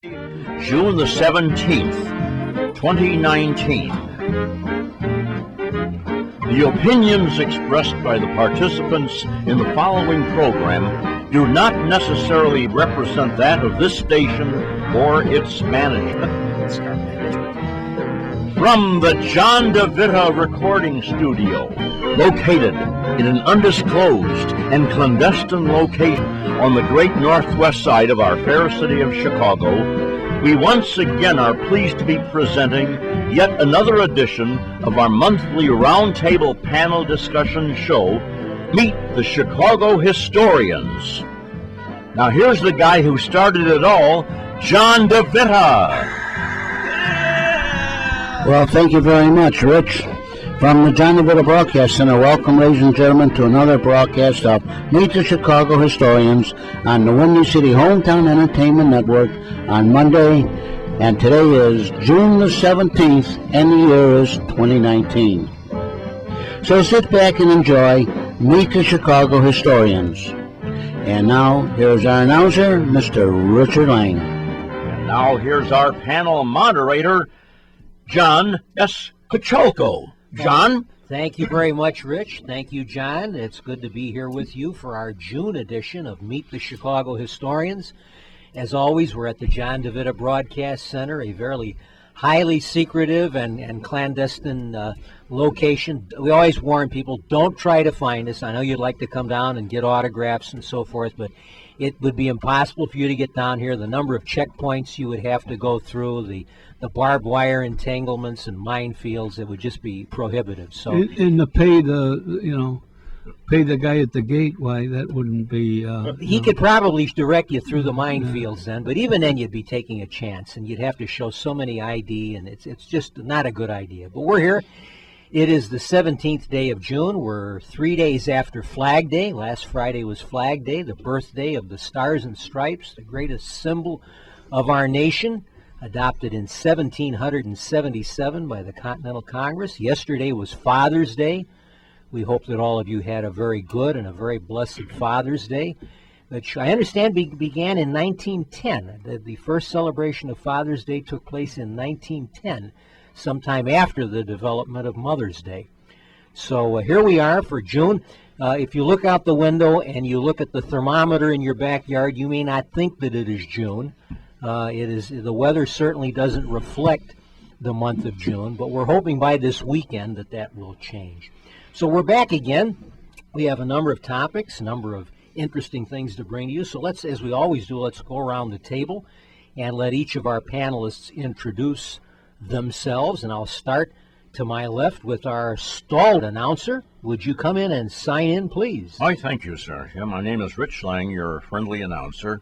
June the 17th, 2019. The opinions expressed by the participants in the following program do not necessarily represent that of this station or its management. From the John DeVita Recording Studio, located in an undisclosed and clandestine location on the great northwest side of our fair city of Chicago, we once again are pleased to be presenting yet another edition of our monthly roundtable panel discussion show, Meet the Chicago Historians. Now here's the guy who started it all, John DeVita. Well, thank you very much, Rich. From the John DeVita Broadcast Center, welcome, ladies and gentlemen, to another broadcast of Meet the Chicago Historians on the Windy City Hometown Entertainment Network on Monday, and today is June the 17th, and the year is 2019. So sit back and enjoy Meet the Chicago Historians. And now, here's our announcer, Mr. Richard Lang. And now here's our panel moderator, John S. Kochalko. John? Thank you very much, Rich. Thank you, John. It's good to be here with you for our June edition of Meet the Chicago Historians. As always, we're at the John DeVita Broadcast Center, a very highly secretive and clandestine location. We always warn people, don't try to find us. I know you'd like to come down and get autographs and so forth, but it would be impossible for you to get down here. The number of checkpoints you would have to go through, the barbed wire entanglements and minefields, it would just be prohibitive. So, and to pay the guy at the gate, why that wouldn't be. He could probably direct you through the minefields then, but even then you'd be taking a chance, and you'd have to show so many ID, and it's just not a good idea. But we're here. It is the 17th day of June. We're 3 days after Flag Day. Last Friday was Flag Day, the birthday of the Stars and Stripes, the greatest symbol of our nation, adopted in 1777 by the Continental Congress. Yesterday was Father's Day. We hope that all of you had a very good and a very blessed Father's Day, which I understand began in 1910. The first celebration of Father's Day took place in 1910, sometime after the development of Mother's Day. So here we are for June. If you look out the window and you look at the thermometer in your backyard, you may not think that it is June. The weather certainly doesn't reflect the month of June, but we're hoping by this weekend that will change. So we're back again. We have a number of topics, a number of interesting things to bring to you. So let's, as we always do, let's go around the table and let each of our panelists introduce themselves. And I'll start to my left with our stalled announcer. Would you come in and sign in, please? Why, thank you, sir. Yeah, my name is Rich Lang, your friendly announcer.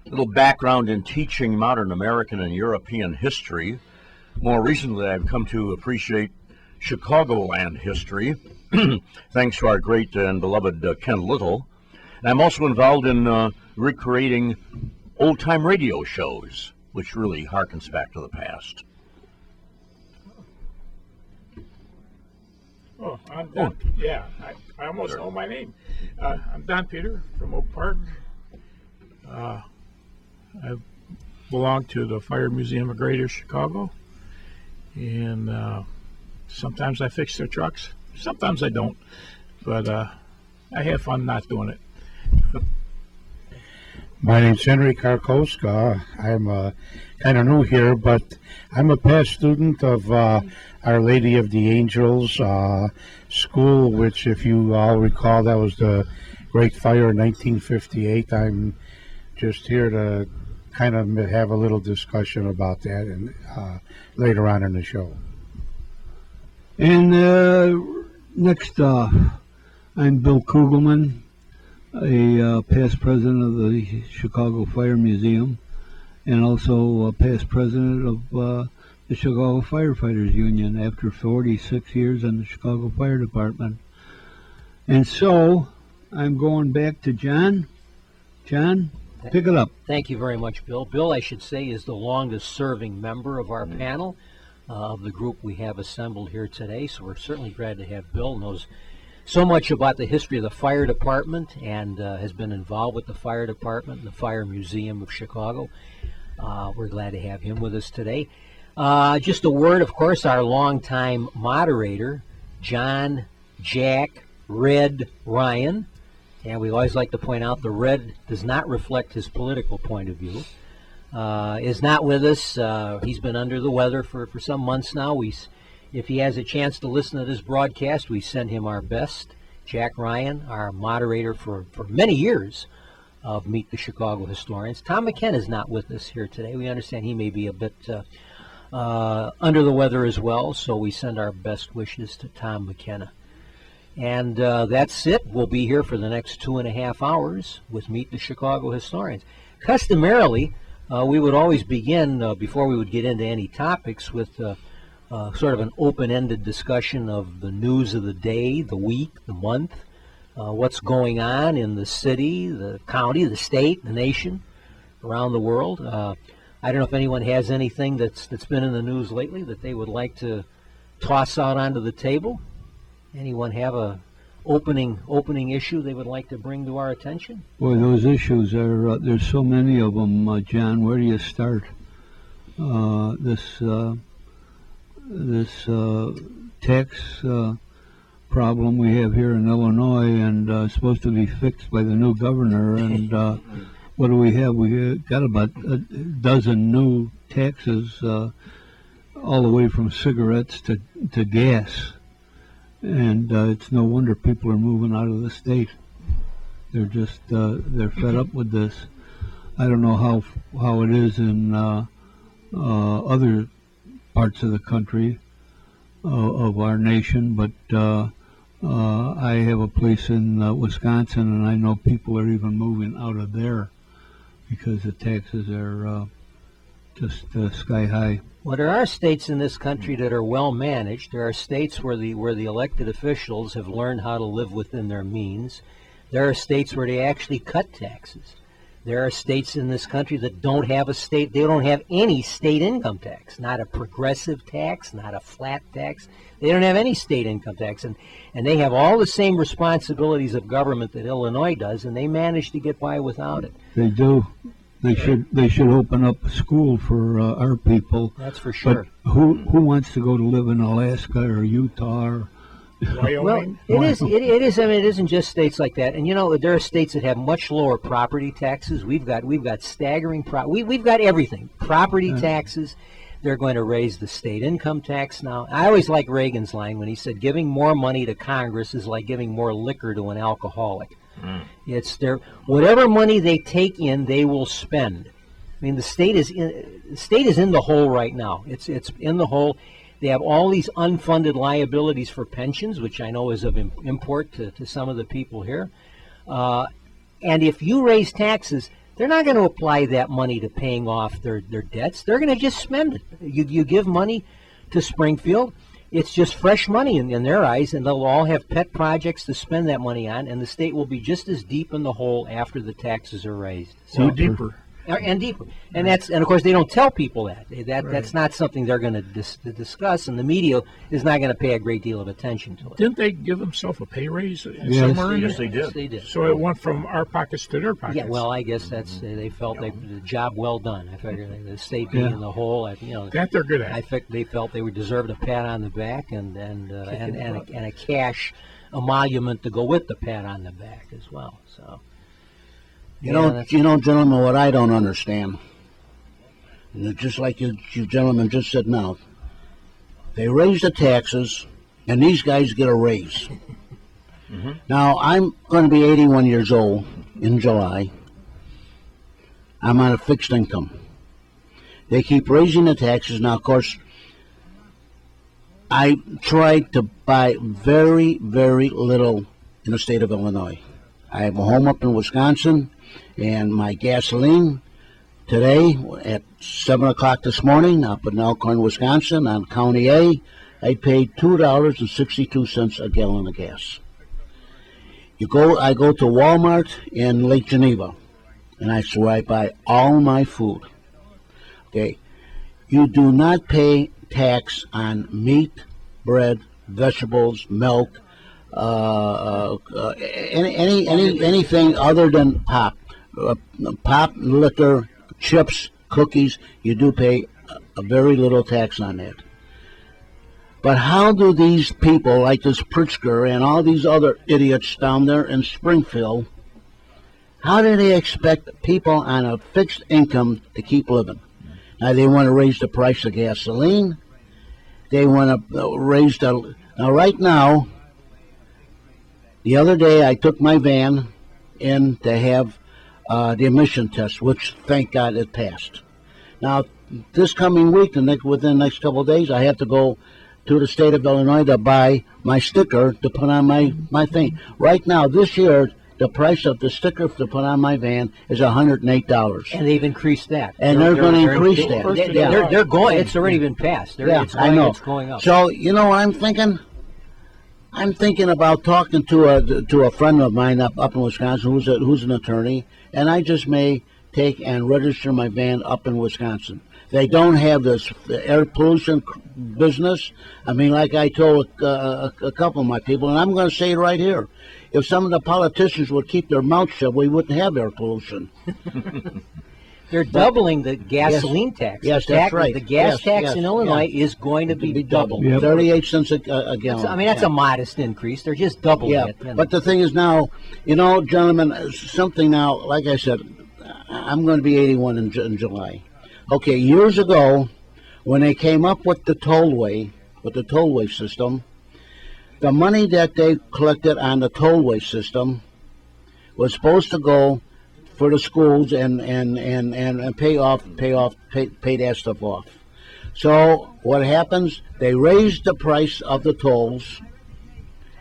A little background in teaching modern American and European history. More recently, I've come to appreciate Chicagoland history, thanks to our great and beloved Ken Little. And I'm also involved in recreating old-time radio shows, which really harkens back to the past. Oh, I'm Don. Yeah, I almost know my name. I'm Don Peter from Oak Park. I belong to the Fire Museum of Greater Chicago, and sometimes I fix their trucks, sometimes I don't, but I have fun not doing it. My name's Henry Karkoska. I'm kind of new here, but I'm a past student of Our Lady of the Angels school, which, if you all recall, that was the Great Fire in 1958. I'm just here to kind of have a little discussion about that and later on in the show. And next, I'm Bill Kugelman, a past president of the Chicago Fire Museum, and also a past president of the Chicago Firefighters Union after 46 years in the Chicago Fire Department. And so I'm going back to John. John, pick it up. Thank you very much, Bill. Bill, I should say, is the longest-serving member of our panel, of the group we have assembled here today. So we're certainly glad to have Bill. Knows so much about the history of the fire department and has been involved with the fire department and the Fire Museum of Chicago. We're glad to have him with us today. Just a word, of course, our longtime moderator, John Jack Red Ryan. And we always like to point out the red does not reflect his political point of view. Is not with us. He's been under the weather for some months now. If he has a chance to listen to this broadcast, we send him our best. Jack Ryan, our moderator for many years of Meet the Chicago Historians. Tom McKenna is not with us here today. We understand he may be a bit under the weather as well, so we send our best wishes to Tom McKenna. And that's it. We'll be here for the next 2.5 hours with Meet the Chicago Historians. Customarily, we would always begin, before we would get into any topics, with sort of an open-ended discussion of the news of the day, the week, the month, what's going on in the city, the county, the state, the nation, around the world. I don't know if anyone has anything that's been in the news lately that they would like to toss out onto the table. Anyone have a opening issue they would like to bring to our attention? Boy, those issues are, there's so many of them, John. Where do you start? This tax problem we have here in Illinois, and supposed to be fixed by the new governor. And what do we have? We got about a dozen new taxes, all the way from cigarettes to gas. And it's no wonder people are moving out of the state. They're just they're fed up with this. I don't know how it is in other parts of the country of our nation, but I have a place in Wisconsin, and I know people are even moving out of there because the taxes are just sky high. Well, there are states in this country that are well managed. There are states where the elected officials have learned how to live within their means. There are states where they actually cut taxes. There are states in this country that don't have they don't have any state income tax, not a progressive tax, not a flat tax. They don't have any state income tax, and they have all the same responsibilities of government that Illinois does, and they manage to get by without it. They do. They should open up a school for our people. That's for sure. But who wants to go to live in Alaska or Utah or Wyoming? Well, it is. I mean, it isn't just states like that. And you know, there are states that have much lower property taxes. We've got staggering we've got everything. Property taxes. They're going to raise the state income tax now. I always like Reagan's line when he said, "Giving more money to Congress is like giving more liquor to an alcoholic." It's whatever money they take in, they will spend. I mean, the state is in the hole right now. It's in the hole. They have all these unfunded liabilities for pensions, which I know is of import to some of the people here. And if you raise taxes, they're not going to apply that money to paying off their debts. They're going to just spend it. You give money to Springfield, it's just fresh money in their eyes, and they'll all have pet projects to spend that money on, and the state will be just as deep in the hole after the taxes are raised. So deeper. And deeper, and of course they don't tell people that. That's not something they're going to discuss, and the media is not going to pay a great deal of attention to it. Didn't they give themselves a pay raise Yes. somewhere in Yes, there? they did. Yes, they did. So it went from our pockets to their pockets. Yeah, well, I guess they felt the job well done. I figure the state being in the hole, That they're good at. I think they felt they deserved a pat on the back and a cash emolument to go with the pat on the back as well. So. You know, gentlemen, what I don't understand, and just like you gentlemen just said now, they raise the taxes, and these guys get a raise. Now, I'm going to be 81 years old in July. I'm on a fixed income. They keep raising the taxes. Now, of course, I tried to buy very, very little in the state of Illinois. I have a home up in Wisconsin, and my gasoline today at 7 o'clock this morning up in Elkhorn, Wisconsin on County A, I paid $2.62 a gallon of gas. I go to Walmart in Lake Geneva, and I swear I buy all my food. Okay, you do not pay tax on meat, bread, vegetables, milk, anything other than pop liquor, chips, cookies, you do pay a very little tax on that. But how do these people like this Pritzker and all these other idiots down there in Springfield, how do they expect people on a fixed income to keep living? Now they want to raise the price of gasoline. They want to raise the... Now right now, the other day I took my van in to have the emission test, which thank God it passed. Now this coming week, within the next couple of days, I have to go to the state of Illinois to buy my sticker to put on my thing. Right now, this year, the price of the sticker to put on my van is $108. And they've increased that. And they're going to increase that. They're going. It's already been passed. I know. It's going up. So you know what I'm thinking? I'm thinking about talking to a friend of mine up in Wisconsin who's an attorney, and I just may take and register my van up in Wisconsin. They don't have this air pollution business. I mean, like I told a couple of my people, and I'm going to say it right here. If some of the politicians would keep their mouths shut, we wouldn't have air pollution. They're doubling the gasoline tax. Yes, that's right. The gas tax in Illinois is going to be doubled. Yep. 38 cents a gallon. I mean, that's a modest increase. They're just doubling it. You know. But the thing is now, gentlemen, something now, like I said, I'm going to be 81 in July. Okay, years ago, when they came up with the tollway system, the money that they collected on the tollway system was supposed to go for the schools and pay that stuff off. So what happens? They raised the price of the tolls,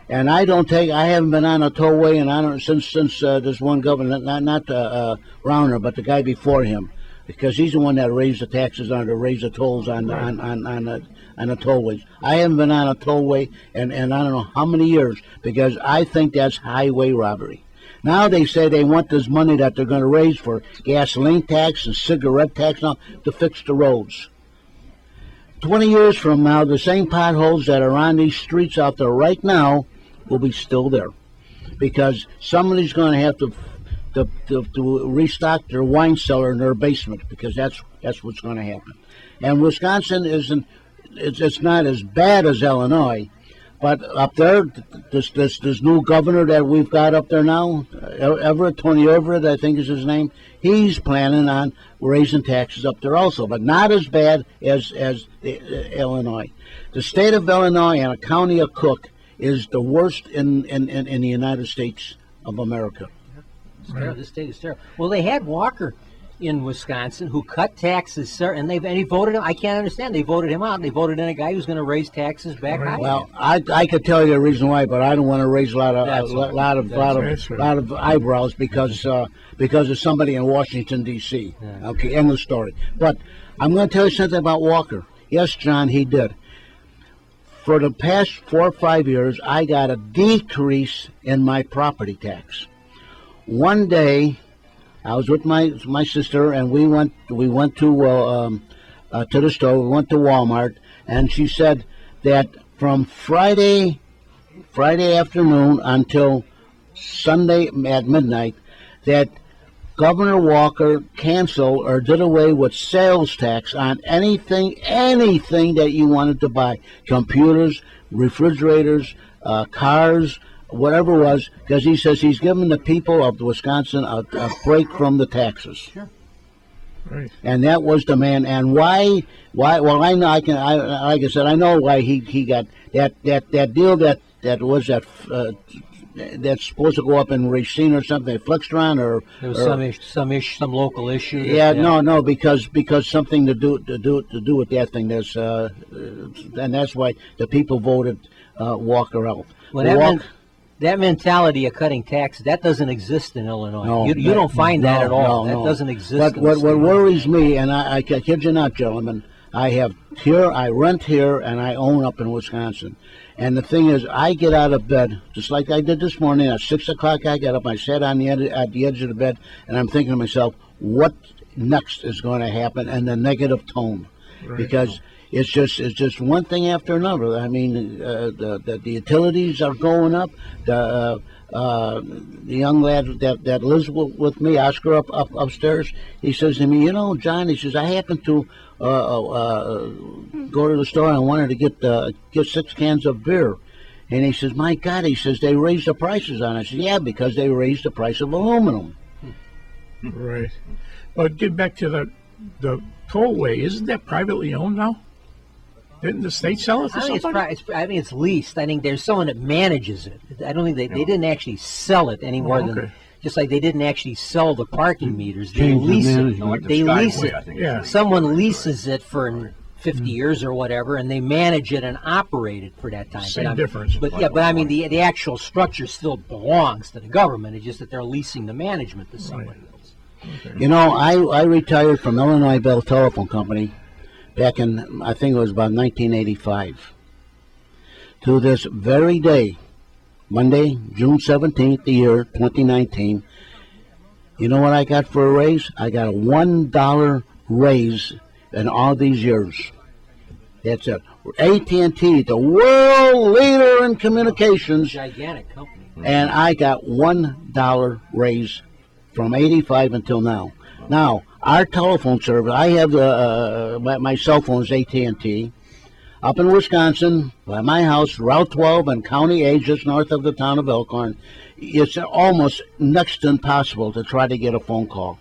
and I haven't been on a tollway, and since this one governor, not Rauner, but the guy before him, because he's the one that raised the taxes on to raise the tolls on the tollways. I haven't been on a tollway and I don't know how many years, because I think that's highway robbery. Now they say they want this money that they're going to raise for gasoline tax and cigarette tax now to fix the roads. 20 years from now, the same potholes that are on these streets out there right now will be still there, because somebody's going to have to restock their wine cellar in their basement, because that's what's going to happen. And Wisconsin it's not as bad as Illinois, but up there, this new governor that we've got up there now, Tony Everett, I think is his name, he's planning on raising taxes up there also, but not as bad as Illinois. The state of Illinois and the county of Cook is the worst in the United States of America. This state is terrible. Well, they had Walker in Wisconsin who cut taxes, sir, and he voted him. I can't understand. They voted him out. They voted in a guy who's going to raise taxes back high. Well, I could tell you the reason why, but I don't want to raise a lot of eyebrows because of somebody in Washington D.C. Yeah. Okay, end of story. But I'm going to tell you something about Walker. Yes, John, he did. For the past 4 or 5 years, I got a decrease in my property tax. One day, I was with my sister, and we went to the store. We went to Walmart, and she said that from Friday afternoon until Sunday at midnight, that Governor Walker canceled or did away with sales tax on anything that you wanted to buy: computers, refrigerators, cars, whatever it was, because he says he's giving the people of Wisconsin a break from the taxes. Sure. Right. And that was the man. And why? Well, I know. Like I said, I know why he got that deal that was that's supposed to go up in Racine or something, Flextron or there was some local issue. No, because something to do with that thing. And that's why the people voted Walker out. Well, that mentality of cutting taxes, that doesn't exist in Illinois. No, you don't find that at all. No. That doesn't exist. But what worries me, and I kid you not, gentlemen, I rent here, and I own up in Wisconsin. And the thing is, I get out of bed, just like I did this morning. At 6 o'clock, I got up. I sat at the edge of the bed, and I'm thinking to myself, what next is going to happen, and the negative tone. Right. because it's just one thing after another. I mean, the utilities are going up. The young lad that lives with me, Oscar, upstairs, he says to me, you know, John, he says, I happened to go to the store and wanted to get 6 cans of beer. And he says, my God, he says, they raised the prices on it. I said, yeah, because they raised the price of aluminum. Right. But get back to the tollway. Isn't that privately owned now? Didn't the state sell it to I think somebody? I think it's leased. I think there's someone that manages it. I don't think they didn't actually sell it any more than, okay. just like they didn't actually sell the parking meters. They Change the lease it. management. Like the They lease Skyway, it. I think. Yeah. Someone leases it for 50 years or whatever, and they manage it and operate it for that time. Same difference. But yeah, but I mean the actual structure still belongs to the government. It's just that they're leasing the management to somebody else. You know, I retired from Illinois Bell Telephone Company back in, I think it was about 1985. To this very day, Monday, June 17th, the year 2019, you know what I got for a raise? I got a $1 raise in all these years. That's it. AT&T, the world leader in communications, Gigantic company. and I got $1 raise from 85 until now. Now, our telephone service, I have my cell phone is AT&T. Up in Wisconsin, by my house, Route 12 and County A, just north of the town of Elkhorn, it's almost next to impossible to try to get a phone call.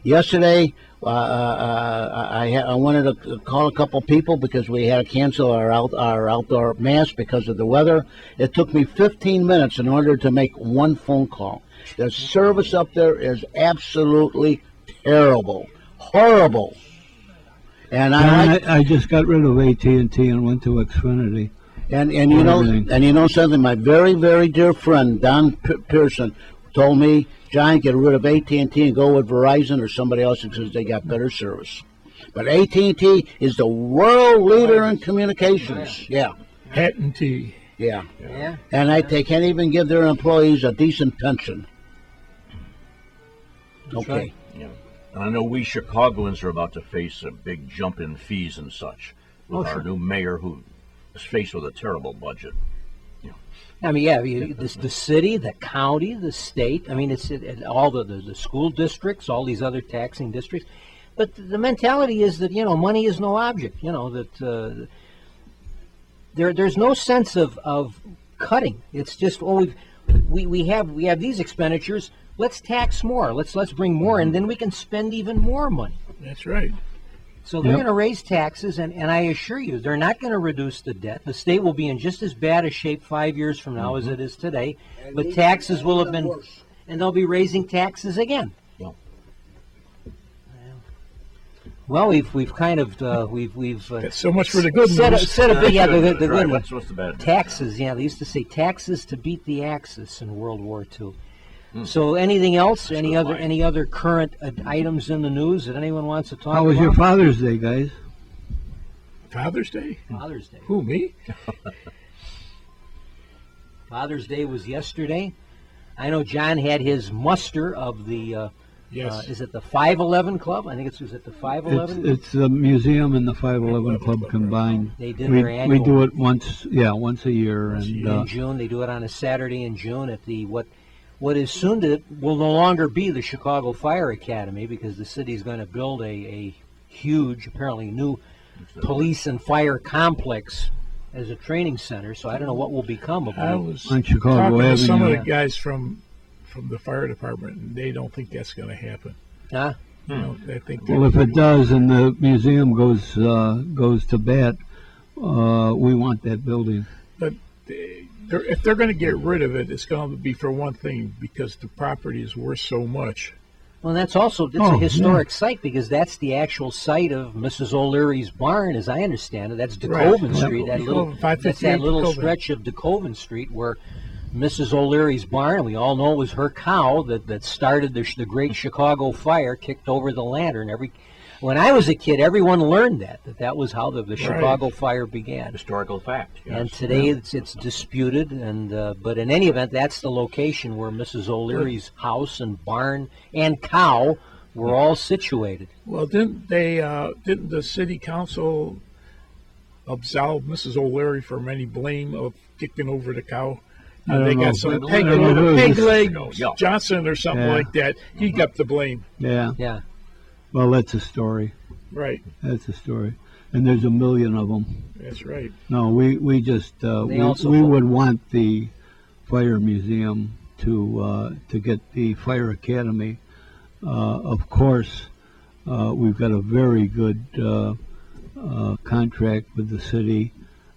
Yesterday, I wanted to call a couple people because we had to cancel our outdoor mass because of the weather. It took me 15 minutes in order to make one phone call. The service up there is absolutely terrible, horrible. And I just got rid of AT&T and went to Xfinity. And you know, and you know something, my very, very dear friend Don Pearson told me, John, get rid of AT&T and go with Verizon or somebody else because they got better service. But AT&T is the world leader in communications. Yeah, Hat and tea. yeah. Yeah. And they can't even give their employees a decent pension. Okay. right. Yeah. And I know we Chicagoans are about to face a big jump in fees and such with our new mayor who is faced with a terrible budget. I mean, yeah, the city, the county, the state. I mean, it's all the school districts, all these other taxing districts. But the mentality is that, you know, money is no object. You know, that there's no sense of cutting. It's just, oh, we have these expenditures. Let's tax more. Let's bring more, and then we can spend even more money. That's right. So they're going to raise taxes, and I assure you, they're not going to reduce the debt. The state will be in just as bad a shape 5 years from now as it is today. But taxes will have been, and they'll be raising taxes again. Yeah. Well, we've kind of we've That's so much for the good said news. a bit. Yeah, the Right, good one. what's the bad? Taxes. Yeah, they used to say taxes to beat the Axis in World War II. So anything else? Any other current items in the news that anyone wants to talk about? How was your Father's Day, guys? Father's Day? Father's Day? Who, me? Father's Day was yesterday. I know John had his muster of the. Yes. Is it the 511 Club? I think it's was it the 511. It's the museum and the 511 Club combined. They did We their annual do it once a year, and in June. They do it on a Saturday in June at the what is soon to will no longer be the Chicago Fire Academy because the city's going to build a huge, apparently new police and fire complex as a training center. So I don't know what will become of I it. was on Chicago talking to some of Avenue. the guys from the fire department, and they don't think that's going to happen. Huh? You know, they think Well, if it does, and the museum goes to bat, we want that building. But if they're going to get rid of it, it's going to be for one thing because the property is worth so much. Well, that's also a historic site because that's the actual site of Mrs. O'Leary's barn, as I understand it. That's DeKoven Right. Street. That DeKoven, little 558 that's that little DeKoven. stretch of DeKoven Street where Mrs. O'Leary's barn. We all know it was her cow that started the Great Chicago Fire, kicked over the lantern. When I was a kid, everyone learned that was how the Chicago Fire began. Historical fact. Yes. And today it's disputed, but in any event, that's the location where Mrs. O'Leary's house and barn and cow We're all situated. Well, didn't the city council absolve Mrs. O'Leary from any blame of kicking over the cow? I don't They know. got some I peg don't know. leg Yeah. Johnson or something Yeah. like that. He got the blame. Yeah. Yeah. Well, that's a story. Right. That's a story. And there's a million of them. That's right. No, we just we also- would want the fire museum to get the fire academy. Of course, we've got a very good contract with the city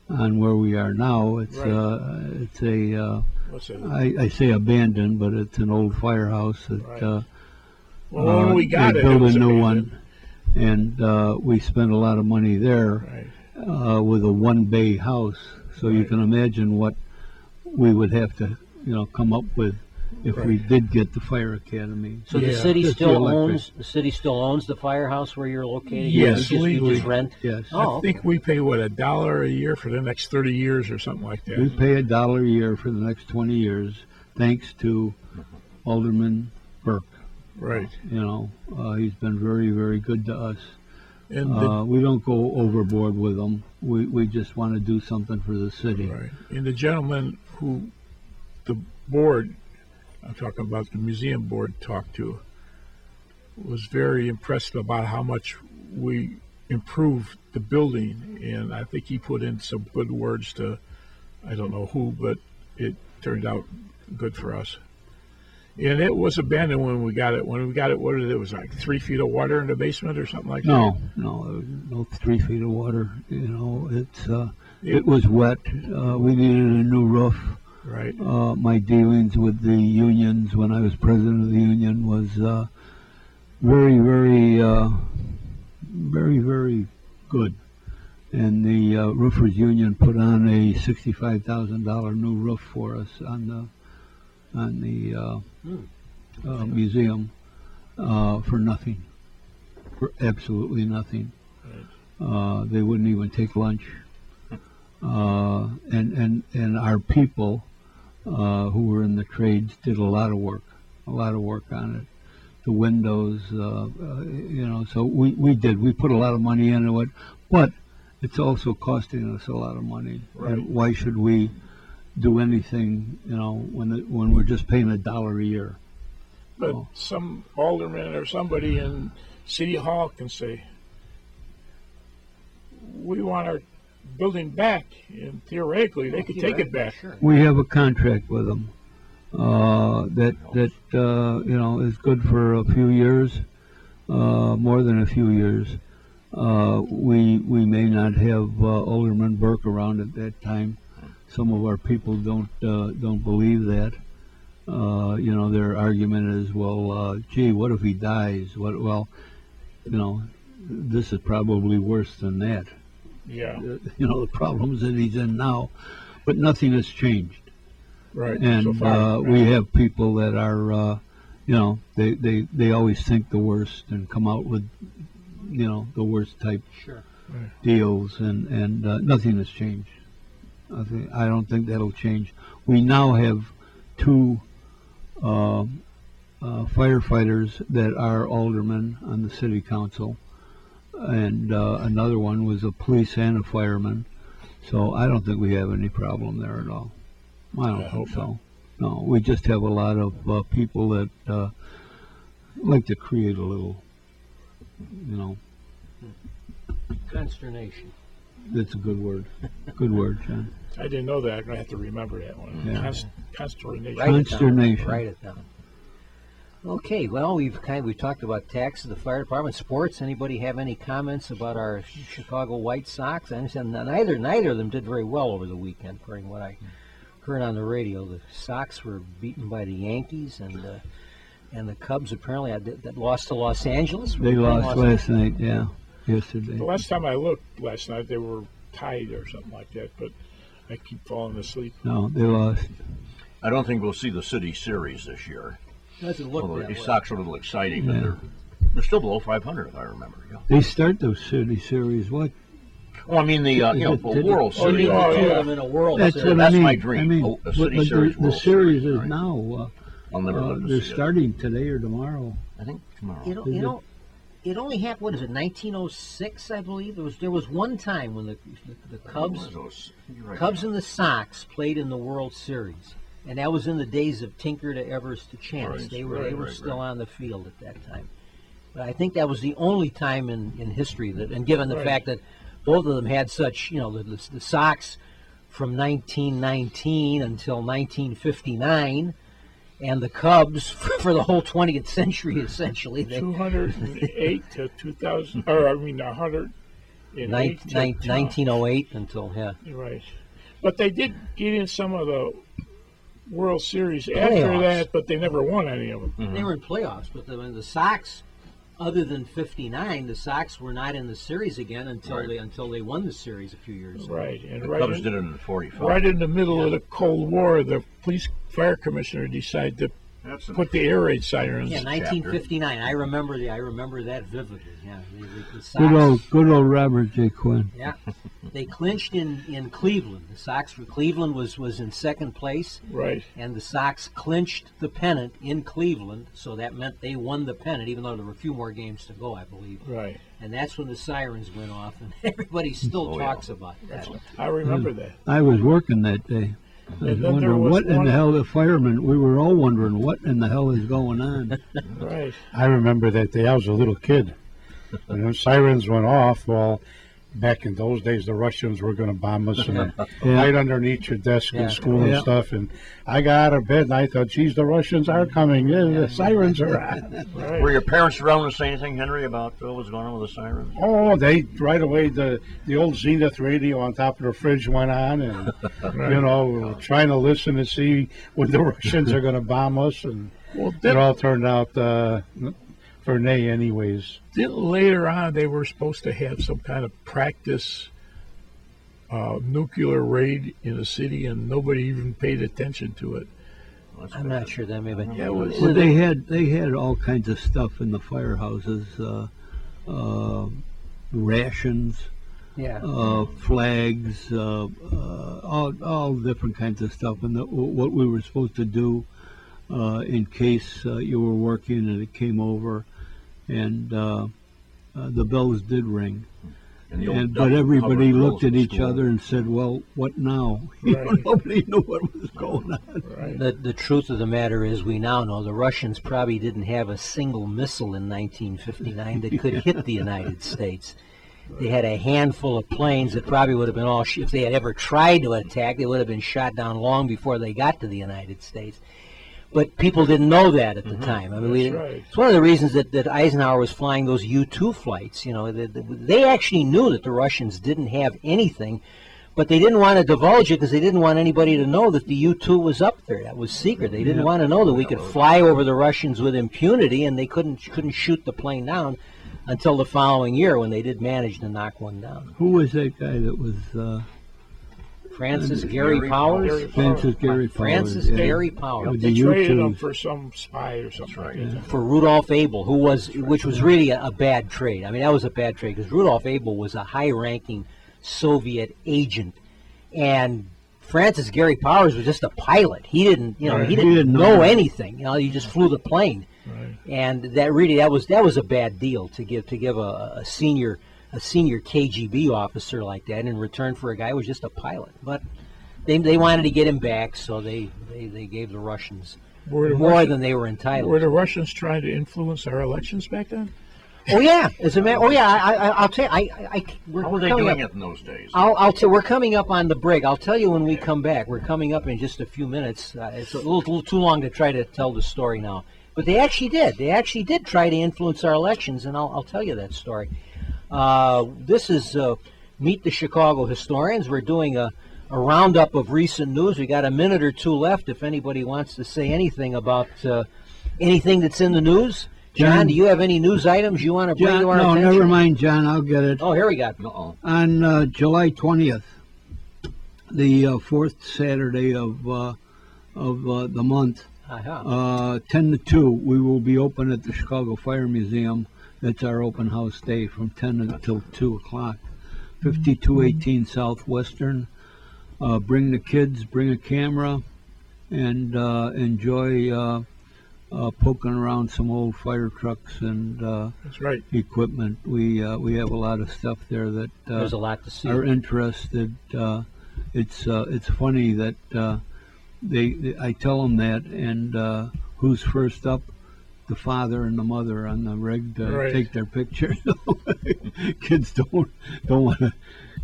on where we are now. It's it's a What's it? I say abandoned, but it's an old firehouse that Right. Well, when we got they it, built it was a new abandoned. one, and we spent a lot of money there Right. with a one-bay house. So you Right. can imagine what we would have to, come up with if we did get the fire academy. So the Yeah. city Just the still electric. owns the firehouse where you're located? Yes, You legally. just rent? Yes. Oh, I think we pay $1 a year for the next 30 years or something like We that. pay $1 a year for the next 20 years, thanks to Alderman Burke. Right. He's been very, very good to us. And the, We don't go overboard with him. We just want to do something for the city. right. And the gentleman who the board, I'm talking about the museum board, talked to, was very impressed about how much we improved the building. And I think he put in some good words to, I don't know who, but it turned out good for us. And it was abandoned when we got it. When we got it, what it was like 3 feet of water in the basement or something like that. No, no 3 feet of water. It was wet. We needed a new roof. Right. My dealings with the unions when I was president of the union was very, very, very, very good. And the roofers union put on a $65,000 new roof for us on the museum for nothing, for absolutely nothing. They wouldn't even take lunch. And our people who were in the trades did a lot of work on it. The windows, so we put a lot of money into it, but it's also costing us a lot of money. Right. And why should we do anything, when we're just paying $1 a year? But Oh. some alderman or somebody in City Hall can say, we want our building back, and theoretically, they could take it back. Sure. We have a contract with them that is good for a few years, more than a few years. We may not have Alderman Burke around at that time. Some of our people don't believe that. Their argument is, well, gee, what if he dies? This is probably worse than that. Yeah, The problems that he's in now, but nothing has changed. right. And so far, we have people that are, they always think the worst and come out with, the worst type Sure. deals, and nothing has changed. I don't think that'll change. We now have two firefighters that are aldermen on the city council, and another one was a police and a fireman. So I don't think we have any problem there at all. I don't I think hope so. No, we just have a lot of people that like to create a little, Consternation. that's a good word. Good word, John. I didn't know that. I'm gonna have to remember that one. Yeah. Consternation. Write it down. Consternation. Write it down. Okay, well, we've talked about taxes, the fire department, sports. Anybody have any comments about our Chicago White Sox? I understand neither of them did very well over the weekend, according to what I heard on the radio. The Sox were beaten by the Yankees, and the Cubs apparently that lost to Los Angeles. They lost last night, yesterday. The last time I looked last night, they were tied or something like that, but I keep falling asleep. No, they lost. I don't think we'll see the city series this year. Doesn't look Although that the way. Sox are a little exciting, Yeah. but they're still below 500, if I remember. Yeah. They start the city series. What? Well, I mean the World Oh, you Series. need Oh, the two yeah. of them in a World That's Series. what That's I mean. my dream, a city but series the World series Series, is right. now. I'll never live to They're see it. starting today or tomorrow. I think tomorrow. It only happened. What is it? 1906, I believe. There was one time when the Cubs You're right. Cubs and the Sox played in the World Series, and that was in the days of Tinker to Evers to Chance. Right, They were right, still right. on the field at that time. But I think that was the only time in history that, and given the Right. fact that both of them had such, the Sox from 1919 until 1959, and the Cubs for the whole 20th century, essentially. 208 to 2000, or I mean 108 to 1908 until, yeah. Right. But they did get in some of the World Series after Playoffs. that, but they never won any of them. They were in playoffs, but the Sox, other than '59, the Sox were not in the series again until they won the series a few years ago. Right. And The right Cubs in, did it in '45. right in the middle of the Cold War, the police fire commissioner decided to That's put the air raid sirens. Yeah, 1959. I remember that vividly. Yeah, the Sox. Good old Robert J. Quinn. Yeah, they clinched in Cleveland. The Sox for Cleveland was in second place, Right. and the Sox clinched the pennant in Cleveland. So that meant they won the pennant, even though there were a few more games to go, I believe. Right. And that's when the sirens went off, and everybody still talks about that. I remember that. I was working that day. I was And then there wondering was what in one- the hell the firemen. We were all wondering what in the hell is going on. Right. I remember that day. I was a little kid. When the sirens went off, well, back in those days, the Russians were going to bomb us and right underneath your desk Yeah. in school Yeah. and stuff. And I got out of bed and I thought, geez, the Russians are coming. Yeah, the sirens are on. Right. Were your parents around to say anything, Henry, about what was going on with the sirens? Oh, they right away the old Zenith radio on top of the fridge went on, and we were trying to listen to see when the Russians are going to bomb us, and Well, it then, all turned out for nay, anyways. then later on, they were supposed to have some kind of practice nuclear raid in the city, and nobody even paid attention to it. I'm not sure that maybe. Yeah, it was. Well, they had all kinds of stuff in the firehouses, rations, Yeah. flags, all different kinds of stuff, and what we were supposed to do in case you were working and it came over, and the bells did ring. And the old But double everybody covered looked girls at in each school. other and said, "Well, what now?" Right. Nobody knew what was going on. Right. The truth of the matter is, we now know the Russians probably didn't have a single missile in 1959 that could hit the United States. They had a handful of planes that probably would have been all, if they had ever tried to attack, they would have been shot down long before they got to the United States. But people didn't know that at the time. I mean, That's right. it's one of the reasons that Eisenhower was flying those U-2 flights. They actually knew that the Russians didn't have anything, but they didn't want to divulge it because they didn't want anybody to know that the U-2 was up there. That was secret. They didn't want to know that we could fly over the Russians with impunity, and they couldn't shoot the plane down until the following year when they did manage to knock one down. Who was that guy that was Francis Gary Powers. Gary Francis Gary Powers? Francis yeah. Gary Powers. With They the traded him U-2s. for some spy or something. That's right. Like that. For Rudolph Abel, which was really a bad trade. I mean, that was a bad trade because Rudolph Abel was a high-ranking Soviet agent, and Francis Gary Powers was just a pilot. He didn't, Right. he didn't He didn't know know. anything. He just flew the plane, Right. and that was a bad deal to give a senior KGB officer like that in return for a guy who was just a pilot. But they wanted to get him back, so they gave the Russians Were the more Russians- than they were entitled. Were the Russians trying to influence our elections back then? Oh yeah, as a matter. Oh yeah, I'll tell you. We're How were they coming doing up, it in those days? I'll tell. We're coming up on the break. I'll tell you when we come back. We're coming up in just a few minutes. It's a little too long to try to tell the story now. But they actually did. They actually did try to influence our elections, and I'll tell you that story. This is Meet the Chicago Historians. We're doing a roundup of recent news. We got a minute or two left. If anybody wants to say anything about anything that's in the news. John, do you have any news items you want to bring John, to our no, attention? never mind, John. I'll get it. Oh, here we go. Uh-oh. On July 20th, the fourth Saturday of the month, Uh-huh. 10 to 2, we will be open at the Chicago Fire Museum. That's our open house day from 10 until 2 o'clock. 5218 Southwestern. Bring the kids, bring a camera, and enjoy poking around some old fire trucks and That's right. equipment. We have a lot of stuff there that There's a lot to see. are interested. It's funny that they I tell them that, and who's first up? The father and the mother on the rig to Right. take their picture. Kids don't want to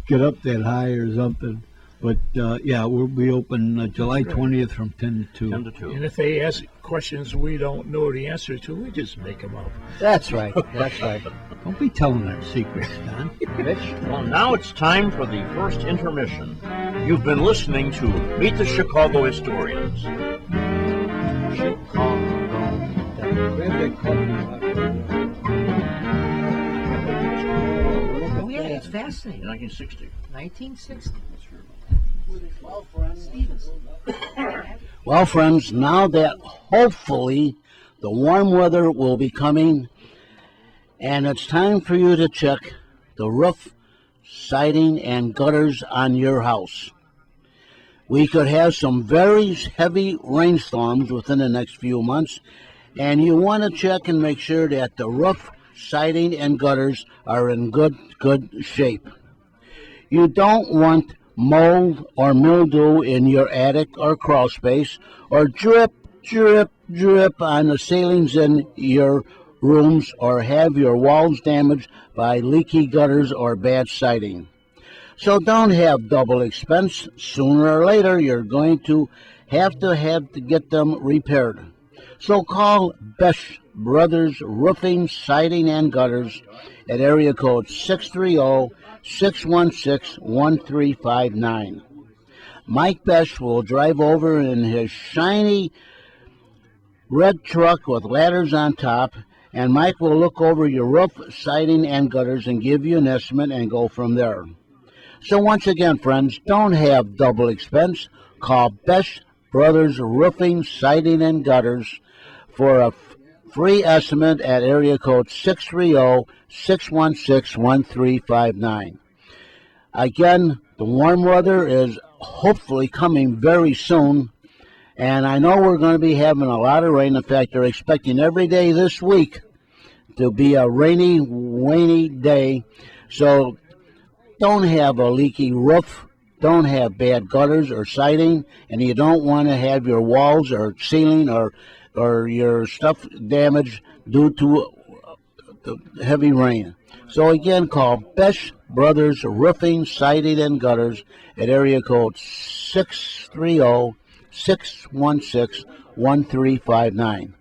get up that high or something. But yeah, we'll be open July 20th from 10 to 2. 10 to 2. And if they ask questions we don't know the answer to, we just make them up. That's right. That's right. Don't be telling our secrets, Don. Rich? Well, now it's time for the first intermission. You've been listening to Meet the Chicago Historians. Oh, yeah, it's fascinating. 1960. 1960. Well, friends, now that hopefully the warm weather will be coming, and it's time for you to check the roof, siding, and gutters on your house. We could have some very heavy rainstorms within the next few months, and you want to check and make sure that the roof, siding, and gutters are in good shape. You don't want mold or mildew in your attic or crawl space, or drip on the ceilings in your rooms, or have your walls damaged by leaky gutters or bad siding. So don't have double expense. Sooner or later, you're going to have to get them repaired. So call Besh Brothers Roofing, Siding, and Gutters at area code 630-616-1359. Mike Besh will drive over in his shiny red truck with ladders on top, and Mike will look over your roof, siding, and gutters and give you an estimate and go from there. So once again, friends, don't have double expense. Call Besh Brothers Roofing, Siding, and Gutters for a free estimate at area code 630-616-1359. Again, the warm weather is hopefully coming very soon, and I know we're going to be having a lot of rain. In fact, they're expecting every day this week to be a rainy day. So don't have a leaky roof, don't have bad gutters or siding, and you don't want to have your walls or ceiling or your stuff damaged due to the heavy rain. So again, call Besh Brothers Roofing, Siding, and Gutters at area code 630-616-1359.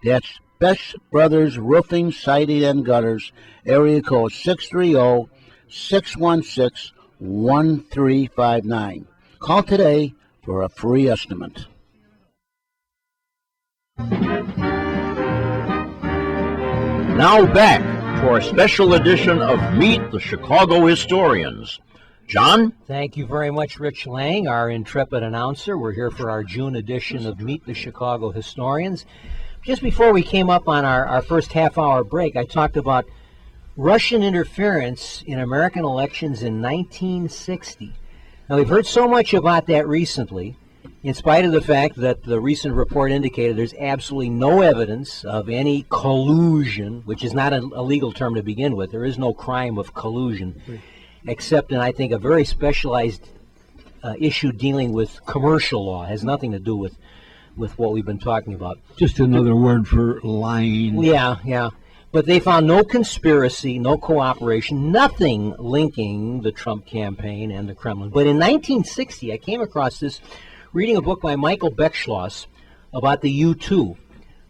That's Besh Brothers Roofing, Siding, and Gutters, area code 630-616-1359. Call today for a free estimate. Now back for a special edition of Meet the Chicago Historians. John? Thank you very much, Rich Lang, our intrepid announcer. We're here for our June edition of Meet the Chicago Historians. Just before we came up on our first half-hour break, I talked about Russian interference in American elections in 1960. Now, we've heard so much about that recently, in spite of the fact that the recent report indicated there's absolutely no evidence of any collusion, which is not a legal term to begin with. There is no crime of collusion, except in, I think, a very specialized issue dealing with commercial law. It has nothing to do with what we've been talking about. Just another word for lying. Yeah. But they found no conspiracy, no cooperation, nothing linking the Trump campaign and the Kremlin. But in 1960, I came across this reading a book by Michael Beckschloss about the U-2,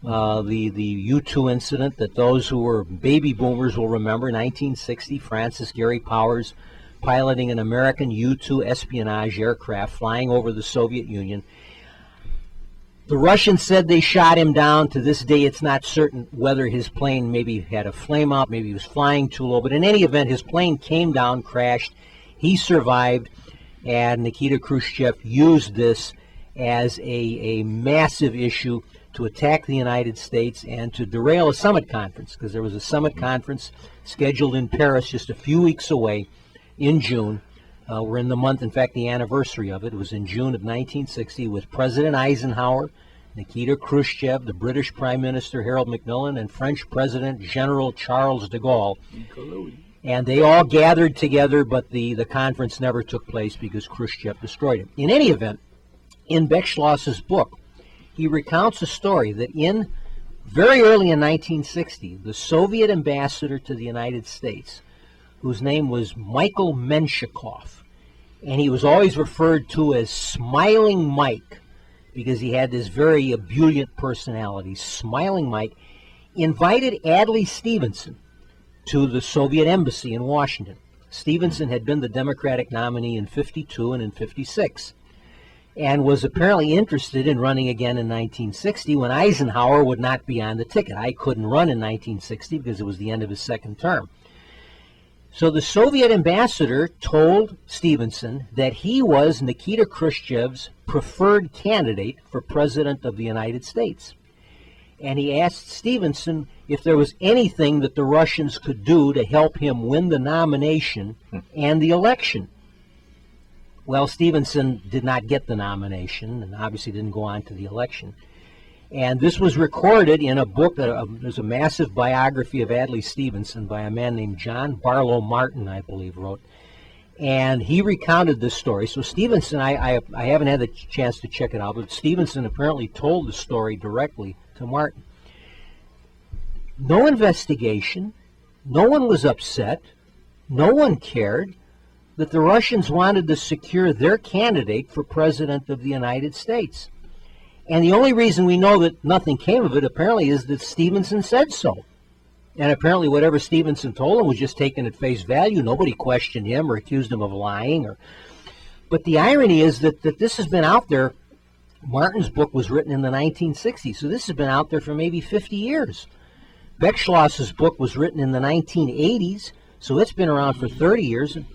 the U-2 incident that those who were baby boomers will remember. 1960, Francis Gary Powers piloting an American U-2 espionage aircraft flying over the Soviet Union. The Russians said they shot him down. To this day, it's not certain whether his plane maybe had a flame out, maybe he was flying too low. But in any event, his plane came down, crashed. He survived, and Nikita Khrushchev used this as a massive issue to attack the United States and to derail a summit conference, because there was a summit conference scheduled in Paris just a few weeks away in June. We're in the month, in fact, the anniversary of it. It was in June of 1960 with President Eisenhower Nikita Khrushchev, the British Prime Minister Harold Macmillan, and French President General Charles de Gaulle. And they all gathered together, but the conference never took place because Khrushchev destroyed it. In any event, in Beck Schloss's book, he recounts a story that very early in 1960, the Soviet ambassador to the United States, whose name was Michael Menshikov, and he was always referred to as Smiling Mike because he had this very ebullient personality, Smiling Mike, invited Adlai Stevenson to the Soviet embassy in Washington. Stevenson had been the Democratic nominee in 52 and in 56, and was apparently interested in running again in 1960 when Eisenhower would not be on the ticket. I couldn't run in 1960 because it was the end of his second term. So the Soviet ambassador told Stevenson that he was Nikita Khrushchev's preferred candidate for President of the United States. And he asked Stevenson if there was anything that the Russians could do to help him win the nomination and the election. Well, Stevenson did not get the nomination and obviously didn't go on to the election. And this was recorded in a book, there's a massive biography of Adlai Stevenson by a man named John Barlow Martin, I believe, wrote. And he recounted this story. So Stevenson, I haven't had the chance to check it out, but Stevenson apparently told the story directly to Martin. No investigation, no one was upset, no one cared that the Russians wanted to secure their candidate for President of the United States. And the only reason we know that nothing came of it, apparently, is that Stevenson said so. And apparently whatever Stevenson told him was just taken at face value. Nobody questioned him or accused him of lying. But the irony is that this has been out there. Martin's book was written in the 1960s, so this has been out there for maybe 50 years. Beck Schloss's book was written in the 1980s, so it's been around for 30 years, and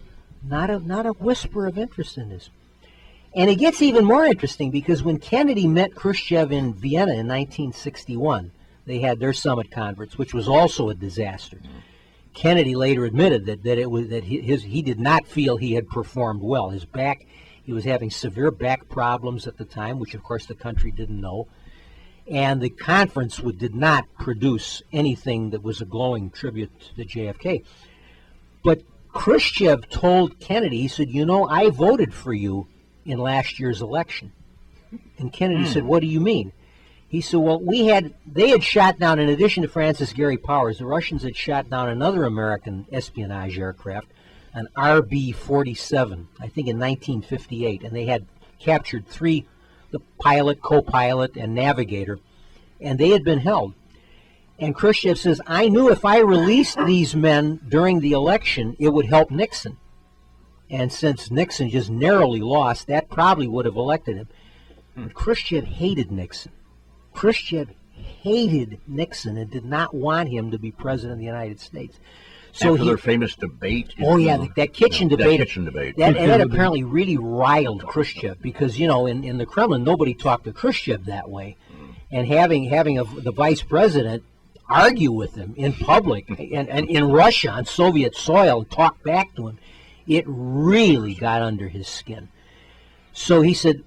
not a whisper of interest in this. And it gets even more interesting because when Kennedy met Khrushchev in Vienna in 1961, they had their summit conference, which was also a disaster. Kennedy later admitted that he did not feel he had performed well. He was having severe back problems at the time, which of course the country didn't know. And the conference did not produce anything that was a glowing tribute to JFK. But Khrushchev told Kennedy, he said, I voted for you in last year's election. And Kennedy said, what do you mean? He said, well, they had shot down, in addition to Francis Gary Powers, the Russians had shot down another American espionage aircraft, an RB-47, I think in 1958, and they had captured 3, the pilot, co-pilot, and navigator, and they had been held. And Khrushchev says, I knew if I released these men during the election, it would help Nixon. And since Nixon just narrowly lost, that probably would have elected him. But Khrushchev hated Nixon. Khrushchev hated Nixon and did not want him to be president of the United States. So After their famous debate. That kitchen debate. That kitchen debate. That apparently really riled Khrushchev because, in the Kremlin, nobody talked to Khrushchev that way. And having the vice president argue with him in public and in Russia on Soviet soil and talk back to him, it really got under his skin. So he said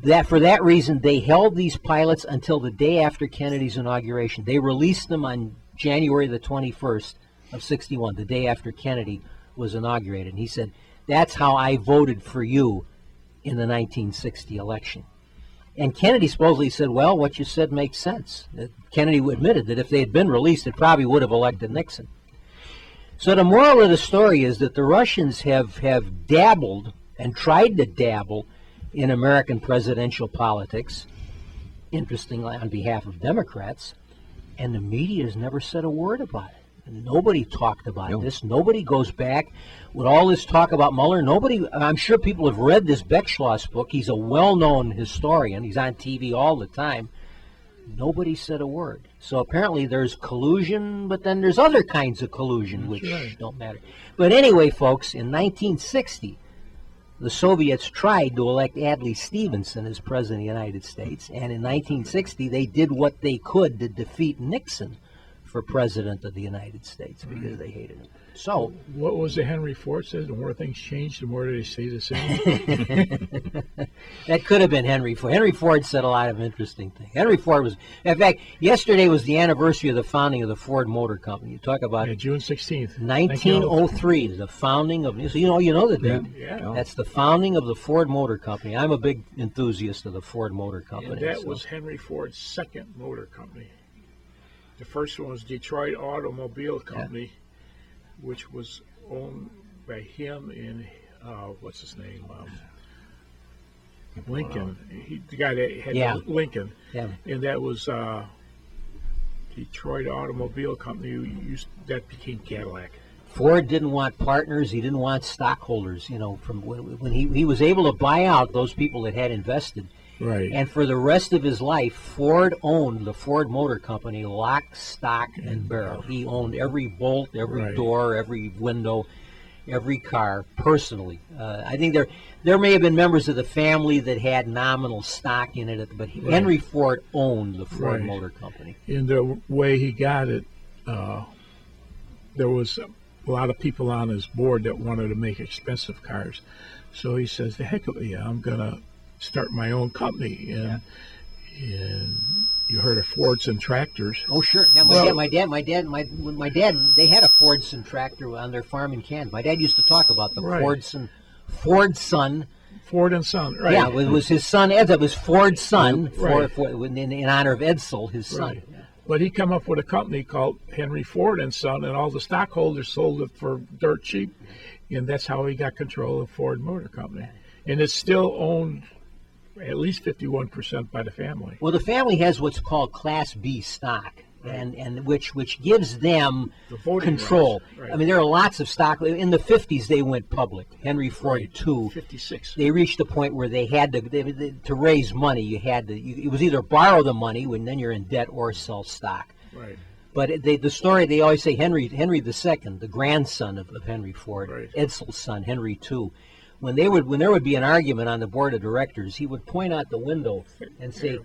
that for that reason, they held these pilots until the day after Kennedy's inauguration. They released them on January the 21st of 61, the day after Kennedy was inaugurated. And he said, that's how I voted for you in the 1960 election. And Kennedy supposedly said, well, what you said makes sense. Kennedy admitted that if they had been released, it probably would have elected Nixon. So the moral of the story is that the Russians have dabbled and tried to dabble in American presidential politics, interestingly on behalf of Democrats, and the media has never said a word about it. Nobody talked about this. Nobody goes back with all this talk about Mueller. I'm sure people have read this Beck Schloss book. He's a well-known historian. He's on TV all the time. Nobody said a word. So apparently there's collusion, but then there's other kinds of collusion, which don't matter. But anyway, folks, in 1960, the Soviets tried to elect Adlai Stevenson as president of the United States. And in 1960, they did what they could to defeat Nixon for president of the United States because they hated him. So, What was the Henry Ford says? The more things change, the more they stay the same. That could have been Henry Ford. Henry Ford said a lot of interesting things. Henry Ford was, in fact, yesterday was the anniversary of the founding of the Ford Motor Company. You talk about Yeah, June 16th. 1903, the founding of, so you know the date. Yeah. That's the founding of the Ford Motor Company. I'm a big enthusiast of the Ford Motor And Company. that so- was Henry Ford's second motor company. The first one was Detroit Automobile Company, which was owned by him and what's his name, Lincoln. The guy that had Yeah. Lincoln, Yeah. and that was Detroit Automobile Company. That became Cadillac. Ford didn't want partners. He didn't want stockholders. From when he was able to buy out those people that had invested. Right. And for the rest of his life, Ford owned the Ford Motor Company lock, stock, and barrel. He owned every bolt, every Right. door, every window, every car personally. I think there may have been members of the family that had nominal stock in it, but Henry Ford owned the Ford Right. Motor Company. In the way he got it, there was a lot of people on his board that wanted to make expensive cars. So he says, "The heck of it, I'm gonna start my own company." And you heard of Fords and tractors. Oh, sure. Yeah, my dad, they had a Fordson tractor on their farm in Kansas. My dad used to talk about the Right. Fordson, Ford and Son, right? Yeah, it was his son Ed. It was Ford's son, Right. in honor of Edsel, his son. Right. But he come up with a company called Henry Ford and Son, and all the stockholders sold it for dirt cheap, and that's how he got control of Ford Motor Company. And it's still owned at least 51% by the family. Well, the family has what's called Class B stock, and which gives them The voting control. rights, right. I mean, there are lots of stock. In the 50s, they went public. Henry Ford Right. too. 56. They reached a point where they had to raise money. You had to. It was either borrow the money, when then you're in debt, or sell stock. Right. But the story, they always say Henry II, the grandson of Henry Ford, Right. Edsel's son, Henry II. When there would be an argument on the board of directors, he would point out the window and say,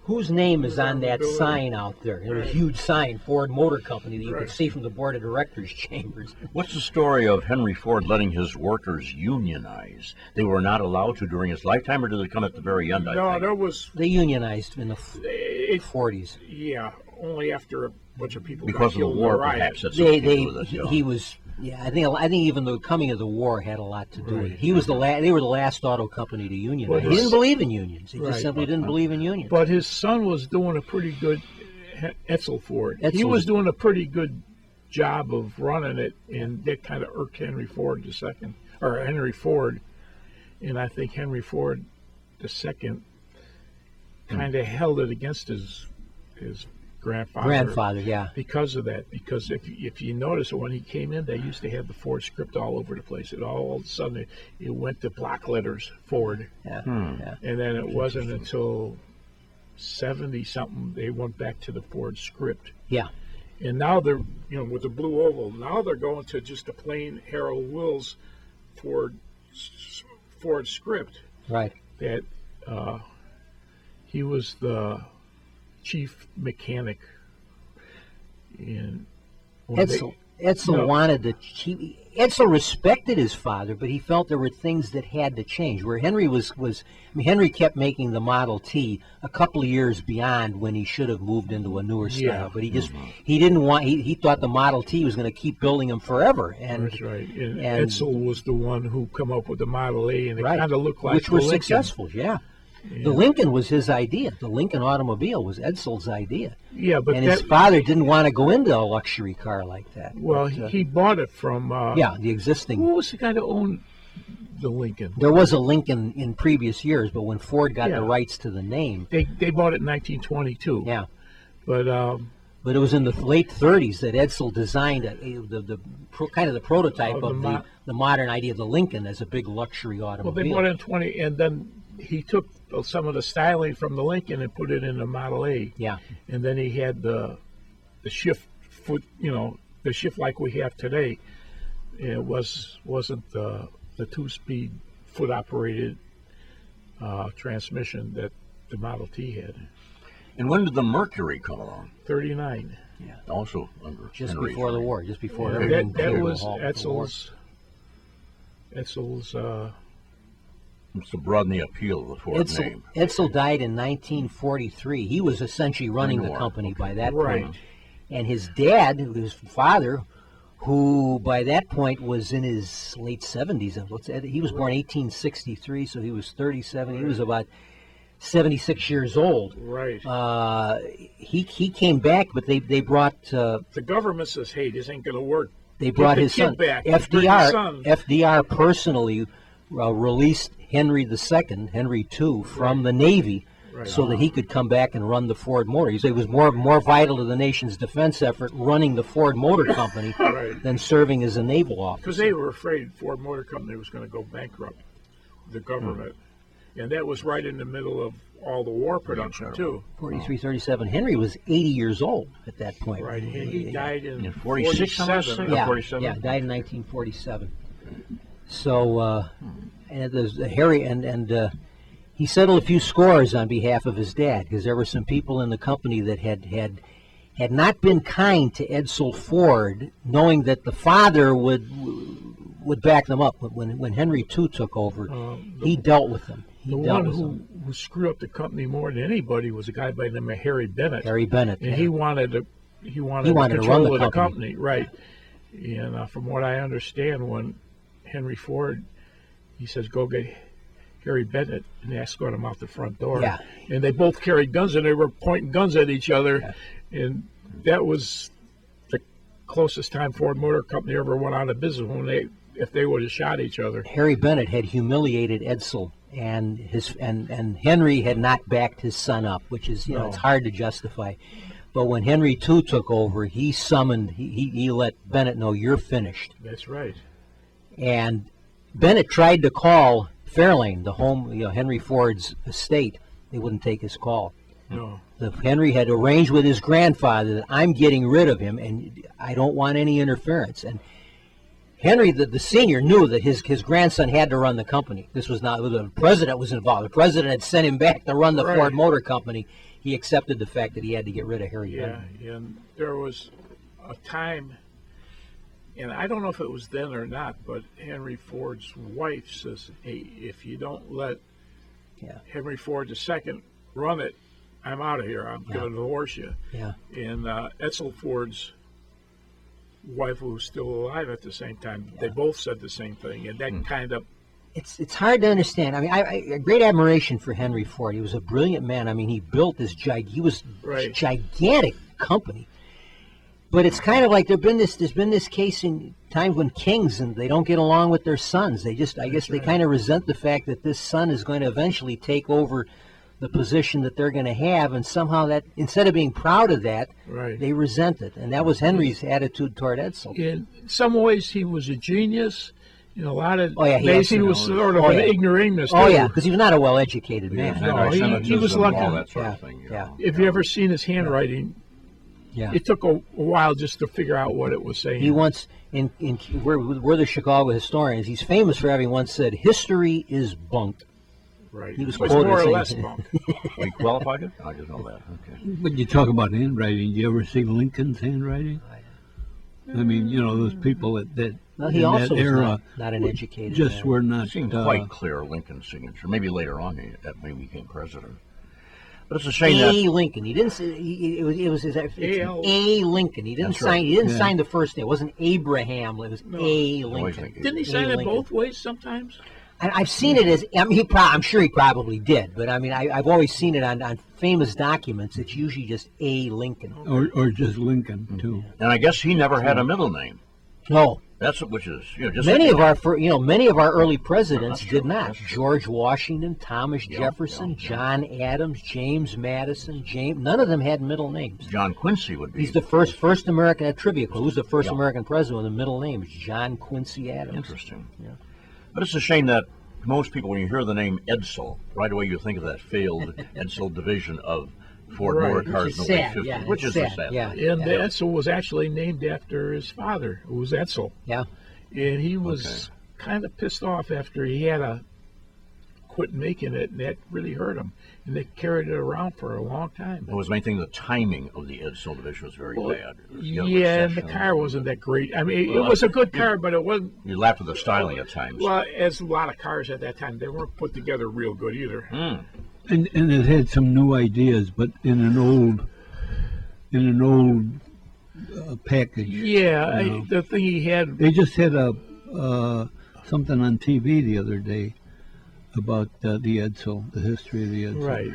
"Whose name is on that building?" sign out there?" There was a huge sign, Ford Motor Company, that you could Right. see from the board of directors' chambers. What's the story of Henry Ford letting his workers unionize? They were not allowed to during his lifetime, or did it come at the very end? I No, think? there was, They unionized in the it, 40s. yeah, only after a bunch of people Because got of the killed in war, riot. perhaps. That's They, something to do with it, yeah. he was. Yeah, I think even the coming of the war had a lot to do with it. Right. He was they were the last auto company to unionize. Well, He his- didn't believe in unions. He Right. just simply didn't believe in unions. But his son was doing a pretty good, Edsel Ford. He Edsel. was doing a pretty good job of running it, and that kind of irked Henry Ford II, or Henry Ford, and I think Henry Ford II kind of held it against his grandfather. Yeah. Because of that, because if you notice, when he came in, they used to have the Ford script all over the place. It all of a sudden it went to block letters Ford, Yeah. Yeah. and then it wasn't until 70 something they went back to the Ford script. Yeah. And now they're, with the blue oval, now they're going to just a plain Harold Wills Ford script. Right. That he was the chief mechanic. And when Edsel No. wanted to. Edsel respected his father, but he felt there were things that had to change. Where Henry Henry kept making the Model T a couple of years beyond when he should have moved into a newer style. Yeah. But he didn't want. He thought the Model T was going to keep building them forever. And That's right. And and- Edsel was the one who come up with the Model A, and it right, kind of looked like which the were Lincoln. successful. Yeah. The Lincoln was his idea. The Lincoln automobile was Edsel's idea, Yeah, but and that, his father didn't want to go into a luxury car like that. well, But, he bought it from. yeah, the existing. Who was the guy that owned the Lincoln? There was a Lincoln in previous years, but when Ford got Yeah. the rights to the name, They bought it in 1922. yeah. But But it was in the late 30s that Edsel designed kind of the prototype Of the of mo- the modern idea of the Lincoln as a big luxury well, they automobile. bought it in 20, and then he took some of the styling from the Lincoln and put it in the Model A. Yeah, And then he had the shift foot, the shift like we have today. It wasn't the 2-speed foot operated transmission that the Model T had. And when did the Mercury come along? 39. Also under just Henry's before the reign. war, just before Yeah, everything that came to a was halt with the war. Etzel's It's to broaden the appeal of the Ford name. Edsel died in 1943. He was essentially running the War. company by that Right. point. And his dad, his father, who by that point was in his late 70s, he was born 1863, so he was 37. He was about 76 years old. right. He came back, but they brought The government says, "Hey, this ain't gonna work." they brought the his kid son back. Bring his FDR. son. FDR personally released Henry II, Henry II, from the Navy, Right. so that he could come back and run the Ford Motor. He said it was more vital to the nation's defense effort running the Ford Motor Company Right. than serving as a naval officer. Because they were afraid Ford Motor Company was going to go bankrupt, the government, and that was right in the middle of all the war production too. 43, 37. Henry was 80 years old at that point. Right, and he died in In 46, I must say. 47. Yeah, 47? yeah, died in 1947. So, and there's Harry, and he settled a few scores on behalf of his dad, because there were some people in the company that had not been kind to Edsel Ford, knowing that the father would back them up. When Henry II took over, he dealt with them. He The dealt one with them. who screwed up the company more than anybody was a guy by the name of Harry Bennett, Harry Bennett. and yeah. he wanted to wanted to control run the of the company. company, right? And from what I understand, when Henry Ford, he says, "Go get Harry Bennett," and they escort him out the front door. Yeah. And they both carried guns, and they were pointing guns at each other, and that was the closest time Ford Motor Company ever went out of business, when if they would have shot each other. Harry Bennett had humiliated Edsel, and and Henry had not backed his son up, which is No. it's hard to justify. But when Henry II took over, he summoned he let Bennett know, "You're finished." That's right. And Bennett tried to call Fairlane, the home, Henry Ford's estate. They wouldn't take his call. No. Henry had arranged with his grandfather that, "I'm getting rid of him, and I don't want any interference." And Henry, the senior, knew that his grandson had to run the company. This was not, the president was involved. The president had sent him back to run the Right. Ford Motor Company. He accepted the fact that he had to get rid of Harry Yeah, Bennett. and there was a time, and I don't know if it was then or not, but Henry Ford's wife says, "Hey, if you don't let Yeah. Henry Ford II run it, I'm out of here. I'm Yeah. going to divorce you." Yeah. And Edsel Ford's wife, who was still alive at the same time, they both said the same thing, and that kind of It's hard to understand. I mean, I great admiration for Henry Ford. He was a brilliant man. I mean, he built this Right. gigantic company. But it's kind of like there's been this case in times when kings and they don't get along with their sons. I guess they right. kind of resent the fact that this son is going to eventually take over the position that they're going to have, and somehow that, instead of being proud of that, Right. they resent it. And that was Henry's attitude toward Edsel. in some ways he was a genius. In a lot of Oh, yeah, he ways he absolutely was was. sort of Oh, an yeah. ignoramus. Oh too. yeah, because he was not a well-educated man. No, he Anti-Semitism, was lucky. all that sort Yeah, of thing. yeah. If you ever seen his handwriting, Yeah. it took a while just to figure out what it was saying. He once, we're the Chicago historians, he's famous for having once said, "History is bunk." right. he was It was quoted more or saying- less bunk. We qualified it? I didn't know that. Okay. When you talk about handwriting, do you ever see Lincoln's handwriting? I mean, those people that Well, he in also that was era not an educated just man. were not. It seemed quite clear Lincoln's signature. Maybe later on when he became president. But it's a shame that A. Lincoln. He didn't say it was his A.L. A. Lincoln. He didn't That's right. sign. He didn't Yeah. sign the first name. It wasn't Abraham. It was No. A. always Lincoln. think Didn't he A. sign it Lincoln. both ways sometimes? I've seen it as. I mean, I'm sure he probably did, but I mean, I've always seen it on famous documents. It's usually just A. Lincoln. or just Lincoln too. and I guess he never had a middle name. No, That's which is just many of our early presidents That's did true. not. That's true. George Washington, Thomas Jefferson, yeah. John Adams, James Madison, none of them had middle names. John Quincy would be. He's the first American at trivia. Who's the first Yeah. American president with a middle name? It's John Quincy Adams. Interesting. Yeah. But it's a shame that most people, when you hear the name Edsel, right away you think of that failed Edsel division of Ford Right. Motor Cars Which in is the late sad, 50s, yeah, which it's is a sad, sad yeah. thing. And Edsel was actually named after his father, who was Edsel. Yeah. And he was kind of pissed off after he had a quit making it, and that really hurt them. And they carried it around for a long time. It was the main thing, the timing of the Edsel division was very Well, bad. You had a yeah, and the recession. car wasn't that great. I mean, it Well, was a good car, but it wasn't. You laughed at the styling at times. Well, as a lot of cars at that time, they weren't put together real good either. Mm. And it had some new ideas, but in an old package. Yeah, You know. the thing he had. They just had something on TV the other day about the Edsel, the history of the Edsel. Right.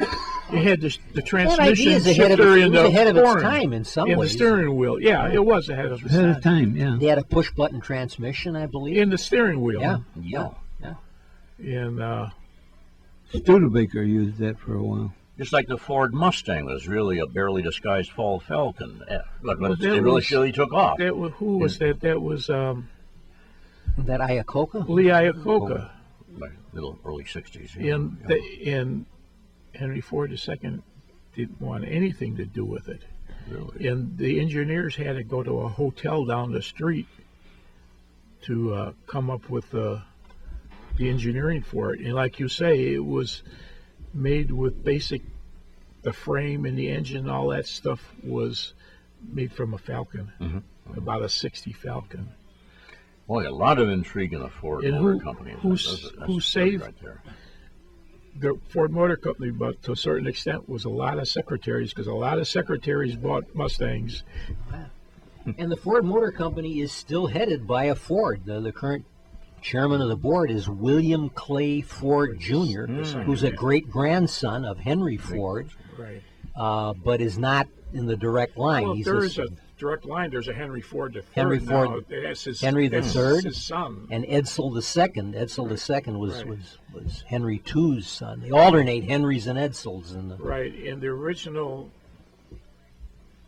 It had the That transmission idea is ahead of, shifter it in was the ahead of its horn, time in some in the ways. steering wheel. Yeah, it was ahead of its Ahead of time. time, yeah. They had a push-button transmission, I believe. In the steering wheel. Yeah, Yeah. yeah. And Studebaker used that for a while. Just like the Ford Mustang was really a barely disguised Fall Falcon. But Well, it that really took off. that was, who was that? That was That Iacocca? Lee Iacocca. By the early 60s. yeah. And Henry Ford II didn't want anything to do with it. Really. And the engineers had to go to a hotel down the street to come up with the engineering for it. And like you say, it was made with the frame and the engine, all that stuff was made from a Falcon, about a 60 Falcon. Boy, a lot of intrigue in the Ford And Motor Company. who That's saved right there. the Ford Motor Company, but to a certain extent was a lot of secretaries, because a lot of secretaries bought Mustangs. And the Ford Motor Company is still headed by a Ford. The current chairman of the board is William Clay Ford Jr., who's a great-grandson of Henry Ford, Right. but is not in the direct line. Well, He's there a- is a direct line. There's a Henry Ford III. Henry now. Ford- That's his, Henry that's III? his son. and Edsel II. Edsel II Right. was Henry II's son. They alternate Henrys and Edsels in the. Right. And the original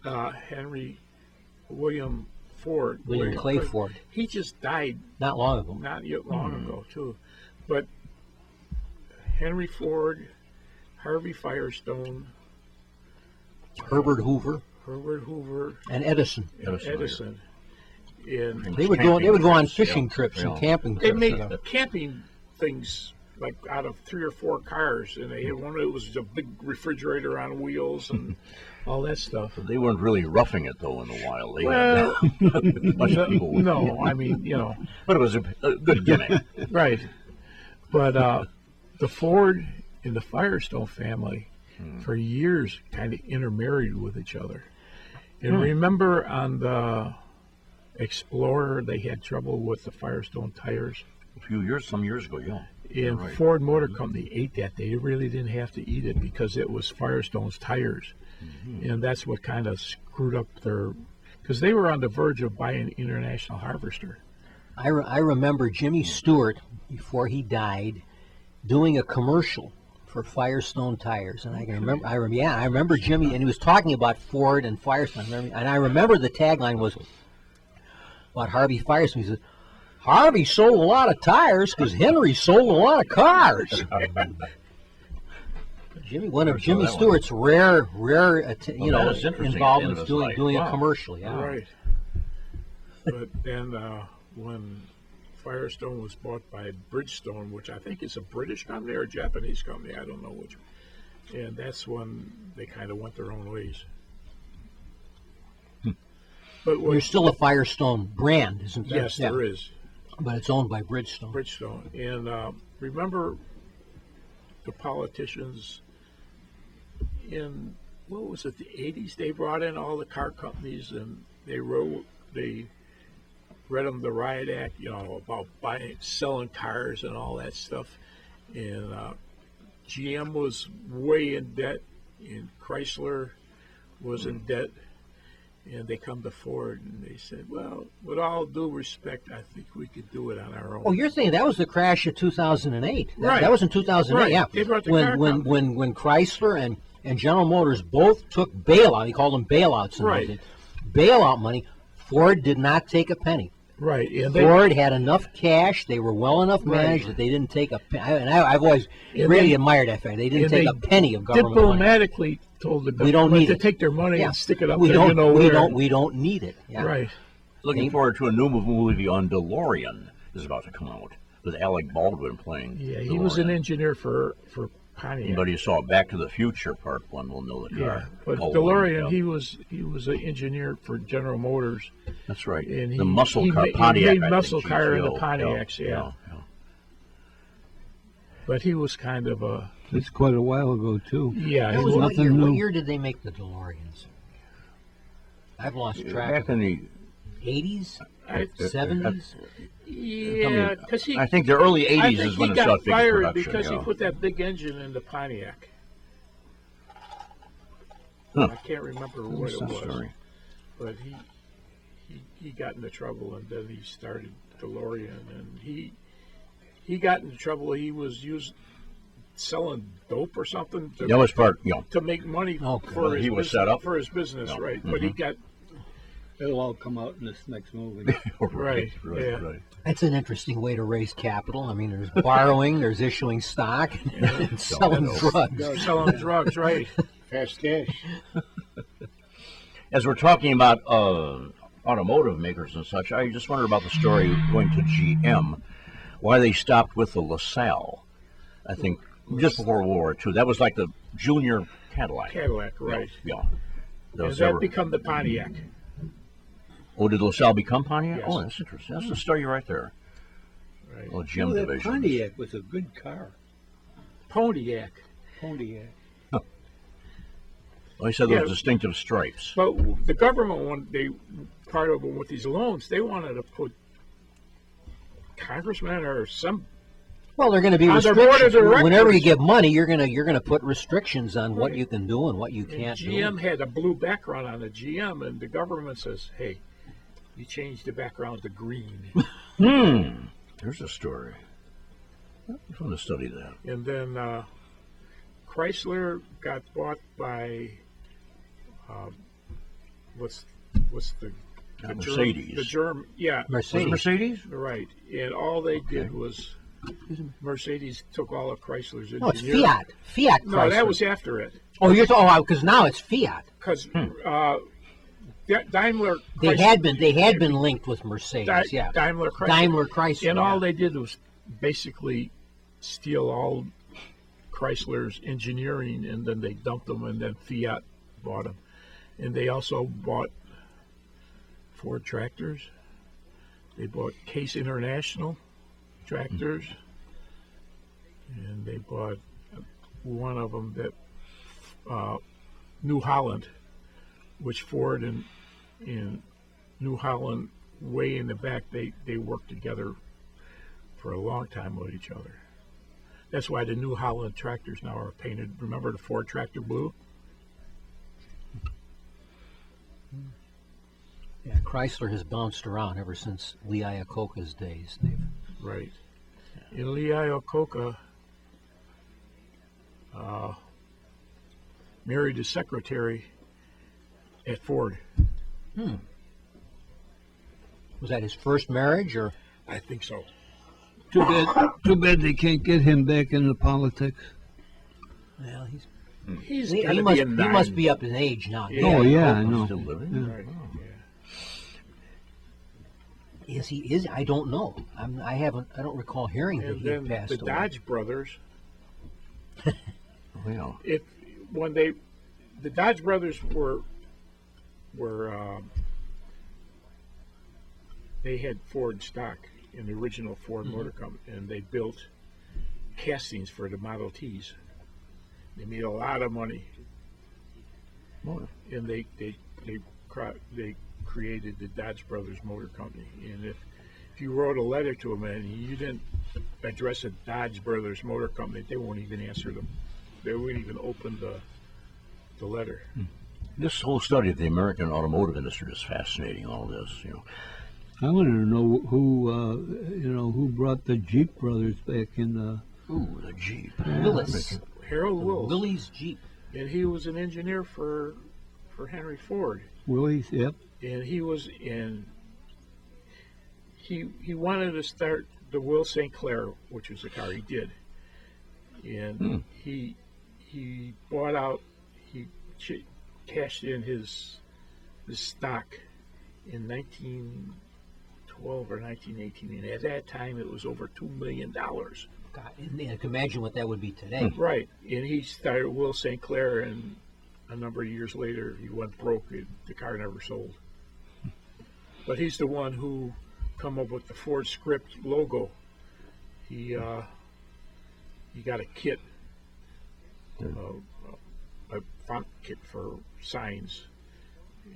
Henry William Ford. William Clay Ford. He just died Not long ago. not yet long ago, too. But Henry Ford, Harvey Firestone, Herbert Hoover Herbert Hoover, and Edison. and Edison. And They would go on trips, fishing yeah, trips and yeah. camping they trips. made you know. camping things like out of 3 or 4 cars, and they had one that was a big refrigerator on wheels and all that stuff. They weren't really roughing it, though, in the wild. They Well, had much people would. no, I mean, But it was a good gimmick. right. But the Ford and the Firestone family for years kind of intermarried with each other. And remember on the Explorer, they had trouble with the Firestone tires. Some years ago, yeah. And Right. Ford Motor Company ate that. They really didn't have to eat it because it was Firestone's tires. And that's what kind of screwed up their... Because they were on the verge of buying International Harvester. I remember Jimmy Stewart, before he died, doing a commercial for Firestone tires, and I remember Jimmy, and he was talking about Ford and Firestone, and I remember the tagline was about Harvey Firestone. He said, "Harvey sold a lot of tires because Henry sold a lot of cars." Jimmy, one of Jimmy that one. Stewart's rare, that is interesting at the end involvements of his life. doing a Wow. commercial. Yeah. Right. But then when Firestone was bought by Bridgestone, which I think is a British company or a Japanese company, I don't know which. And that's when they kind of went their own ways. But There's still a Firestone brand, isn't there? yes, Yeah. there is But it's owned by Bridgestone. Bridgestone. And remember the politicians in, what was it, the 80s? They brought in all the car companies and they read them the Riot Act, about selling cars and all that stuff. And GM was way in debt, and Chrysler was in debt. And they come to Ford and they said, well, with all due respect, I think we could do it on our own. Oh, you're saying that was the crash of 2008. Right. That was in 2008, Right. yeah. They brought the car when Chrysler and General Motors both took bailout, he called them bailouts. Right. Bailout money, Ford did not take a penny. Right. And Ford had enough cash, they were well enough managed Right. that they didn't take a penny. And I've always And really they- admired that fact. They didn't and take they a penny of government money. diplomatically told the We don't government need to it. take their money Yeah. and stick it up We there, you don't, know we where. don't, we don't need it. Yeah. Right. Looking forward to a new movie on DeLorean is about to come out. with Alec Baldwin playing. Yeah, he was an DeLorean. engineer for Pontiac. Anybody who saw Back to the Future Part 1 will know the car. Yeah, but Oh, DeLorean, yeah. he was an engineer for General Motors, That's right. and The muscle car, he Pontiac. made I muscle think, car in the GTO. Pontiacs, yeah. But he was kind of a That's quite a while ago too. yeah. That he was was- what nothing year? What new. year did they make the DeLoreans? I've lost track. Back in the, 80s, I, 70s. yeah, because I think the early I 80s think is when he it got started big fired production. because yeah. he put that big engine in the Pontiac. Huh. I can't remember what it Some was, story. but he got into trouble, and then he started DeLorean, and he got into trouble. He was selling dope or something That was part, to make money Okay. for his He was business, set up? for his business, Yeah. right? But he got It'll all come out in this next movie. Right, yeah. right. That's an interesting way to raise capital. I mean, there's borrowing, there's issuing stock, and selling drugs. selling drugs, right? Fast cash. As we're talking about automotive makers and such, I just wondered about the story going to GM, why they stopped with the LaSalle. I think just before World War II. That was like the junior Cadillac. Cadillac, right? Yeah. And Those that ever- become the Pontiac. Oh, did LaSalle become Pontiac? Yes. Oh, that's interesting. That's the story right there. Right. Well, GM that division. Pontiac was a good car. Pontiac. Pontiac. Well, he said Yeah. those distinctive stripes. But the government part of it with these loans, they wanted to put congressmen or some. Well, they're going to be On their board of restrictions. directors. Whenever you give money, you're going to put restrictions on what Right. you can do and what you And can't GM do. had a blue background on the GM, and the government says, "Hey, you change the background to green." There's a story. I want to study that. And then Chrysler got bought by what's the Mercedes. The German, yeah, Was it Mercedes. Mercedes? right. And all they did was Mercedes took all of Chrysler's No, it's engineering. Fiat. Fiat. No, Chrysler. that was after it. Oh, you're talking because now it's Fiat. Because Daimler, They Chrysler- had been linked with Mercedes. Yeah. Daimler, Chrysler, Daimler Chrysler. and yeah. all they did was basically steal all Chrysler's engineering, and then they dumped them, and then Fiat bought them, and they also bought Ford tractors. They bought Case International tractors, and they bought one of them that New Holland, which Ford and New Holland, way in the back, they worked together for a long time with each other. That's why the New Holland tractors now are painted. Remember the Ford tractor blue? Yeah, Chrysler has bounced around ever since Lee Iacocca's days. Right. And Lee Iacocca married his secretary at Ford. Was that his first marriage, or I think so. Too bad they can't get him back into politics. well, He's he, got to must, be a he nine. must be up in age now. Yeah. Oh yeah, I Iacocca's know. Still living? Right. Yeah. Is he? Is I don't know. I don't recall hearing that And he had then passed the away. Dodge brothers. Well, When the Dodge brothers were they had Ford stock in the original Ford Motor Company, and they built castings for the Model Ts. They made a lot of money, well, and they created the Dodge Brothers Motor Company. And if you wrote a letter to them and you didn't address a Dodge Brothers Motor Company, they won't even answer them. They won't even open the letter. this whole study of the American automotive industry is fascinating. All this, I wanted to know who brought the Jeep brothers back in the. Ooh, the Jeep. Willis. Harold Wills. Willie's Jeep. And he was an engineer for Henry Ford, Willie's, yep. and he wanted to start the Will St. Clair, which was a car he did, and he bought out, cashed in his stock in 1912 1912 or 1918, and at that time it was over $2 million. God, and I can imagine what that would be today. Right, and he started Will St. Clair, and a number of years later he went broke. The car never sold. But he's the one who come up with the Ford script logo. He got a kit, a font kit for signs,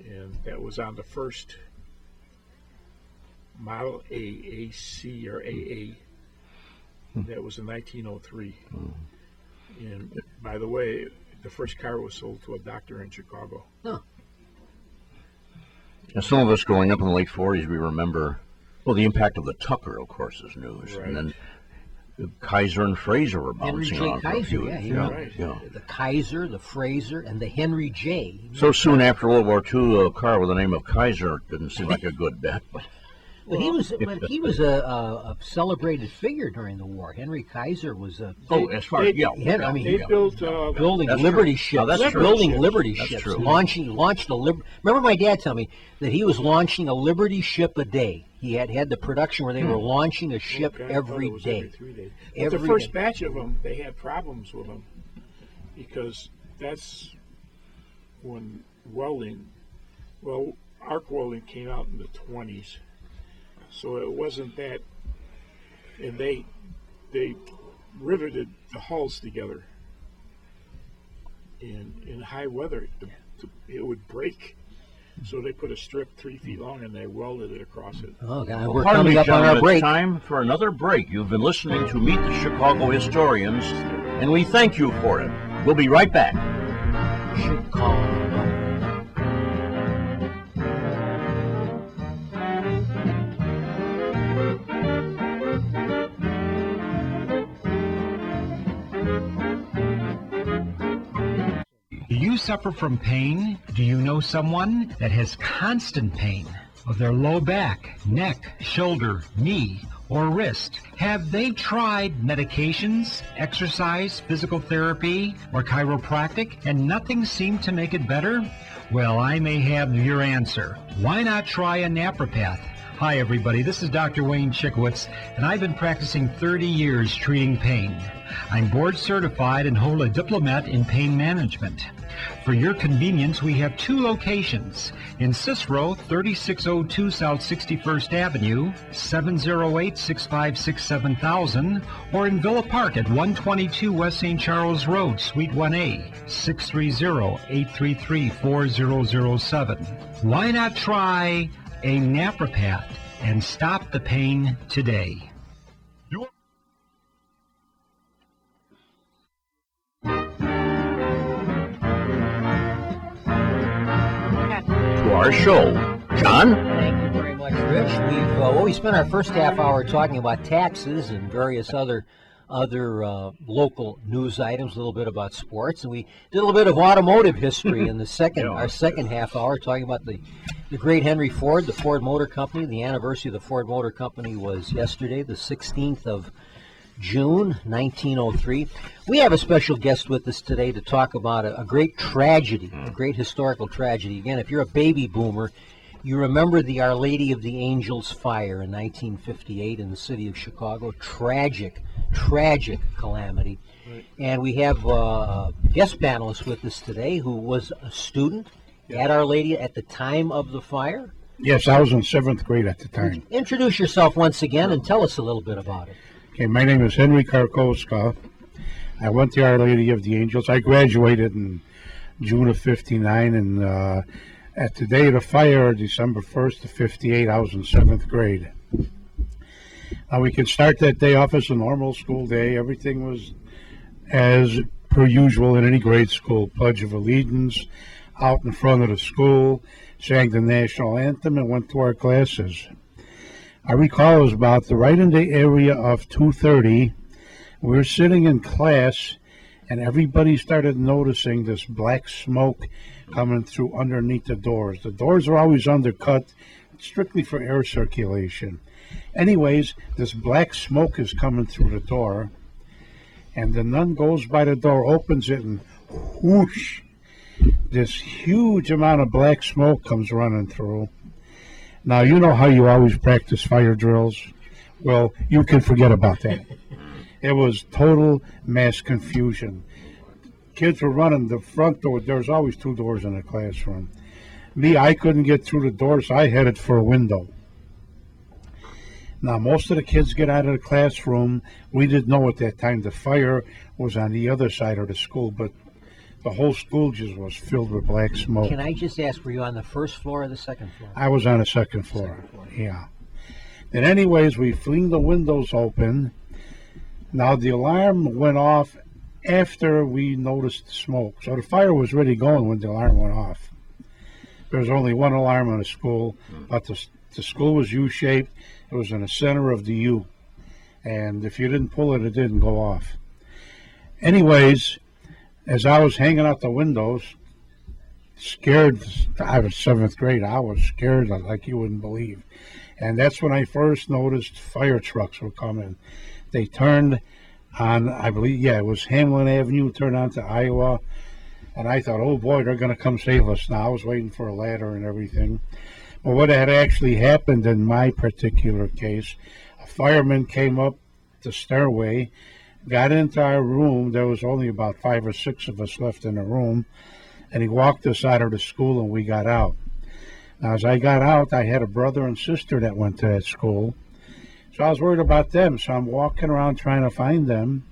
and that was on the first Model AAC or AA. That was in 1903. And by the way, the first car was sold to a doctor in Chicago. Huh. And some of us growing up in the late 40s, we remember, well, the impact of the Tucker, of course, is news. Right. And then Kaiser and Fraser were Henry bouncing J. around for a Kaiser, few. yeah, he yeah, Right. yeah. The Kaiser, the Fraser, and the Henry J. So soon after World War II, a car with the name of Kaiser didn't seem like a good bet. But he was a celebrated figure during the war. Henry Kaiser was a As far as, I mean, They built building That's Liberty true. ships, No, that's true. building Ships. Liberty That's ships, true. launched a Remember, my dad told me that he was launching a Liberty ship a day. He had the production where they were launching a ship okay, I thought every it was day. Every 3 days. But Every the first day. batch of them, they had problems with them because that's when arc welding came out in the 20s. So it wasn't that, and they riveted the hulls together. In high weather, it would break. So they put a strip 3 feet long and they welded it across it. Oh God, Well, we're pardon coming me, up on our gentlemen, break. it's time for another break. You've been listening to Meet the Chicago Historians, and we thank you for it. We'll be right back. Chicago. Do you suffer from pain? Do you know someone that has constant pain of their low back, neck, shoulder, knee, or wrist? Have they tried medications, exercise, physical therapy, or chiropractic, and nothing seemed to make it better? Well, I may have your answer. Why not try a napropath? Hi, everybody. This is Dr. Wayne Chickowitz, and I've been practicing 30 years treating pain. I'm board certified and hold a diplomate in pain management. For your convenience, we have 2 locations. In Cicero, 3602 South 61st Avenue, 708-656-7000, or in Villa Park at 122 West St. Charles Road, Suite 1A, 630-833-4007. Why not try a napropath and stop the pain today? To our show, John? Thank you very much, Rich. We spent our first half hour talking about taxes and various other local news items, a little bit about sports, and we did a little bit of automotive history in the our second half hour, talking about the great Henry Ford, the Ford Motor Company. The anniversary of the Ford Motor Company was yesterday, the 16th of June, 1903. We have a special guest with us today to talk about a great tragedy, a great historical tragedy. Again, if you're a baby boomer, you remember the Our Lady of the Angels fire in 1958 in the city of Chicago. Tragic calamity. Right. And we have a guest panelist with us today who was a student at Our Lady at the time of the fire. Yes, I was in 7th grade at the time. Introduce yourself once again and tell us a little bit about it. Okay, my name is Henry Karkoska. I went to Our Lady of the Angels. I graduated in June of 59, and at the day of the fire, December 1st of 58, I was in 7th grade. We could start that day off as a normal school day. Everything was as per usual in any grade school. Pledge of Allegiance, out in front of the school, sang the national anthem, and went to our classes. I recall it was about right in the area of 2:30. We were sitting in class, and everybody started noticing this black smoke coming through underneath the doors. The doors are always undercut, strictly for air circulation. Anyways, this black smoke is coming through the door, and the nun goes by the door, opens it, and whoosh, this huge amount of black smoke comes running through. Now, you know how you always practice fire drills? Well, you can forget about that. It was total mass confusion. Kids were running the front door. There was always two doors in the classroom. Me, I couldn't get through the door, so I headed for a window. Now, most of the kids get out of the classroom. We didn't know at that time the fire was on the other side of the school, but the whole school just was filled with black smoke. Can I just ask, were you on the first floor or the second floor? I was on the second floor. Yeah. And anyways, we fling the windows open. Now, the alarm went off after we noticed the smoke. So the fire was really going when the alarm went off. There was only one alarm on the school, but the school was U-shaped. It was in the center of the U. And if you didn't pull it, it didn't go off. Anyways, as I was hanging out the windows, scared, I was 7th grade, I was scared like you wouldn't believe. And that's when I first noticed fire trucks were coming. They turned on, I believe, yeah, it was Hamlin Avenue, turned onto Iowa. And I thought, oh boy, they're going to come save us now. I was waiting for a ladder and everything. But what had actually happened in my particular case, a fireman came up the stairway, got into our room. There was only about 5 or 6 of us left in the room. And he walked us out of the school and we got out. Now, as I got out, I had a brother and sister that went to that school. So I was worried about them. So I'm walking around trying to find them.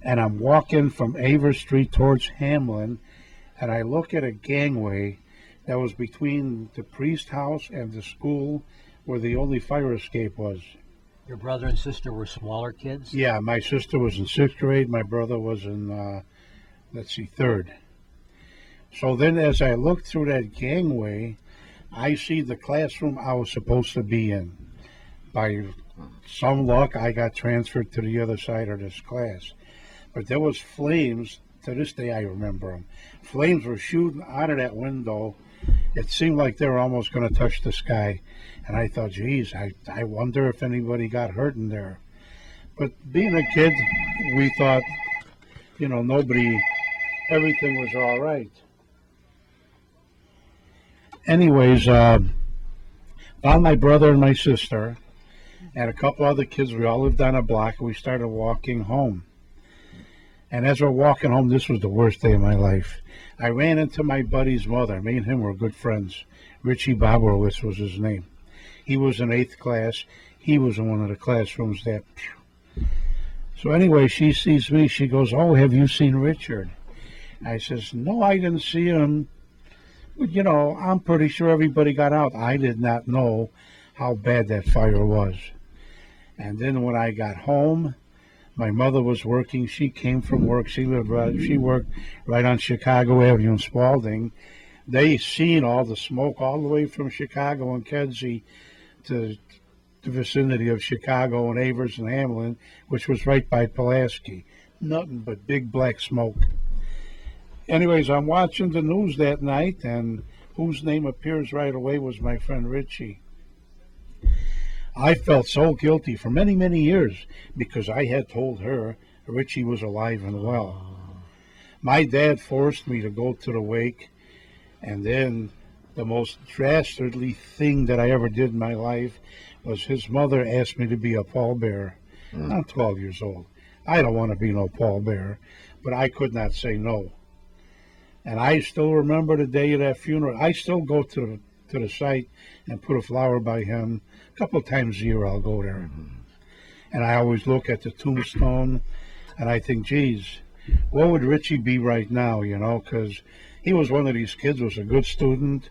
And I'm walking from Aver Street towards Hamlin. And I look at a gangway that was between the priest house and the school where the only fire escape was. Your brother and sister were smaller kids? Yeah, my sister was in 6th grade. My brother was in, 3rd. So then as I looked through that gangway, I see the classroom I was supposed to be in. By some luck, I got transferred to the other side of this class. But there was flames. To this day, I remember them. Flames were shooting out of that window. It seemed like they were almost going to touch the sky. And I thought, geez, I wonder if anybody got hurt in there. But being a kid, we thought, everything was all right. Anyways, found my brother and my sister and a couple other kids. We all lived on a block, and we started walking home. And as we're walking home, this was the worst day of my life. I ran into my buddy's mother. Me and him were good friends. Richie Bobrowitz was his name. He was in 8th class. He was in one of the classrooms that... So anyway, she sees me. She goes, oh, have you seen Richard? I says, no, I didn't see him. But, I'm pretty sure everybody got out. I did not know how bad that fire was. And then when I got home, my mother was working. She came from work. She worked right on Chicago Avenue in Spalding. They seen all the smoke all the way from Chicago and Kedzie to the vicinity of Chicago and Avers and Hamlin, which was right by Pulaski. Nothing but big black smoke. Anyways, I'm watching the news that night, and whose name appears right away was my friend Richie. I felt so guilty for many, many years because I had told her Richie was alive and well. My dad forced me to go to the wake, and then the most dastardly thing that I ever did in my life was his mother asked me to be a pallbearer. I'm 12 years old. I don't want to be no pallbearer, but I could not say no. And I still remember the day of that funeral. I still go to the site and put a flower by him. A couple of times a year I'll go there. And I always look at the tombstone, and I think, geez, what would Richie be right now, because he was one of these kids, was a good student.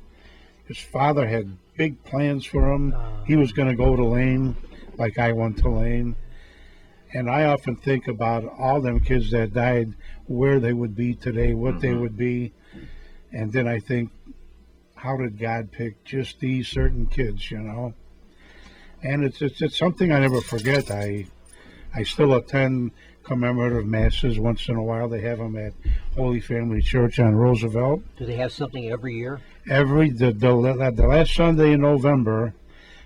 His father had big plans for him. He was going to go to Lane like I went to Lane. And I often think about all them kids that died, where they would be today, what they would be. And then I think, how did God pick just these certain kids, And it's something I never forget. I still attend commemorative masses once in a while. They have them at Holy Family Church on Roosevelt. Do they have something every year? The last Sunday in November,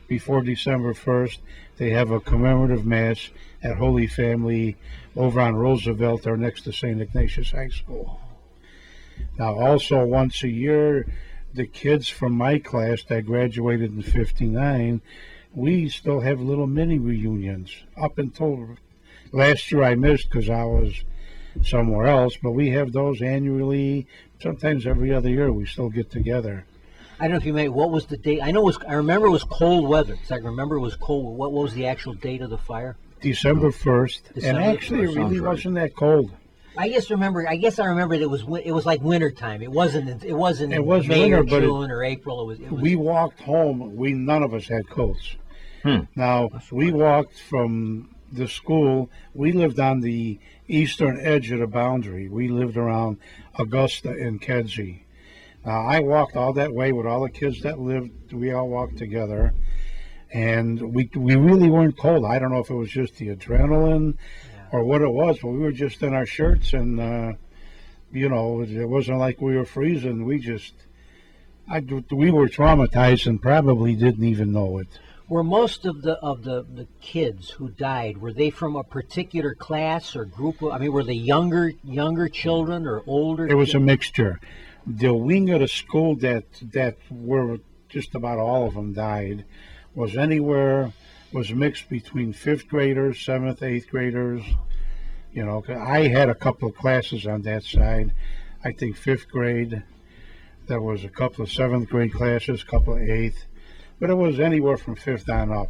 before December 1st, they have a commemorative mass at Holy Family over on Roosevelt or next to St. Ignatius High School. Now, also once a year, the kids from my class that graduated in '59, we still have little mini reunions up until last year. I missed because I was somewhere else, but we have those annually. Sometimes every other year we still get together. I don't know if you what was the date? I know I remember it was cold weather. I remember it was cold. What was the actual date of the fire? December 1st, and December actually 1st, it really sounds right. wasn't that cold. I guess I remember it was like winter time. It wasn't It was May winter, or but June or April. It was We walked home. None of us had coats. Now we walked from the school. We lived on the eastern edge of the boundary. We lived around Augusta and Kedzie. Now I walked all that way with all the kids that lived. We all walked together, and we really weren't cold. I don't know if it was just the adrenaline or what it was, but we were just in our shirts, and it wasn't like we were freezing. We were traumatized and probably didn't even know it. Were most of the kids who died, were they from a particular class or group? Were they younger children or older? It was a mixture. The wing of the school that were just about all of them died was mixed between 5th graders, 7th, 8th graders. 'Cause I had a couple of classes on that side. I think 5th grade. There was a couple of 7th grade classes, a couple of 8th. But it was anywhere from 5th on up.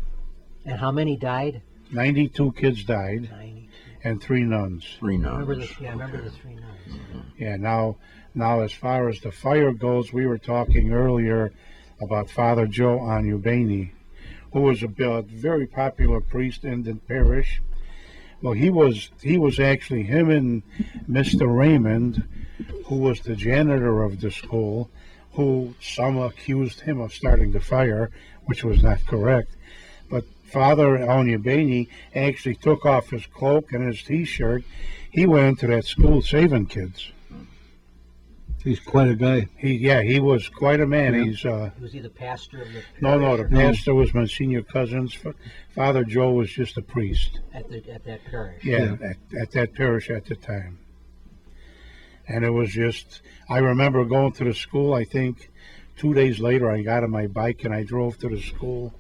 And how many died? 92 kids died 90. and 3 nuns. I remember the 3 nuns. Yeah, now as far as the fire goes, we were talking earlier about Father Joe Anyubeni, who was a very popular priest in the parish. Well, he was actually him and Mr. Raymond, who was the janitor of the school, who some accused him of starting the fire, which was not correct. But Father Anyubeni actually took off his cloak and his T-shirt. He went into that school saving kids. He's quite a guy. He was quite a man. Yeah. Was he the pastor of the No, the parish pastor was Monsignor Cousins. Father Joe was just a priest. at that parish? Yeah, at that parish at the time. And it was just, I remember going to the school. I think 2 days later I got on my bike and I drove to the school,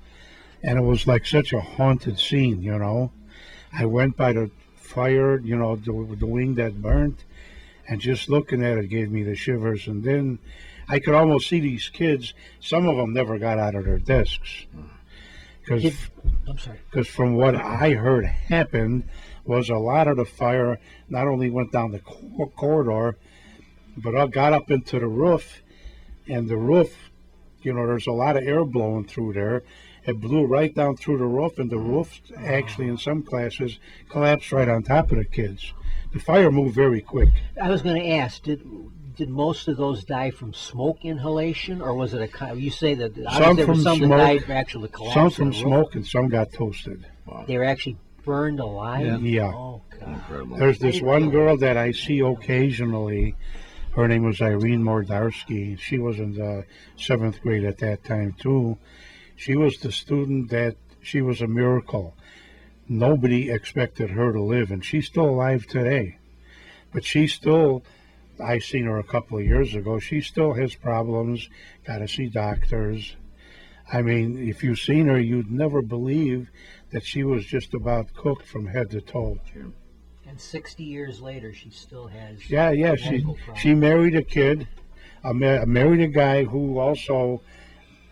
and it was like such a haunted scene. I went by the fire, the wing that burnt, and just looking at it gave me the shivers. And then I could almost see these kids. Some of them never got out of their desks. I'm sorry. Because from what I heard happened was a lot of the fire not only went down the corridor, but it got up into the roof. And the roof, there's a lot of air blowing through there. It blew right down through the roof, and the roof actually in some classes collapsed right on top of the kids. The fire moved very quick. I was going to ask, did most of those die from smoke inhalation, or was it you say that Some there were from some smoke, that died from actual collapse? Some of from the roof? smoke, and some got toasted. They were actually burned alive? Yeah. Oh, God. Incredible. There's this one girl that I see occasionally. Her name was Irene Mordarski. She was in the 7th grade at that time, too. She was the student she was a miracle. Nobody expected her to live, and she's still alive today. But I seen her a couple of years ago. She still has problems, got to see doctors. I mean, if you've seen her, you'd never believe that she was just about cooked from head to toe. And 60 years later, she still has Yeah. medical problems. She married a kid, married a guy who also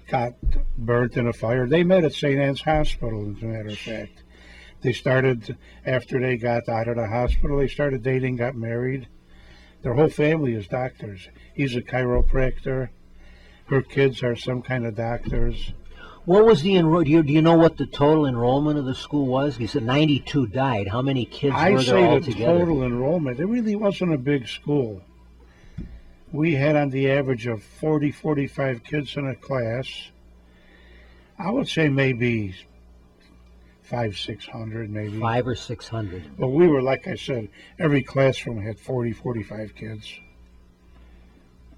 got burnt in a fire. They met at St. Anne's Hospital, as a matter of fact. They started, after they got out of the hospital, they started dating, got married. Their whole family is doctors. He's a chiropractor. Her kids are some kind of doctors. What was do you know what the total enrollment of the school was? You said 92 died. How many kids I were there say the altogether? total enrollment, it really wasn't a big school. We had on the average of 40, 45 kids in a class. I would say maybe 500-600 maybe. 500 or 600. But we were, like I said, every classroom had 40, 45 kids.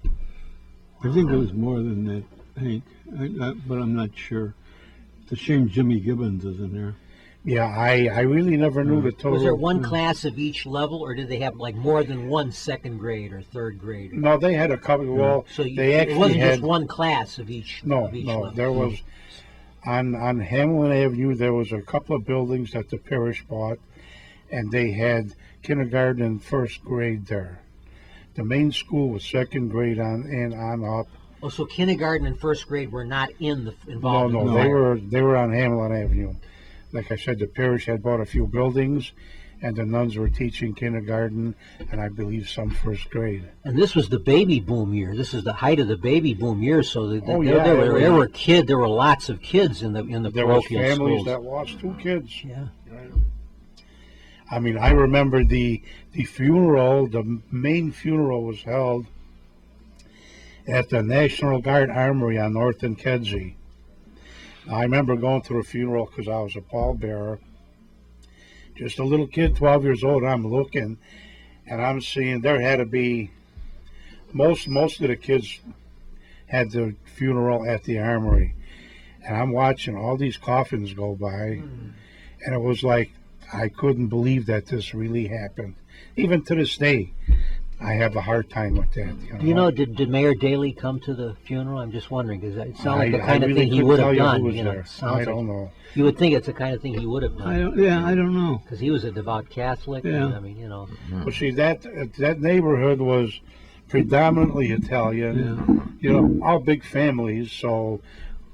I think it was more than that, Hank, but I'm not sure. It's a shame Jimmy Gibbons isn't there. Yeah, I really never knew the total. Was there one class of each level, or did they have like more than one second grade or third grade? No, they had a couple. Well, So they it actually wasn't had just one class of each. no, of each no. level. There was on Hamlin Avenue. There was a couple of buildings that the parish bought, and they had kindergarten and first grade there. The main school was second grade on and on up. Oh, so kindergarten and first grade were not involved. No, in the they fire. were on Hamlin Avenue. Like I said, the parish had bought a few buildings, and the nuns were teaching kindergarten and I believe some first grade. And this was the baby boom year. This is the height of the baby boom year. So there were lots of kids in the There was parochial families schools. that lost 2 kids. Yeah. I mean, I remember the funeral. The main funeral was held at the National Guard Armory on North and Kedzie. I remember going to the funeral because I was a pallbearer. Just a little kid, 12 years old. I'm looking, and I'm seeing there had to be most of the kids had the funeral at the armory, and I'm watching all these coffins go by, and it was like I couldn't believe that this really happened. Even to this day, I have a hard time with that. Did Mayor Daley come to the funeral? I'm just wondering because it sounds like the I kind of really thing he couldn't would tell have you who done. was You know, there. it sounds I like don't know. you would think it's the kind of thing he would have I done don't know. because he was a devout Catholic. Yeah. And, I mean, you know. But see, that neighborhood was predominantly Italian. Yeah. All big families. So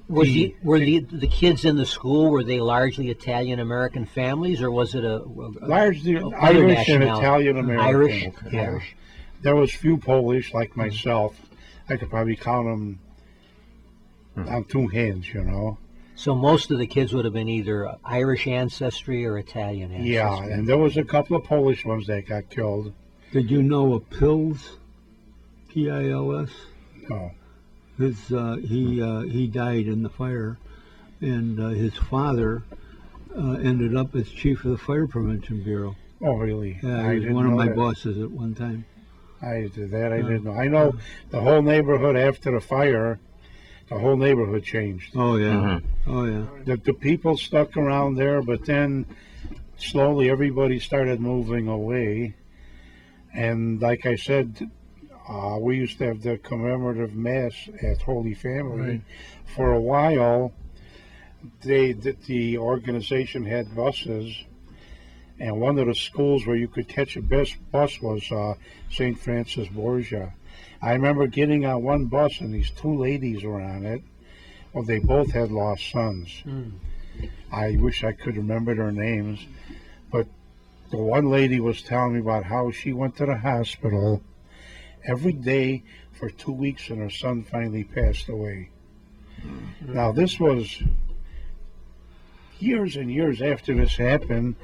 Were the kids in the school, were they largely Italian American families, or was it a largely other Irish and nationality? Italian American. Irish? Yeah. Irish. There was few Polish like myself. I could probably count them on 2 hands. So most of the kids would have been either Irish ancestry or Italian ancestry. Yeah, and there was a couple of Polish ones that got killed. Did you know of Pils? P-I-L-S? No. He died in the fire, and his father ended up as chief of the Fire Prevention Bureau. Oh, really? Yeah, I he was didn't one of know my that. bosses at one time. I didn't know. I know the whole neighborhood after the fire, the whole neighborhood changed. Oh yeah, oh yeah. The people stuck around there, but then slowly everybody started moving away. And like I said, we used to have the commemorative mass at Holy Family. Right. For a while, the organization had buses, and one of the schools where you could catch a bus was St. Francis Borgia. I remember getting on one bus, and these 2 ladies were on it. Well, they both had lost sons. I wish I could remember their names, but the one lady was telling me about how she went to the hospital every day for 2 weeks, and her son finally passed away. Now, this was years and years after this happened,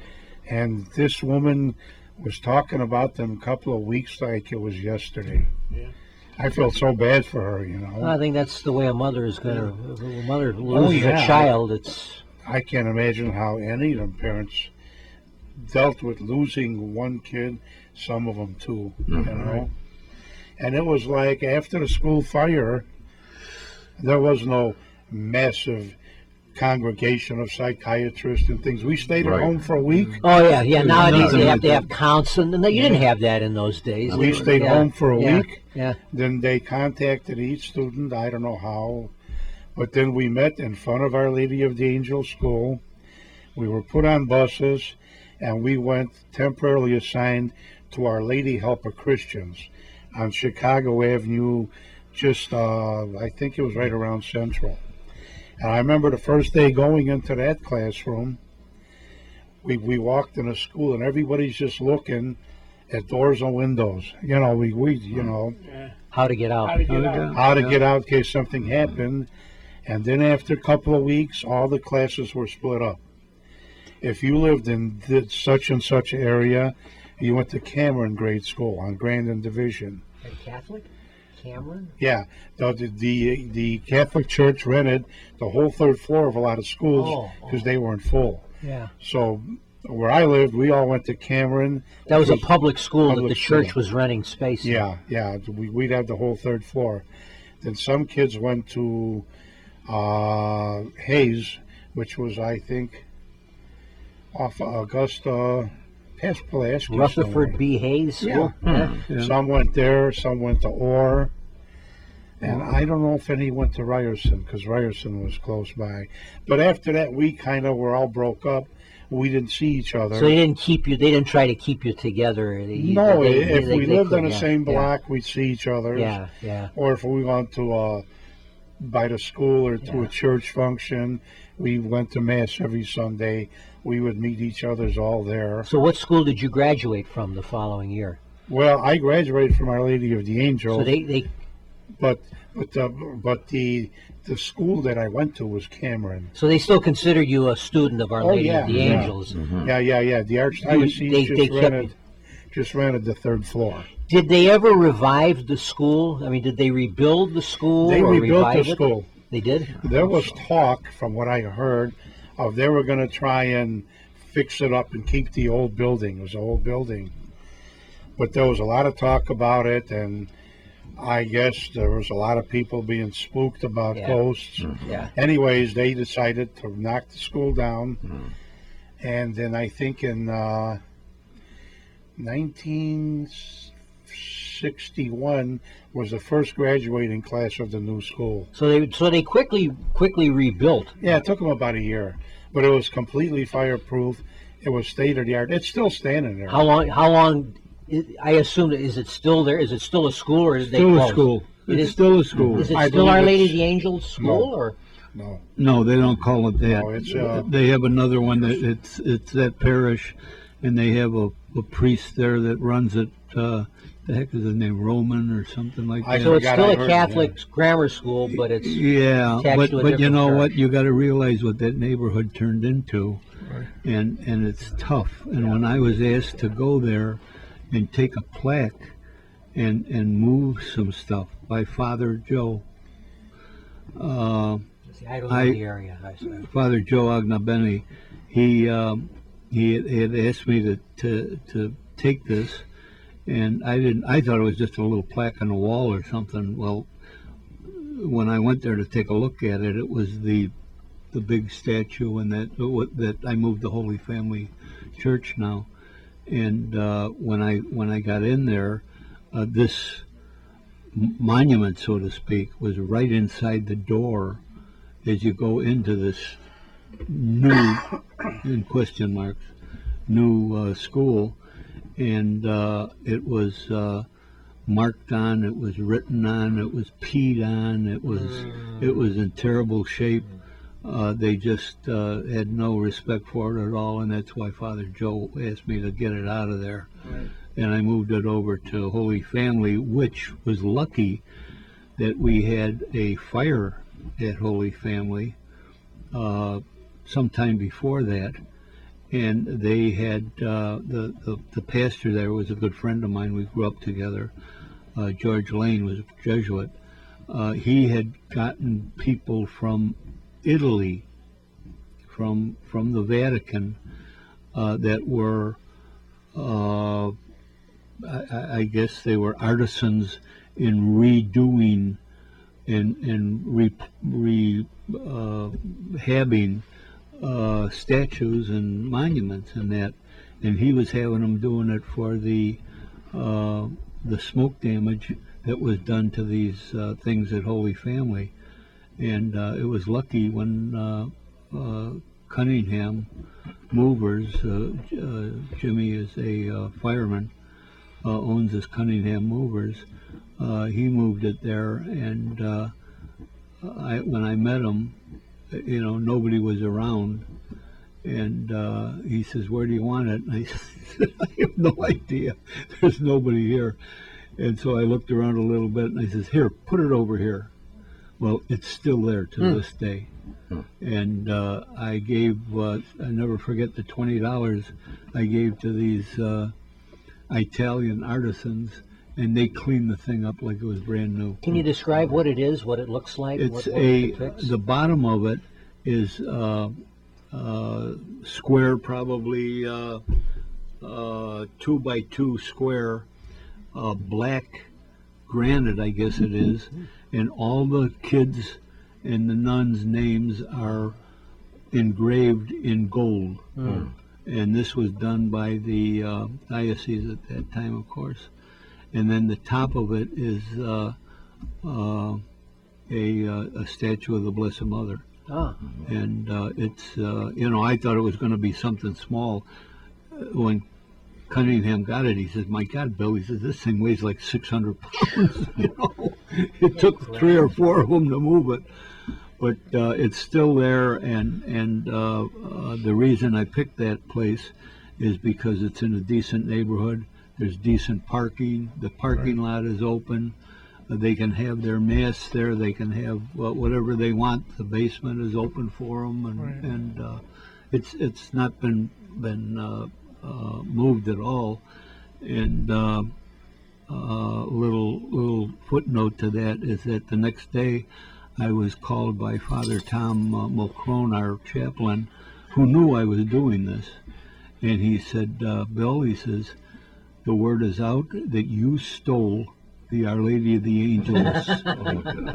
and this woman was talking about them a couple of weeks like it was yesterday. Yeah. I felt so bad for her. I think that's the way a mother is going to. If a mother loses yeah. a child, it's. I can't imagine how any of them parents dealt with losing one kid, some of them 2, And it was like after the school fire, there was no massive congregation of psychiatrists and things. We stayed at home for a week. Oh yeah. Nowadays nothing they have like to that. have counseling. No, you didn't have that in those days. We stayed home for a week. Yeah. Then they contacted each student. I don't know how. But then we met in front of Our Lady of the Angel School. We were put on buses, and we went temporarily assigned to Our Lady Helper Christians on Chicago Avenue, just, I think it was right around Central. And I remember the first day going into that classroom, we walked in a school, and everybody's just looking at doors and windows. How to get out. How to get out in case something happened. And then after a couple of weeks, all the classes were split up. If you lived in such and such area, you went to Cameron grade school on Grand and Division. Catholic? Cameron? Yeah, the Catholic Church rented the whole 3rd floor of a lot of schools because they weren't full. Yeah. So where I lived, we all went to Cameron. That was a public school that public the church school. was renting space in. Yeah. We'd have the whole 3rd floor. Then some kids went to Hayes, which was, I think, off Augusta, past Pulaski. Rutherford B. Hayes School. Yeah. Some went there, some went to Orr. And I don't know if any went to Ryerson, because Ryerson was close by. But after that, we kind of were all broke up. We didn't see each other. So they didn't keep you. They didn't try to keep you together. No, if we lived on the couldn't, same block, we'd see each other. Yeah, yeah. Or if we went to by the school or to a church function, we went to mass every Sunday. We would meet each other's all there. So what school did you graduate from the following year? Well, I graduated from Our Lady of the Angels. So they But the school that I went to was Cameron. so they still consider you a student of Our Oh, Lady yeah, of the yeah. Angels. Yeah. The Archdiocese they kept just rented the third floor. Did they ever revive the school? I mean, did they rebuild the school? They or rebuilt revive the it? school. They did. There was talk, from what I heard, of they were going to try and fix it up and keep the old building. It was an old building. But there was a lot of talk about it, and I guess there was a lot of people being spooked about Yeah. ghosts. Yeah. Anyways, they decided to knock the school down. And then I think in 1961 was the first graduating class of the new school. So they quickly rebuilt. Yeah, it took them about a year, but it was completely fireproof. It was state of the art. It's still standing there. How long? I assume, is it still there? Is it still a school, or did they Still a close? school. It It's is- still a school. Is it I still believe Our Lady of it's- the Angels School, or? No. No, they don't call it that. No, it's, they have another one that it's that parish, and they have a priest there that runs it. The heck is his name? Roman or something like I that. So it's forgot still I a heard Catholic grammar school, but it's Yeah, attached but to a you different know parish. what? You got to realize what that neighborhood turned into, Right. and it's tough. And when I was asked to go there and take a plaque and move some stuff by Father Joe. I don't know I- the area. Father Joe Agnabeni, he had asked me to take this, and I didn't. I thought it was just a little plaque on the wall or something. Well, when I went there to take a look at it, it was the big statue, and that I moved the Holy Family Church now, and when I got in there, this monument, so to speak, was right inside the door as you go into this new, in question marks, new school, and it was marked on, it was written on, it was peed on, it was in terrible shape. They just had no respect for it at all, and that's why Father Joe asked me to get it out of there. Right. And I moved it over to Holy Family, which was lucky that we had a fire at Holy Family sometime before that, and they had the pastor there was a good friend of mine. We grew up together. George Lane was a Jesuit. He had gotten people from Italy, from the Vatican, that were I guess they were artisans in redoing and rehabbing statues and monuments and that, and he was having them doing it for the smoke damage that was done to these things at Holy Family, and it was lucky when Cunningham Movers, Jimmy is a fireman, owns this Cunningham Movers. He moved it there, and when I met him, nobody was around, and he says, "Where do you want it?" And I said, "I have no idea. There's nobody here." And so I looked around a little bit, and I says, "Here, put it over here." Well, it's still there to this day. And I gave, I never forget the $20 I gave to these Italian artisans, and they cleaned the thing up like it was brand new. Can you describe what it is, what it looks like? It's what it depicts? the bottom of it is square, probably 2x2 square, black granite, I guess it is, and all the kids and the nuns' names are engraved in gold. and this was done by the diocese at that time, of course. And then the top of it is a statue of the Blessed Mother. Ah, And it's I thought it was going to be something small. When Cunningham got it, he says, "My God, Bill," he says, "this thing weighs like 600 pounds." It took 3 or 4 of them to move it, but it's still there. And the reason I picked that place is because it's in a decent neighborhood. There's decent parking. The parking lot is open. They can have their mass there. They can have whatever they want. The basement is open for them, and it's not been moved at all. And little footnote to that is that the next day I was called by Father Tom Mulcrone, our chaplain, who knew I was doing this, and he said, "Bill," he says, "the word is out that you stole the Our Lady of the Angels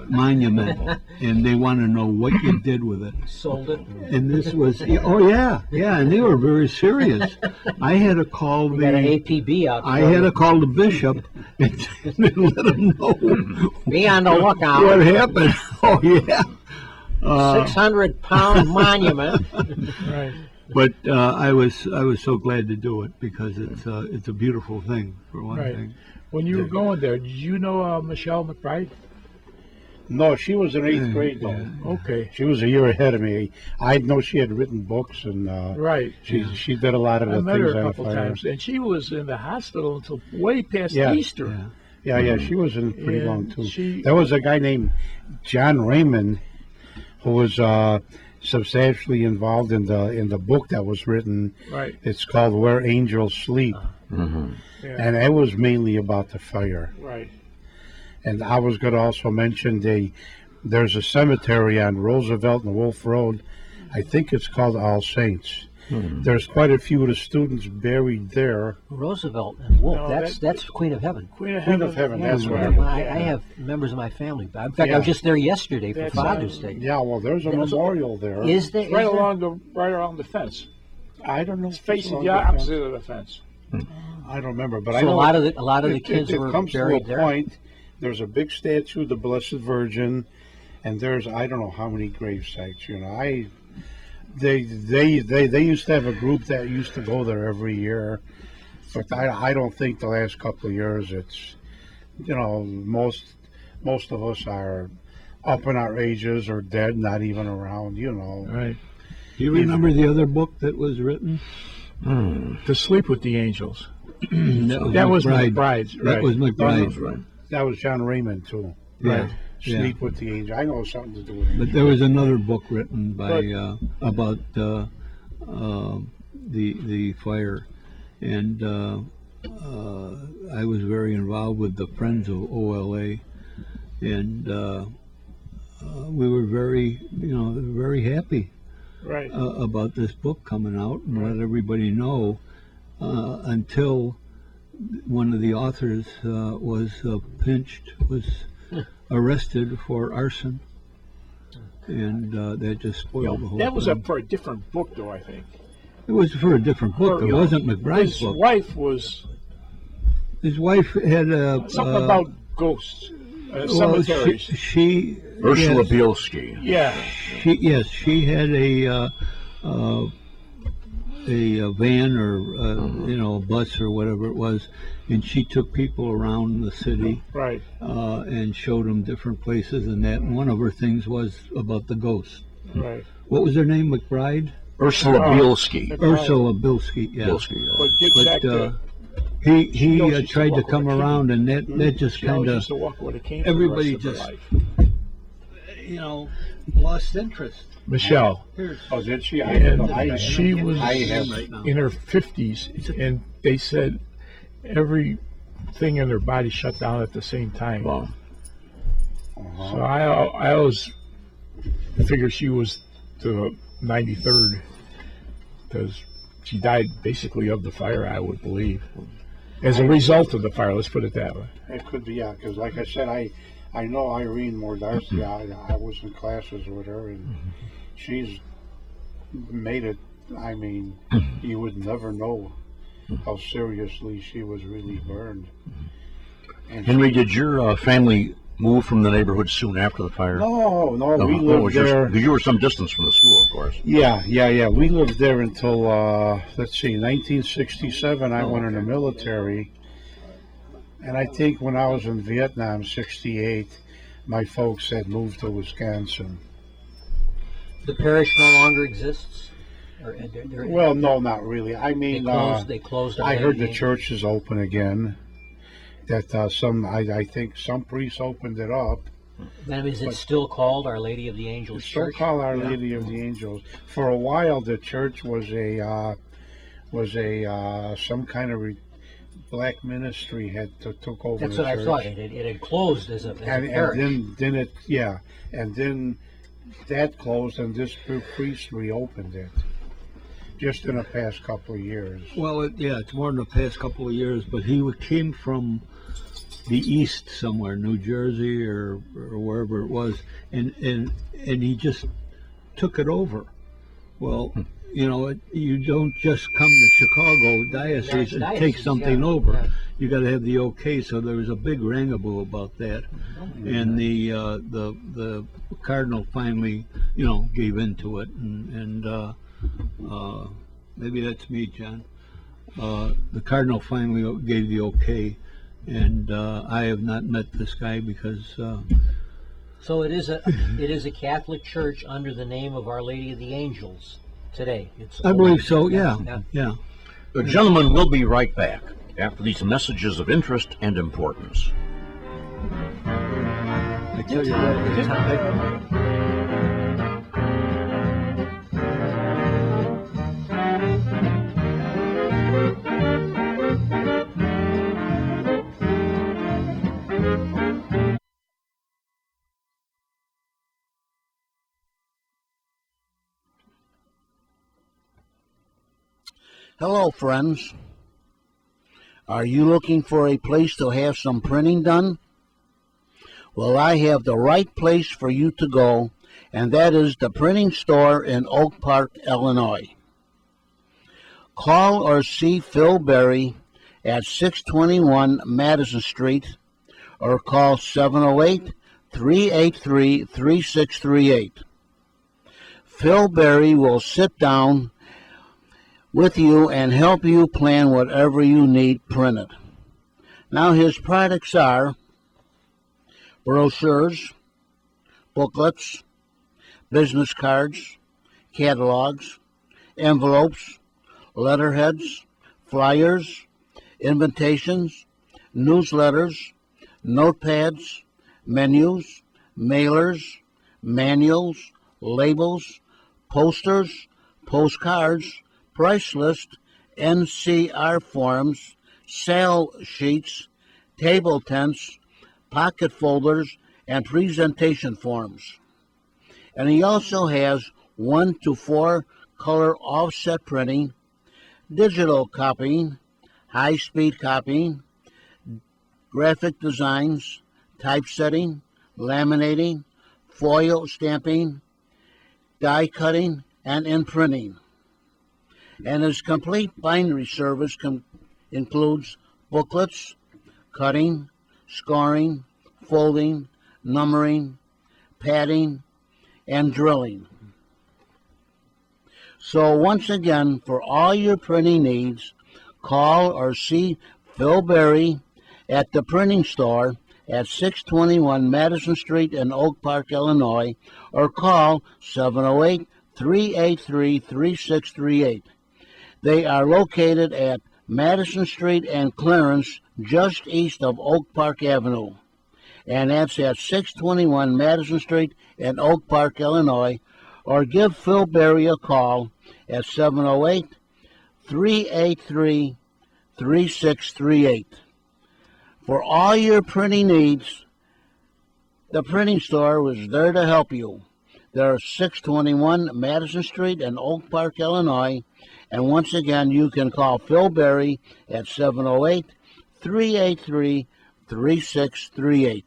monument, and they want to know what you did with it." sold it. And this was, and they were very serious. I had to call We got an the, APB out there. I had to call the bishop and let him know Be on the lookout. what happened. Oh yeah. 600-pound monument. Right. But I was so glad to do it because it's a beautiful thing for one Right. thing. When you were going there, did you know Michelle McBride? No, she was in 8th grade though. Okay. She was a year ahead of me. I know she had written books and Right. she did a lot of I the met her things a on the couple fire. times, and she was in the hospital until way past Yeah. Easter. Yeah, she was in pretty And long too. she- There was a guy named John Raymond who was substantially involved in the book that was written. Right. It's called Where Angels Sleep, Yeah. and it was mainly about the fire. Right. And I was going to also mention there's a cemetery on Roosevelt and Wolf Road. I think it's called All Saints. There's quite a few of the students buried there. Roosevelt and Wolf. No, that's Queen of Heaven. Queen of Queen Heaven. of Heaven, Yeah, that's I, right. I have members of my family. In fact, I was Yeah. just there yesterday for That's, Father's Day. Yeah, well, there's a memorial there. Is there? Right is there? right along the fence. I don't know. It's if facing along the fence. opposite of the fence. I don't remember, but I So know a lot of the it kids were comes to buried a there. point. There's a big statue of the Blessed Virgin, and there's I don't know how many grave sites. They used to have a group that used to go there every year, but I don't think the last couple of years it's most of us are up in our ages or dead, not even around. Right. Do you remember the other book that was written? To Sleep with the Angels. That was McBride. McBride's. That Right. was McBride's. That was John Raymond too. Yeah. Sleep with the Angel. I know something to do with it. But there was another book written by about the fire, and I was very involved with the Friends of OLA, and we were very happy Right. about this book coming out and let everybody know until one of the authors was arrested for arson, and that just spoiled the whole That was thing. for a different book, though, I think. It was for a different book. It wasn't McBride's His book. wife was His wife had a something about ghosts, cemeteries. She Ursula yes, Bielski. Yeah. she had a van or a bus or whatever it was, and she took people around the city Right. and showed them different places and that. And one of her things was about the ghosts. Right. What was her name? McBride? Ursula Bielski. McBride. Ursula Bielski. Yeah. Bielski, yeah. But get back to He knows she's tried to walking come with a cane. around, and that just she kind always of used to walk with a cane. everybody for the rest of just- her life. lost interest. Michelle. Here's Oh, did she? And she was I am right now. in her 50s, and they said everything in her body shut down at the same time. Wow. So I always figured she was the 93rd, because she died basically of the fire, I would believe. As a result of the fire, let's put it that way. It could be, yeah, because like I said, I know Irene Mordarski. I was in classes with her, and she's made it I mean, you would never know how seriously she was really burned. And Henry, did your family move from the neighborhood soon after the fire? no, we it lived was there. Because you were some distance from the school, of course. Yeah. We lived there until, let's see, 1967. I went in the military. And I think when I was in Vietnam, 68, my folks had moved to Wisconsin. The parish no longer exists? Or, Well, no, not really. I mean, they closed Our I Lady heard of the Angels. church is open again. That I think some priests opened it up. Then is it still called Our Lady of the Angels It's still Church? called Our Lady of the Angels. For a while, the church was a some kind of black ministry had took over That's the what church. I thought. It had closed as a and parish. then that closed, and this priest reopened it just in the past couple of years. Well, it's more than the past couple of years, but he came from the east somewhere, New Jersey or wherever it was, and he just took it over. Well, you know, you don't just come to Chicago diocese and take something over. Yeah. You got to have the okay. So there was a big wrangaboo about that, and the cardinal finally, you know, gave into it, and maybe that's me, John. The cardinal finally gave the okay, and I have not met this guy because. So it is a Catholic church under the name of Our Lady of the Angels today. I believe so. Yeah. The gentlemen will be right back after these messages of interest and importance. I tell you what. Hello, friends. Are you looking for a place to have some printing done? Well, I have the right place for you to go, and that is the printing store in Oak Park, Illinois. Call or see Phil Berry at 621 Madison Street, or call 708-383-3638. Phil Berry will sit down with you and help you plan whatever you need printed. Now, his products are brochures, booklets, business cards, catalogs, envelopes, letterheads, flyers, invitations, newsletters, notepads, menus, mailers, manuals, labels, posters, postcards, price list, NCR forms, sale sheets, table tents, pocket folders, and presentation forms. And he also has 1 to 4 color offset printing, digital copying, high-speed copying, graphic designs, typesetting, laminating, foil stamping, die cutting, and imprinting. And his complete bindery service includes booklets, cutting, scoring, folding, numbering, padding, and drilling. So once again, for all your printing needs, call or see Phil Berry at the printing store at 621 Madison Street in Oak Park, Illinois, or call 708-383-3638. They are located at Madison Street and Clarence, just east of Oak Park Avenue. And that's at 621 Madison Street in Oak Park, Illinois. Or give Phil Berry a call at 708-383-3638. For all your printing needs, the printing store is there to help you. They're 621 Madison Street in Oak Park, Illinois. And once again, you can call Phil Berry at 708-383-3638.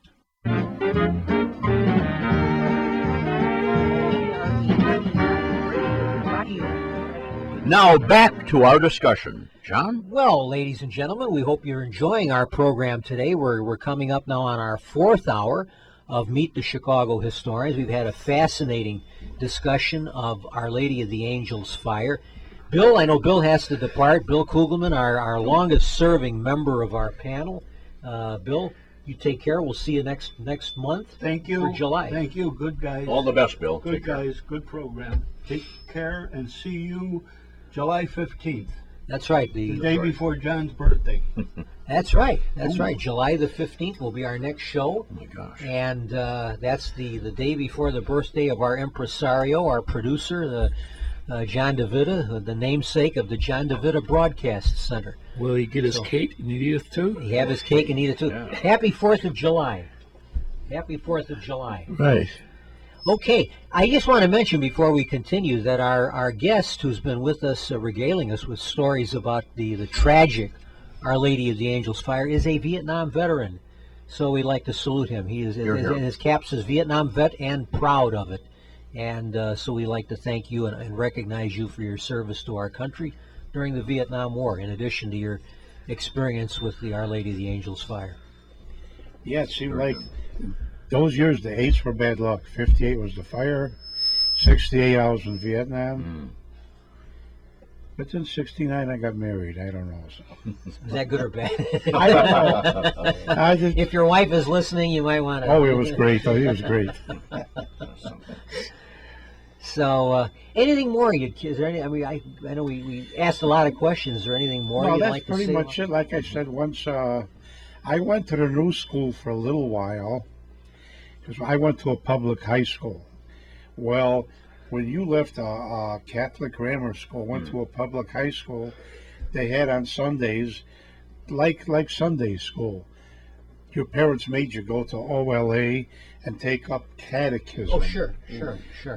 Now back to our discussion. John? Well, ladies and gentlemen, we hope you're enjoying our program today. We're coming up now on our 4th hour of Meet the Chicago Historians. We've had a fascinating discussion of Our Lady of the Angels Fire. Bill, I know Bill has to depart. Bill Kugelman, our longest-serving member of our panel. Bill, you take care. We'll see you next month. Thank you. For July. Thank you. Good guys. All the best, Bill. Good Take care. guys. Good program. Take care and see you July 15th, That's right. the day before John's birthday. That's right. That's right. July the 15th will be our next show. Oh my gosh. And that's the day before the birthday of our impresario, our producer, the John DeVita, the namesake of the John DeVita Broadcast Center. Will he get his cake and Edith too? He have his cake and eat it too. Yeah. Happy 4th of July. Happy 4th of July. Right. Okay, I just want to mention before we continue that our guest who's been with us regaling us with stories about the tragic Our Lady of the Angels Fire is a Vietnam veteran. So we'd like to salute him. He is, Here, here. and his cap says Vietnam vet and proud of it. And so we'd like to thank you and recognize you for your service to our country during the Vietnam War, in addition to your experience with the Our Lady of the Angels Fire. Yeah, it seemed like those years the 8s were bad luck. 58 was the fire. 68 I was in Vietnam. But then 69 I got married. I don't know. So. Is that good or bad? I don't know. I just, If your wife is listening, you might want to. oh, it was great. Oh, he was great. So, anything more? Is there any? I mean, I know we asked a lot of questions. Is there anything more No, you'd that's like to pretty say? much it. Like I said, once I went to the new school for a little while because I went to a public high school. Well, when you left a Catholic grammar school, went to a public high school, they had on Sundays, like Sunday school, your parents made you go to OLA and take up catechism. Oh, sure.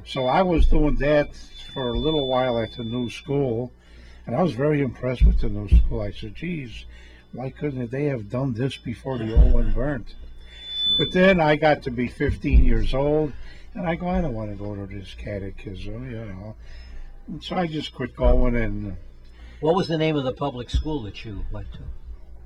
So I was doing that for a little while at the new school, and I was very impressed with the new school. I said, geez, why couldn't they have done this before the old one burnt? But then I got to be 15 years old, and I go, I don't want to go to this catechism, you know. And so I just quit going in What was the name of the public school that you went to?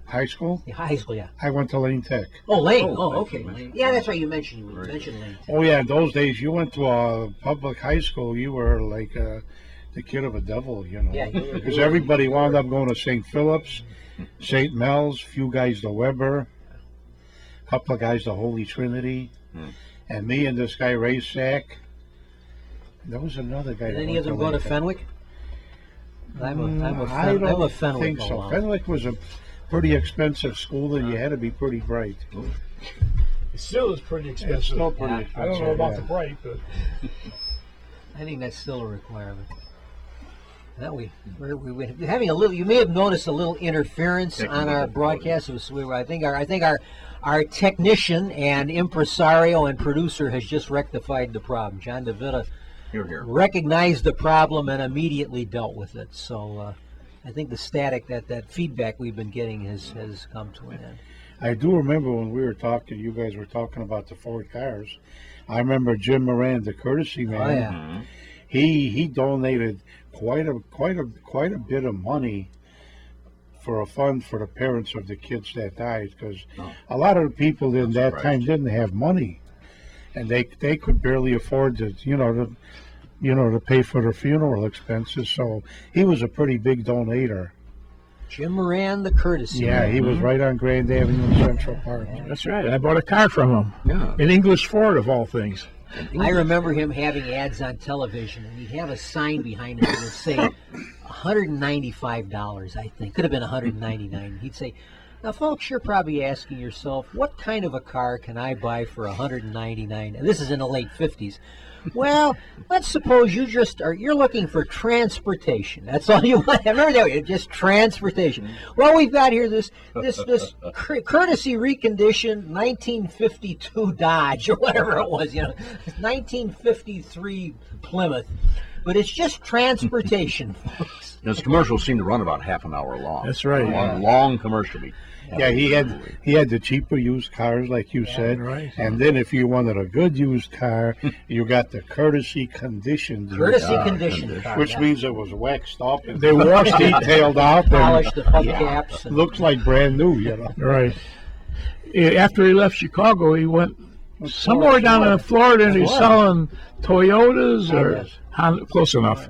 high school. Yeah, high school, yeah. I went to Lane Tech. Oh, Lane. Oh, Oh, okay. Lane. Yeah, that's right. You mentioned Lane. Oh, yeah, in those days, you went to a public high school, you were like the kid of a devil, you know. Yeah, you were- Because everybody wound up going to St. Philip's, St. Mel's, few guys to Weber, a couple of guys to Holy Trinity, and me and this guy Ray Sack. There was another guy. Did that any went of them go to Lane Tech. Fenwick? I'm a I don't Fenwick think so. alum. Fenwick was a pretty expensive school, and you had to be pretty bright. It still is pretty expensive. It's still pretty Yeah. expensive. I don't know about yeah. the bright, but I think that's still a requirement. Now we're having a little. You may have noticed a little interference on our broadcast. I think our technician and impresario and producer has just rectified the problem. John DeVita Here. recognized the problem and immediately dealt with it. So I think the static, that feedback we've been getting has come to an end. I do remember when we were talking, you guys were talking about the Ford cars. I remember Jim Moran, the courtesy man. Oh yeah. He donated quite a bit of money for a fund for the parents of the kids that died, because a lot of the people in that time didn't have money, and they could barely afford to to pay for their funeral expenses. So he was a pretty big donator. Jim Moran, the courtesy. Yeah, he was right on Grand Avenue in Central Park. that's right. I bought a car from him. Yeah. An English Ford, of all things. I remember him having ads on television, and he'd have a sign behind him that would say $195, I think. Could have been $199. He'd say, now, folks, you're probably asking yourself, what kind of a car can I buy for $199? And this is in the late 50s. Well, let's suppose you're looking for transportation. That's all you want. Remember that, just transportation. Well, we've got here this courtesy reconditioned 1952 Dodge or whatever it was, 1953 Plymouth. But it's just transportation, folks. Those commercials seem to run about half an hour long. That's right. Long commercial. Yeah, he had the cheaper used cars, like you said. right. And then if you wanted a good used car, you got the courtesy conditioned used Courtesy car, condition car. which yeah. means it was waxed up and They washed it. detailed out. Polish the and hubcaps. and- looks like brand new, you know. Right. After he left Chicago, he went somewhere down in Florida, and he's selling Toyotas or Honda, close enough.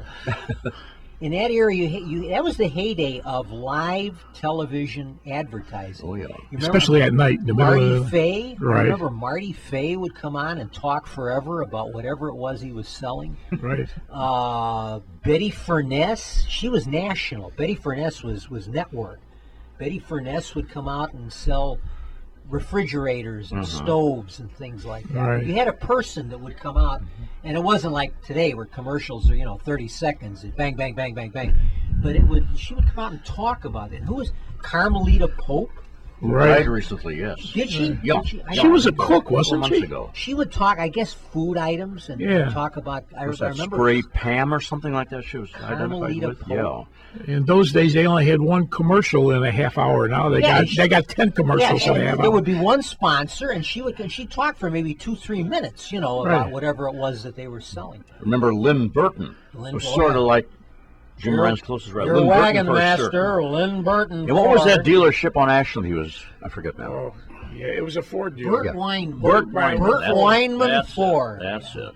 In that area, that was the heyday of live television advertising. Oh, yeah. You remember Especially at night, in the middle Marty of the... Fay? Right. Remember Marty Fay would come on and talk forever about whatever it was he was selling? Right. Betty Furness, she was national. Betty Furness was network. Betty Furness would come out and sell refrigerators and stoves and things like that. Right. You had a person that would come out, and it wasn't like today where commercials are 30 seconds and bang bang bang bang bang, but she would come out and talk about it. And who was Carmelita Pope? Right. Died recently, yes. Did she? Yeah. Did she? I She don't was a remember. cook, Couple wasn't months she? ago. She would talk, I guess, food items and Yeah. talk about. I Was that remember Spray Pam or something like that she was identified Carmelita with? Pope. Yeah. In those days, they only had one commercial in a half hour. Now they Yeah, got 10 commercials in a half there hour. would be one sponsor, and she'd talk for maybe 2-3 minutes, about Right. whatever it was that they were selling. Remember Lynn Burton? Lynn was Burton. sort of like Jim Moran's closest rival. Your Lynn Burton wagon for master, certain. Lynn Burton. And what was that Ford. dealership on Ashland he was? I forget now. Oh, yeah, it was a Ford deal. Burt Yeah. Weinman. Burt Weinman. Burt That's it. Weinman That's Ford. It. That's it.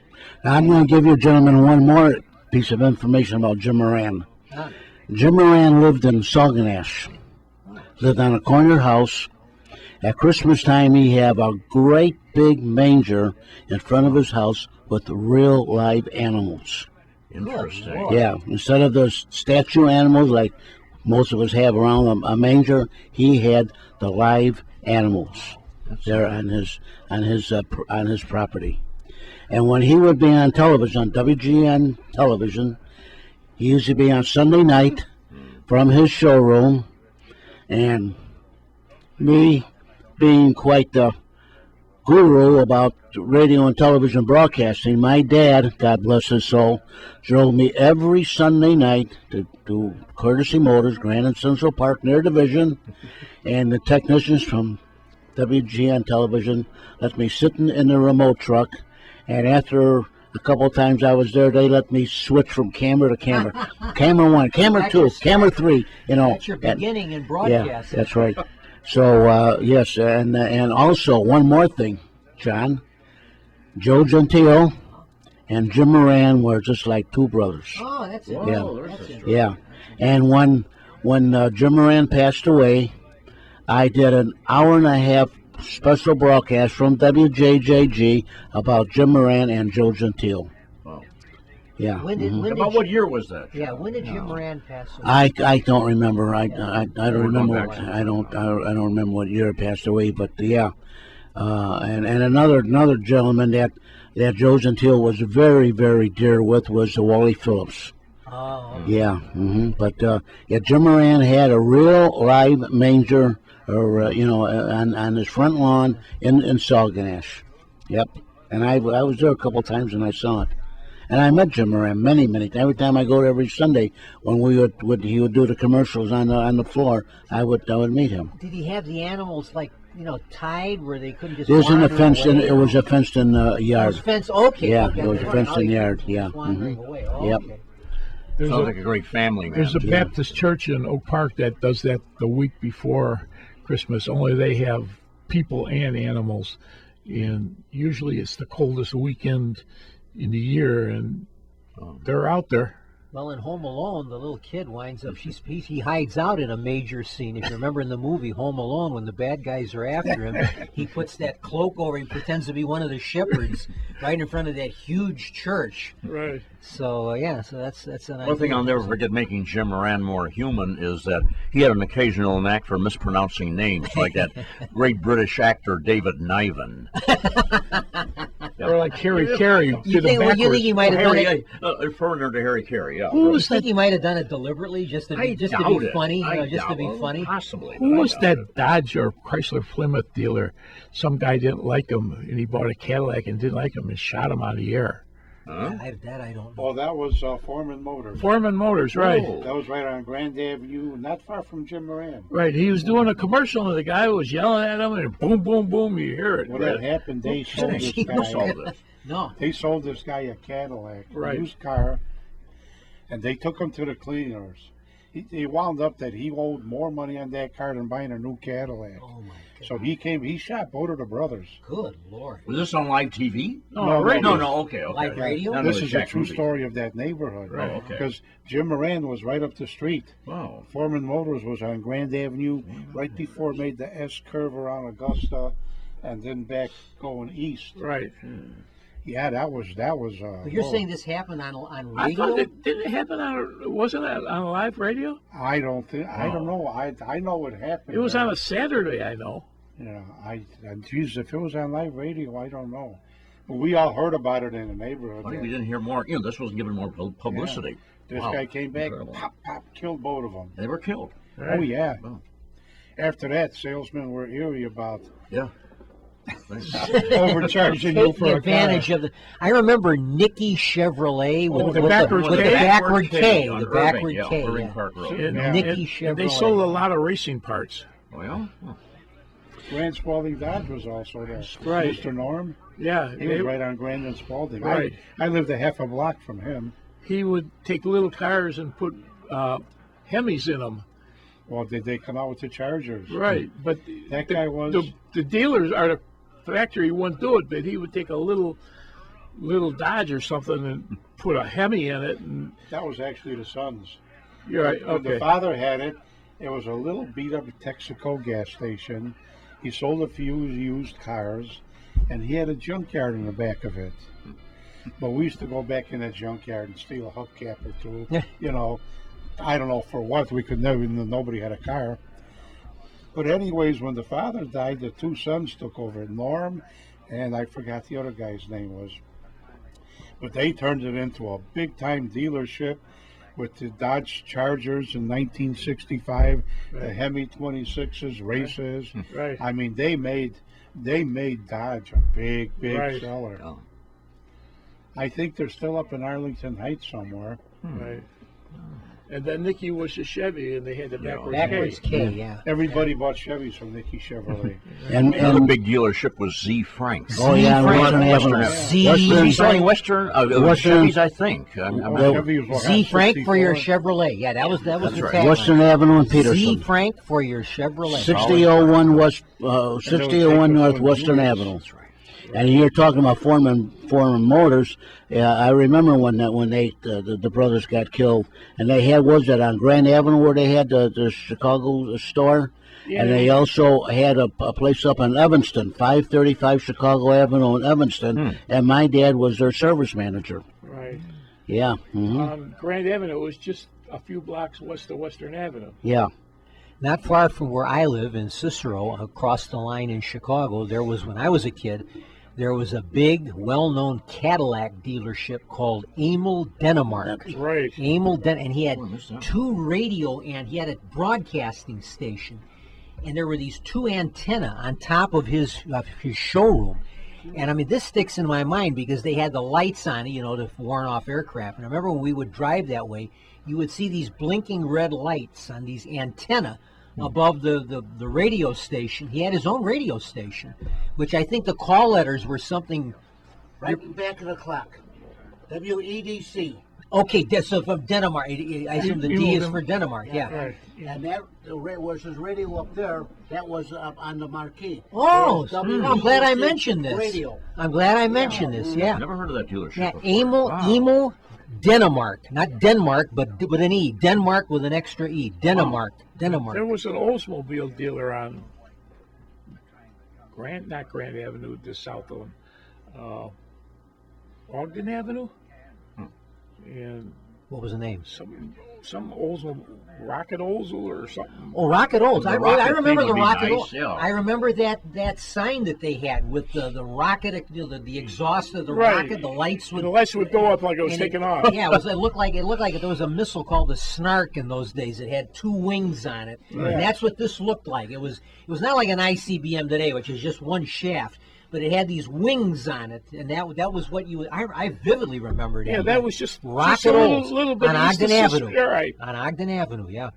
Now, I'm going to give you gentlemen one more piece of information about Jim Moran. Huh. Jim Moran lived in Saguenash, lived on a corner house. At Christmas time, he had a great big manger in front of his house with real live animals. Interesting. Lord. Yeah, instead of the statue animals like most of us have around a manger, he had the live animals there on his property. And when he would be on television, on WGN television, he used to be on Sunday night from his showroom, and me being quite the guru about radio and television broadcasting, my dad, God bless his soul, drove me every Sunday night to Courtesy Motors, Grand and Central Park, near Division, and the technicians from WGN television let me sit in the remote truck, and after a couple of times I was there, they let me switch from camera to camera. Camera 1, camera That's 2, your camera 3, That's your and- beginning in yeah, broadcasting. that's right. So, yes, and also one more thing, John. Joe Gentile and Jim Moran were just like two brothers. Oh, that's it. Yeah. That's interesting. Yeah. And when Jim Moran passed away, I did an hour and a half special broadcast from WJJG about Jim Moran and Joe Gentile. Wow. Yeah. When did, mhm. when About did what year was that? Yeah, when did Jim Moran pass away? I don't remember. I don't remember. back to- I don't remember what year it passed away. But yeah, and another gentleman that Joe Gentile was very, very dear with was Wally Phillips. Oh, Yeah, but yeah, Jim Moran had a real live manger, or on his front lawn in Saguenash. Yep, and I was there a couple times and I saw it. And I met Jim Moran many times. Every time I go there every Sunday, when he would do the commercials on the floor, I would meet him. did he have the animals tied where they couldn't just? It was in a wander fenced in. away? It was a fenced in It was yard. fenced. Okay. Yeah, okay, it was a okay. fenced in Oh, yard. just Yeah. wandering away. Oh, Yep. okay. There's Sounds a, like a great family man. there's a Yeah. Baptist church in Oak Park that does that the week before Christmas. Only they have people and animals, and usually it's the coldest weekend in the year, and they're out there. Well, in Home Alone, the little kid winds up. He hides out in a major scene. If you remember in the movie Home Alone, when the bad guys are after him, he puts that cloak over. He pretends to be one of the shepherds right in front of that huge church. Right. So so that's an One thing idea. I'll never forget making Jim Moran more human is that he had an occasional knack for mispronouncing names, like that great British actor David Niven. Or like Harry Carey You did it think, backwards. you think he might have done it? Referring to Harry Carey, yeah. Who You was think that? he might have done it deliberately, just to be doubt it. funny, I just to doubt be it. funny? Possibly. Who but I was doubt that it. Dodge or Chrysler Plymouth dealer? Some guy didn't like him, and he bought a Cadillac and didn't like him and shot him out of the air. Huh? I don't know. Oh, that was Foreman Motors. Foreman Motors, right. Oh. That was right on Grand Avenue, not far from Jim Moran. Right. He was doing a commercial and the guy was yelling at him and boom, boom, boom, you hear it. What had happened, they sold this Who Who saw guy. this? No. They sold this guy a Cadillac, Right. a used car, and they took him to the cleaners. He wound up that he owed more money on that car than buying a new Cadillac. Oh my God. So he shot both of the brothers. Good Lord. Was this on live TV? No, right. No, okay. Live radio? None This of the is a Jack true movies. story of that neighborhood. Right, okay. Because Jim Moran was right up the street. Wow. Foreman Motors was on Grand Avenue right before it made the S curve around Augusta and then back going east. Right. Yeah, that was But you're whoa. saying this happened on I radio? thought it didn't happen wasn't that on live radio? I don't know. I know what happened. It was there. on a Saturday, I know. Yeah, geez, if it was on live radio, I don't know. But we all heard about it in the neighborhood. Funny that we didn't hear more. You know, this wasn't given more publicity. This Wow. guy came back, Incredible. pop, killed both of them. They were killed. Oh yeah. Wow. After that, salesmen were eerie about Yeah. overcharging you Take for the a advantage car. of the. I remember Nicky Chevrolet with, the with backwards with the K. backward K, on the Irving, backward yeah, K. Irving Yeah. Park Road. And, Yeah. Nicky and they Chevrolet. sold a lot of racing parts. Well, Grand Spalding Dodge was also there. Right. Mr. Norm, Yeah. he was right on Grand and Spalding. Right. I lived a half a block from him. He would take little cars and put Hemis in them. Well, did they come out with the Chargers? Right. But That guy was. the dealers are the factory wouldn't do it, but he would take a little Dodge or something and put a Hemi in it. And That was actually the son's. you're right. When the Okay. father had it, it was a little beat up Texaco gas station. He sold a few used cars, and he had a junkyard in the back of it. But we used to go back in that junkyard and steal a hubcap or two. You know, I don't know for what. We could never, nobody had a car. But anyways, when the father died, the two sons took over, Norm, and I forgot the other guy's name was. But they turned it into a big time dealership with the Dodge Chargers in 1965, the Hemi 26s, races. Right. I mean, they made Dodge a big Right. seller. Oh. I think they're still up in Arlington Heights somewhere. Right. And then Nicky was a Chevy, and they had the backwards Backwards K. K, yeah. Everybody bought Chevys from Nicky Chevrolet. another big dealership was Z. Frank's. Oh yeah, Z. Western Frank. Avenue. Z. Western He's selling Western, Western- Chevys, I think. I'm Oh, Chevy was what, Z Frank for your 64? Chevrolet. Yeah, that was That's the right. tagline. Western Avenue and Z Peterson. Frank for your Chevrolet. 6001 West, 6001 North Western Yes. Avenue. And you're talking about Foreman Motors. I remember when they the brothers got killed, and they had was that on Grand Avenue where they had the Chicago store, and they also had a place up in Evanston, 535 Chicago Avenue in Evanston, and my dad was their service manager. Right. Yeah, Grand Avenue was just a few blocks west of Western Avenue. yeah. Not far from where I live in Cicero, across the line in Chicago, there was, when I was a kid, there was a big, well-known Cadillac dealership called Emil Denmark. Right. Emil and he had Oh, I missed that. two radio, and he had a broadcasting station, and there were these two antenna on top of his showroom. And I mean, this sticks in my mind because they had the lights on it, you know, to warn off aircraft. And I remember when we would drive that way, you would see these blinking red lights on these antenna above the radio station. He had his own radio station, which I think the call letters were something. Right back of the clock. WEDC. Okay, so from Denmark, I assume the D is for Denmark. Yeah. Right. And that was his radio up there. That was up on the marquee. Oh, WEDC I'm glad I mentioned this. Radio. I'm glad I mentioned this. Yeah. Never heard of that dealership Yeah, before. Emil Denmark, not Denmark, but with an E. Denmark with an extra E. Denmark. Denmark. There was an Oldsmobile dealer on not Grand Avenue, just south of him, Ogden Avenue, and What was the name? some Oldsmobile, Rocket Oldsmobile or something. Oh, Rocket Olds. The I Rocket remember thing the would be Rocket nice, Olds. yeah. I remember that sign that they had with the rocket, the exhaust of the Right. rocket, the lights would. The lights would go up like it was and taking off. Yeah, it looked like there was a missile called the Snark in those days. It had two wings on it, and that's what this looked like. It was not like an ICBM today, which is just one shaft. but it had these wings on it, and that was what I vividly remember it. Yeah, that was just Rocket a Olds little bit on east of Ogden Avenue. Sis- Right. On Ogden Avenue, yeah.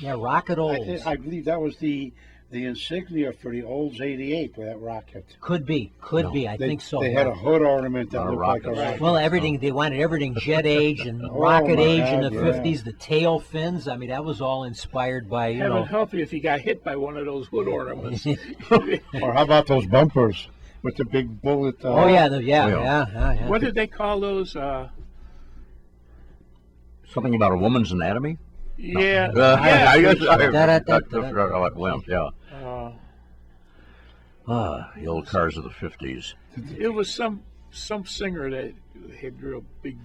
Yeah, Rocket Olds. I believe that was the insignia for the Olds 88, that rocket. Could be. I think so. They yeah. had a hood ornament that Not a looked like a rocket. rocket. Well, everything they wanted everything jet age and Oh, rocket my age in God, the yeah. 50s. The tail fins. I mean, that was all inspired by Heaven help you if you got hit by one of those hood ornaments. Or how about those bumpers with the big bullet? Oh yeah, yeah. yeah. What did they call those? Something about a woman's anatomy? Yeah. I guess Da-da-da-da-da. how it went, yeah. Uh, The old cars of the 50s. it was some singer that had real big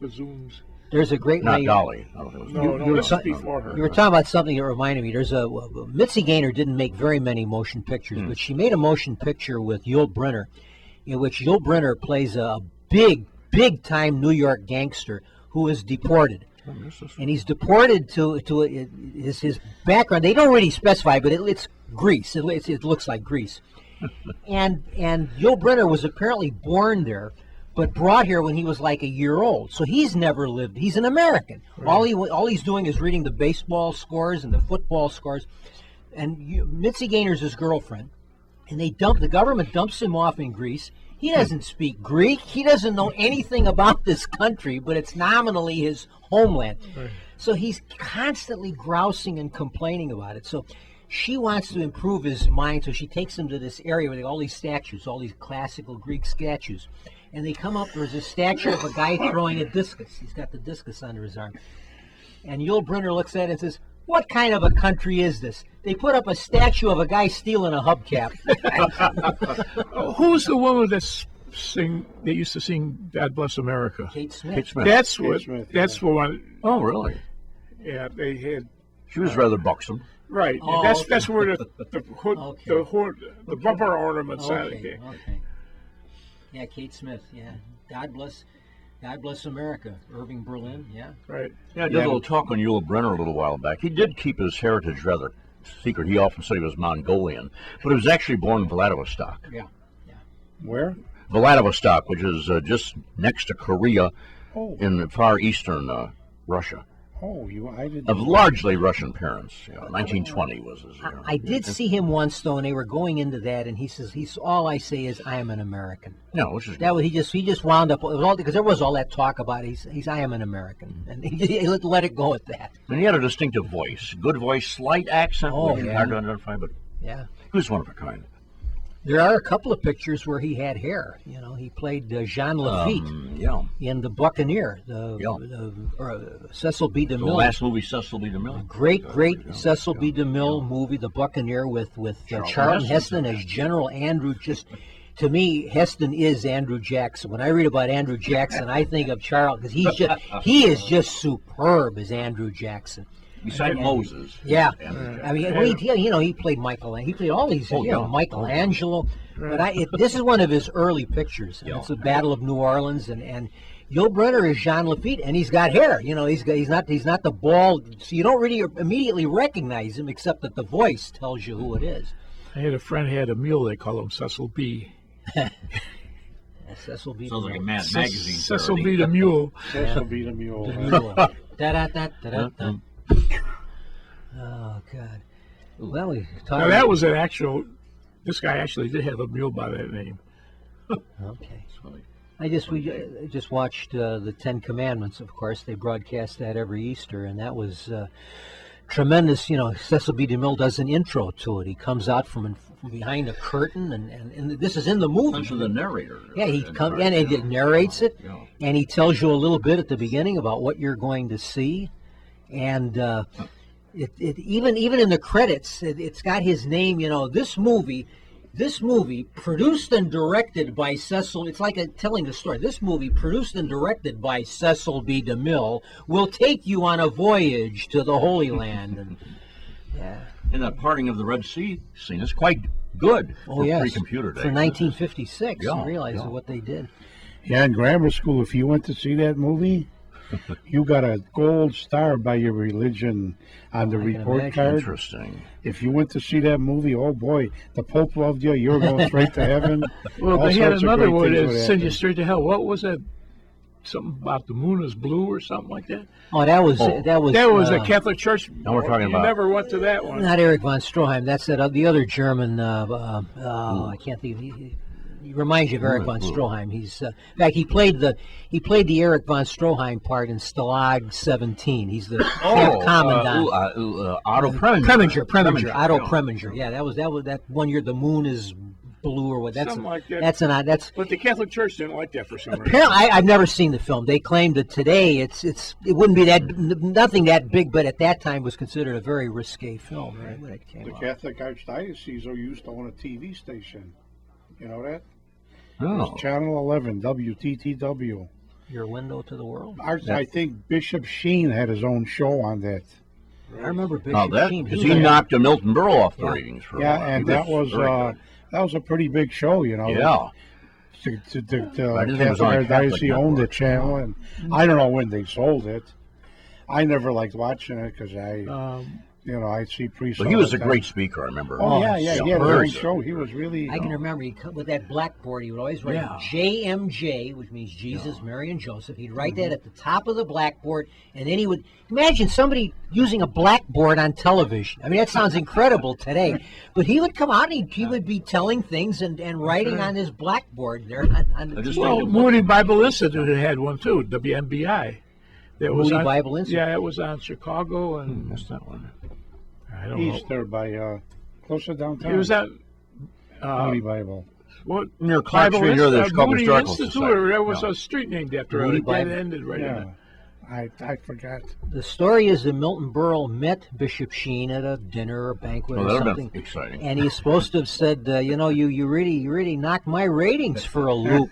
bazooms. There's a great Not way. Dolly. I don't think it was No, Dolly. this was before her. You were talking about something that reminded me. There's Mitzi Gaynor didn't make very many motion pictures, but she made a motion picture with Yul Brynner, in which Yul Brynner plays a big time New York gangster who is deported. And he's deported to his background. They don't really specify, but it's Greece. It looks like Greece. and Yul Brynner was apparently born there, but brought here when he was like a year old. So he's never lived. He's an American. Right. All he's doing is reading the baseball scores and the football scores. And Mitzi Gaynor's his girlfriend, and the government dumps him off in Greece. He doesn't speak Greek. He doesn't know anything about this country, but it's nominally his homeland. Right. So he's constantly grousing and complaining about it. So she wants to improve his mind, so she takes him to this area where they have all these statues, all these classical Greek statues. And they come up, there's a statue of a guy throwing a discus. He's got the discus under his arm. And Yul Brynner looks at it and says, "What kind of a country is this? They put up a statue of a guy stealing a hubcap." Who's the woman that used to sing "God Bless America"? Kate Smith. Kate Smith. That's Kate what. Smith, That's yeah. the one. Oh, really? Yeah, they had. She was rather buxom. Right. Oh, that's okay. that's where the hood, Okay. the bumper ornaments are. Okay. Yeah, Kate Smith. Yeah. God bless America. Irving Berlin. Yeah. Right. Yeah, I did a little talk on Yul Brynner a little while back. He did keep his heritage rather secret. He often said he was Mongolian, but he was actually born in Vladivostok. Yeah. Where? Vladivostok, which is just next to Korea Oh, in the far eastern Russia. I didn't. Of largely Russian parents. 1920 was his year. I did see him once though, and they were going into that, and he says, all I say is I am an American. No, which is That was, he just wound up. It was all because there was all that talk about he's I am an American, and he let it go at that. And he had a distinctive voice, good voice, slight accent, Oh, which is yeah. hard to identify, but Yeah. he was one of a kind. There are a couple of pictures where he had hair. You know, he played Jean Lafitte Yeah. in The Buccaneer, Cecil B. The DeMille. last movie, Cecil B. DeMille. Great Cecil B. DeMille movie, The Buccaneer, with Charlton Heston as General Andrew. Just to me, Heston is Andrew Jackson. When I read about Andrew Jackson, I think of Charlton because he is just superb as Andrew Jackson. Beside Moses. Yeah, And, I mean, he played He played all these. yeah. Michelangelo. But this is one of his early pictures. And it's the Battle of New Orleans, and Yul Brynner is Jean Lafitte, and he's got hair. You know, he's not the bald. So you don't really immediately recognize him, except that the voice tells you who it is. I had a friend who had a mule. They call him Cecil B. Cecil B. sounds like a DeMille. magazine Cecil parody. B. the Mule. Cecil B. DeMille. DeMille. Da-da-da-da-da-da. Oh God. Well, we talked. Now that was an actual. This guy actually did have a mule by that name. Okay. We just watched the Ten Commandments. Of course, they broadcast that every Easter, and that was tremendous. You know, Cecil B. DeMille does an intro to it. He comes out from behind a curtain, and this is in the movie. Comes with the narrator. Yeah, he comes and it narrates it, and he tells you a little bit at the beginning about what you're going to see, and it even in the credits, it's got his name. You know, this movie produced and directed by Cecil. It's like telling the story. This movie produced and directed by Cecil B. DeMille will take you on a voyage to the Holy Land, and yeah. And that parting of the Red Sea scene is quite good for yes. pre-computer days. For 1956, Yeah, you realize yeah. what they did. Yeah, in grammar school, if you went to see that movie, you got a gold star by your religion on the I can report imagine. card. Interesting. If you went to see that movie, oh boy, the Pope loved you. You were going straight to heaven. Well, All they had sorts of another great one things that would send you happen. straight to hell. What was that? Something about the moon is blue or something like that? Oh, that was That was a uh, Catholic church. Now we're talking you about- never went to that one. not Eric von Stroheim. That's that the other German. I can't think. He reminds you of Eric von Stroheim. He's in fact he played the Eric von Stroheim part in Stalag 17. He's the camp commandant. Otto Preminger. Preminger, Otto yeah. Preminger. Yeah, that was that one year. The moon is blue or what? That's Something like that. that's. But the Catholic Church didn't like that for some reason. Apparently, I've never seen the film. They claimed that today it wouldn't be nothing that big, but at that time was considered a very risque film. Right when it came The out. Catholic Archdiocese used to own a TV station. You know that? It Oh. was Channel 11, WTTW. Your window to the world. I think Bishop Sheen had his own show on that. I remember Bishop Now that Sheen. because he knocked Milton Berle off the Yeah. ratings for a Yeah, while. and He that was very good. that was a pretty big show, you know. Yeah. The I didn't think it was Catholic on a Catholic Archdiocese owned the network. channel, and I don't know when they sold it. I never liked watching it because I see priests. But he all was the a time. great speaker, I remember. Oh yeah, he had his very own good. show. He was really. I can remember with that blackboard, he would always write Yeah. JMJ, which means Jesus, Mary, and Joseph. He'd write that at the top of the blackboard, and then he would imagine somebody using a blackboard on television. I mean, that sounds incredible today, but he would come out and he would be telling things and writing on his blackboard there on the I just TV. Well, Moody Bible Institute had one too, WMBI. That was Moody on, Bible Institute? Yeah, it was on Chicago, and That's that one. I don't know. East there by closer downtown. It was at Moody Bible. what Near Clark Bible Street, near the Chicago Moody Historical Institute, Society. or there was Yeah. a street named after Moody it. That Bible. ended right in Yeah, it. I forgot. The story is that Milton Berle met Bishop Sheen at a dinner or banquet Well, or that would have something. been exciting. And he's supposed to have said, you really knocked my ratings for a loop.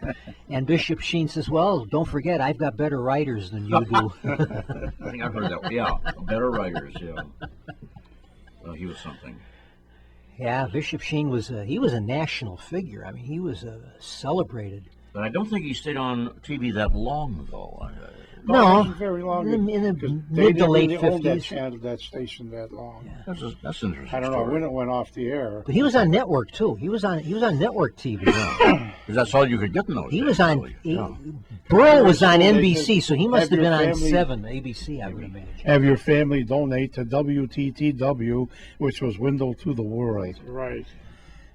And Bishop Sheen says, well, don't forget, I've got better writers than you do. I think I've heard that. Yeah, better writers. Yeah. He was something. Yeah, Bishop Sheen was a national figure. I mean, he was celebrated. But I don't think he stayed on TV that long, though. It No, wasn't very long. in the because mid to they late didn't own that 50s. channel, that station that long. That's interesting. I don't know story. when it went off the air. But he was on network too. He was on network TV. Because that's all you could get in those He days, was on. really. He, Yeah. Burl was on They NBC, could so he must have have been your on family- 7 ABC, I would imagine. Have your family donate to WTTW, which was Window to the World, Right.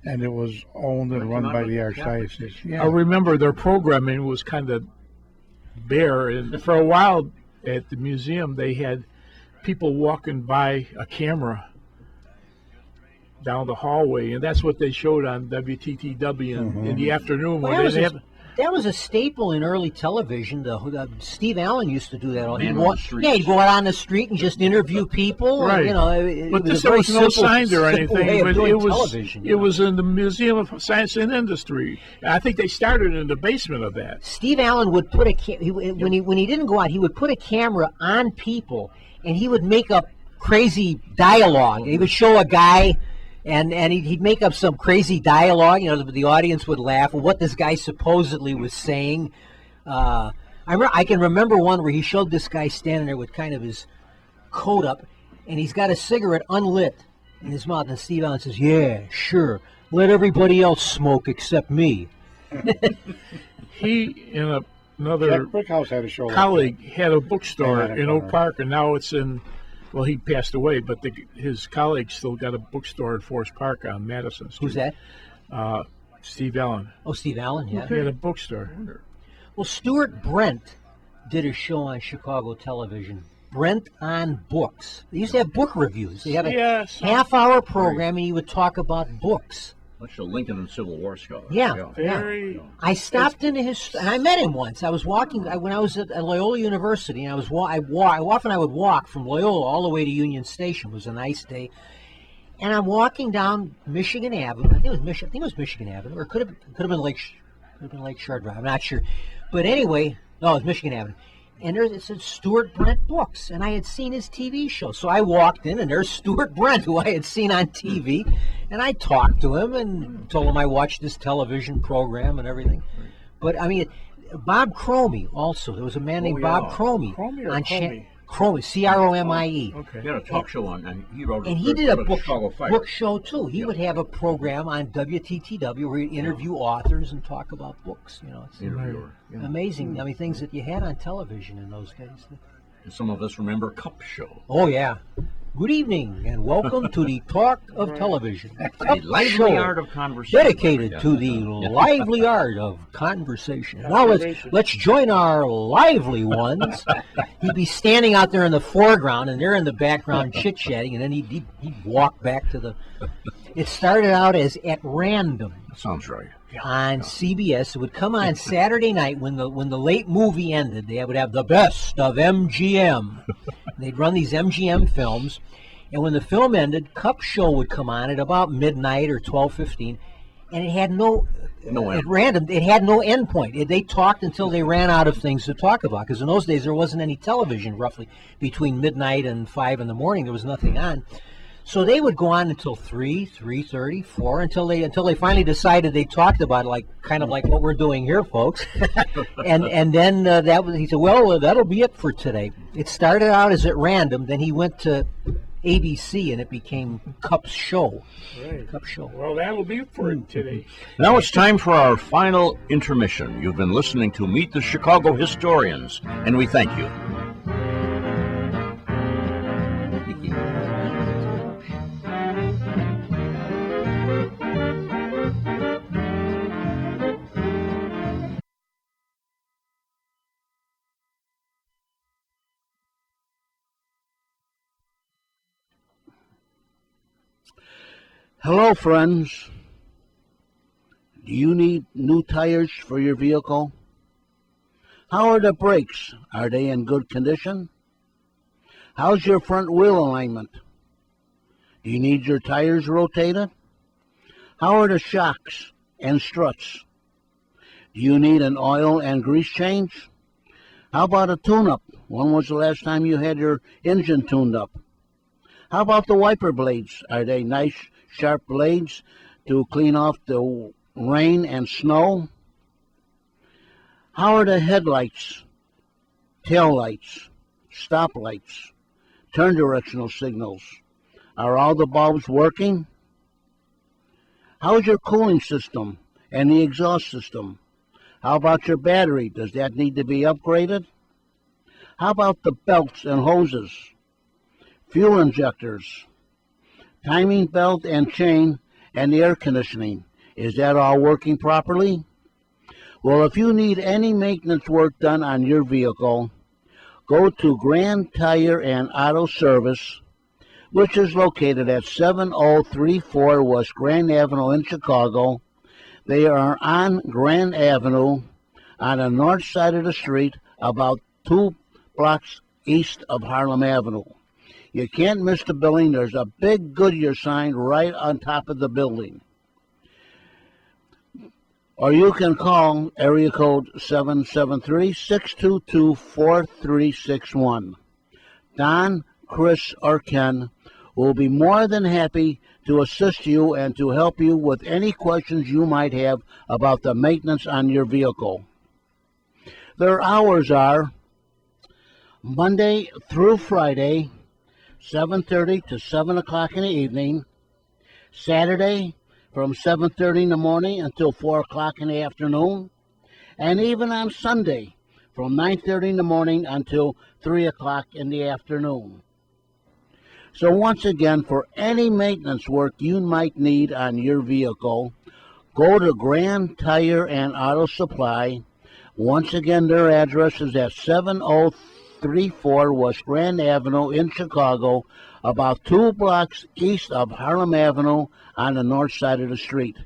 and it was owned and run by the Archdiocese. I Yeah. remember their programming was kind of bare, and for a while at the museum they had people walking by a camera down the hallway, and that's what they showed on WTTW in the afternoon. Well, when that, they was have, that was a staple in early television. Steve Allen used to do that. Man He'd on walk, the streets. yeah, he'd go out on the street and just interview people. Right. You know, it but was there a very was no simple, sign or simple way anything. of But doing it was television. it was in the Museum of Science and Industry. I think they started in the basement of that. Steve Allen would put when he didn't go out, he would put a camera on people and he would make up crazy dialogue. He would show a guy and he'd make up some crazy dialogue. You know, the audience would laugh at what this guy supposedly was saying. I can remember one where he showed this guy standing there with kind of his coat up, and he's got a cigarette unlit in his mouth. And Steve Allen says, "Yeah, sure, let everybody else smoke except me." He and another Jack Brickhouse had a show. like colleague had a bookstore Yeah, in Oak Park, and now it's in. Well, he passed away, but his colleague still got a bookstore in Forest Park on Madison Street. Who's that? Steve Allen. Oh, Steve Allen, yeah. He had a bookstore. Well, Stuart Brent did a show on Chicago television, Brent on Books. They used to have book reviews. They had a Yes. half-hour program, and he would talk about books. Much a Lincoln and Civil War scholar. Yeah. Very. I stopped into his, and I met him once. I was walking when I was at Loyola University, and I would walk from Loyola all the way to Union Station. It was a nice day, and I'm walking down Michigan Avenue. I think it was Michigan Avenue, or it could have been Lake Shore Drive. I'm not sure, but anyway, no, it was Michigan Avenue. And it said Stuart Brent Books, and I had seen his TV show. So I walked in, and there's Stuart Brent, who I had seen on TV, and I talked to him and told him I watched this television program and everything. But I mean, Bob Cromie also. There was a man named Bob Cromie. Cromie or on Cromie? Cromie, Cromie. Okay. He had a talk show on, and he wrote. And he did a wrote Chicago Fire. book show too. He would have a program on WTTW where he'd interview authors and talk about books. You know, it's Interviewer. Yeah. amazing. I mean, things that you had on television in those days. And some of us remember Cup Show. Oh yeah. Good evening and welcome to the Talk of Television. The lively Show. art of conversation. Dedicated to the lively art of conversation. Now let's join our lively ones. He'd be standing out there in the foreground, and they're in the background chit-chatting, and then he'd walk back to the... It started out as At Random Sounds right. on CBS. It would come on Saturday night when the late movie ended. They would have the best of MGM. They'd run these MGM films, and when the film ended, Cup Show would come on at about midnight or 12:15, and it had no end. at random. It had no end point. They talked until they ran out of things to talk about. Because in those days there wasn't any television. Roughly between midnight and 5 in the morning, there was nothing on. So they would go on until 3, 3:30, 4, until they finally decided they talked about it, kind of like what we're doing here, folks. and then he said, well, that'll be it for today. It started out as At Random, then he went to ABC and it became Cup's Show. Right. Cup Show. Well, that'll be it for today. Now it's time for our final intermission. You've been listening to Meet the Chicago Historians, and we thank you. Hello, friends. Do you need new tires for your vehicle? How are the brakes? Are they in good condition? How's your front wheel alignment? Do you need your tires rotated? How are the shocks and struts? Do you need an oil and grease change? How about a tune-up? When was the last time you had your engine tuned up? How about the wiper blades? Are they nice, sharp blades to clean off the rain and snow? How are the headlights, tail lights, stop lights, turn directional signals? Are all the bulbs working? How's your cooling system and the exhaust system? How about your battery? Does that need to be upgraded? How about the belts and hoses, fuel injectors, timing belt and chain, and the air conditioning? Is that all working properly? Well, if you need any maintenance work done on your vehicle, go to Grand Tire and Auto Service, which is located at 7034 West Grand Avenue in Chicago. They are on Grand Avenue on the north side of the street, about 2 blocks east of Harlem Avenue. You can't miss the building. There's a big Goodyear sign right on top of the building. Or you can call area code 773-622-4361. Don, Chris, or Ken will be more than happy to assist you and to help you with any questions you might have about the maintenance on your vehicle. Their hours are Monday through Friday, 7:30 to 7 o'clock in the evening. Saturday from 7:30 in the morning until 4 o'clock in the afternoon. And even on Sunday from 9:30 in the morning until 3 o'clock in the afternoon. So once again, for any maintenance work you might need on your vehicle, go to Grand Tire and Auto Supply. Once again, their address is at 7034 West Grand Avenue in Chicago, about 2 blocks east of Harlem Avenue on the north side of the street.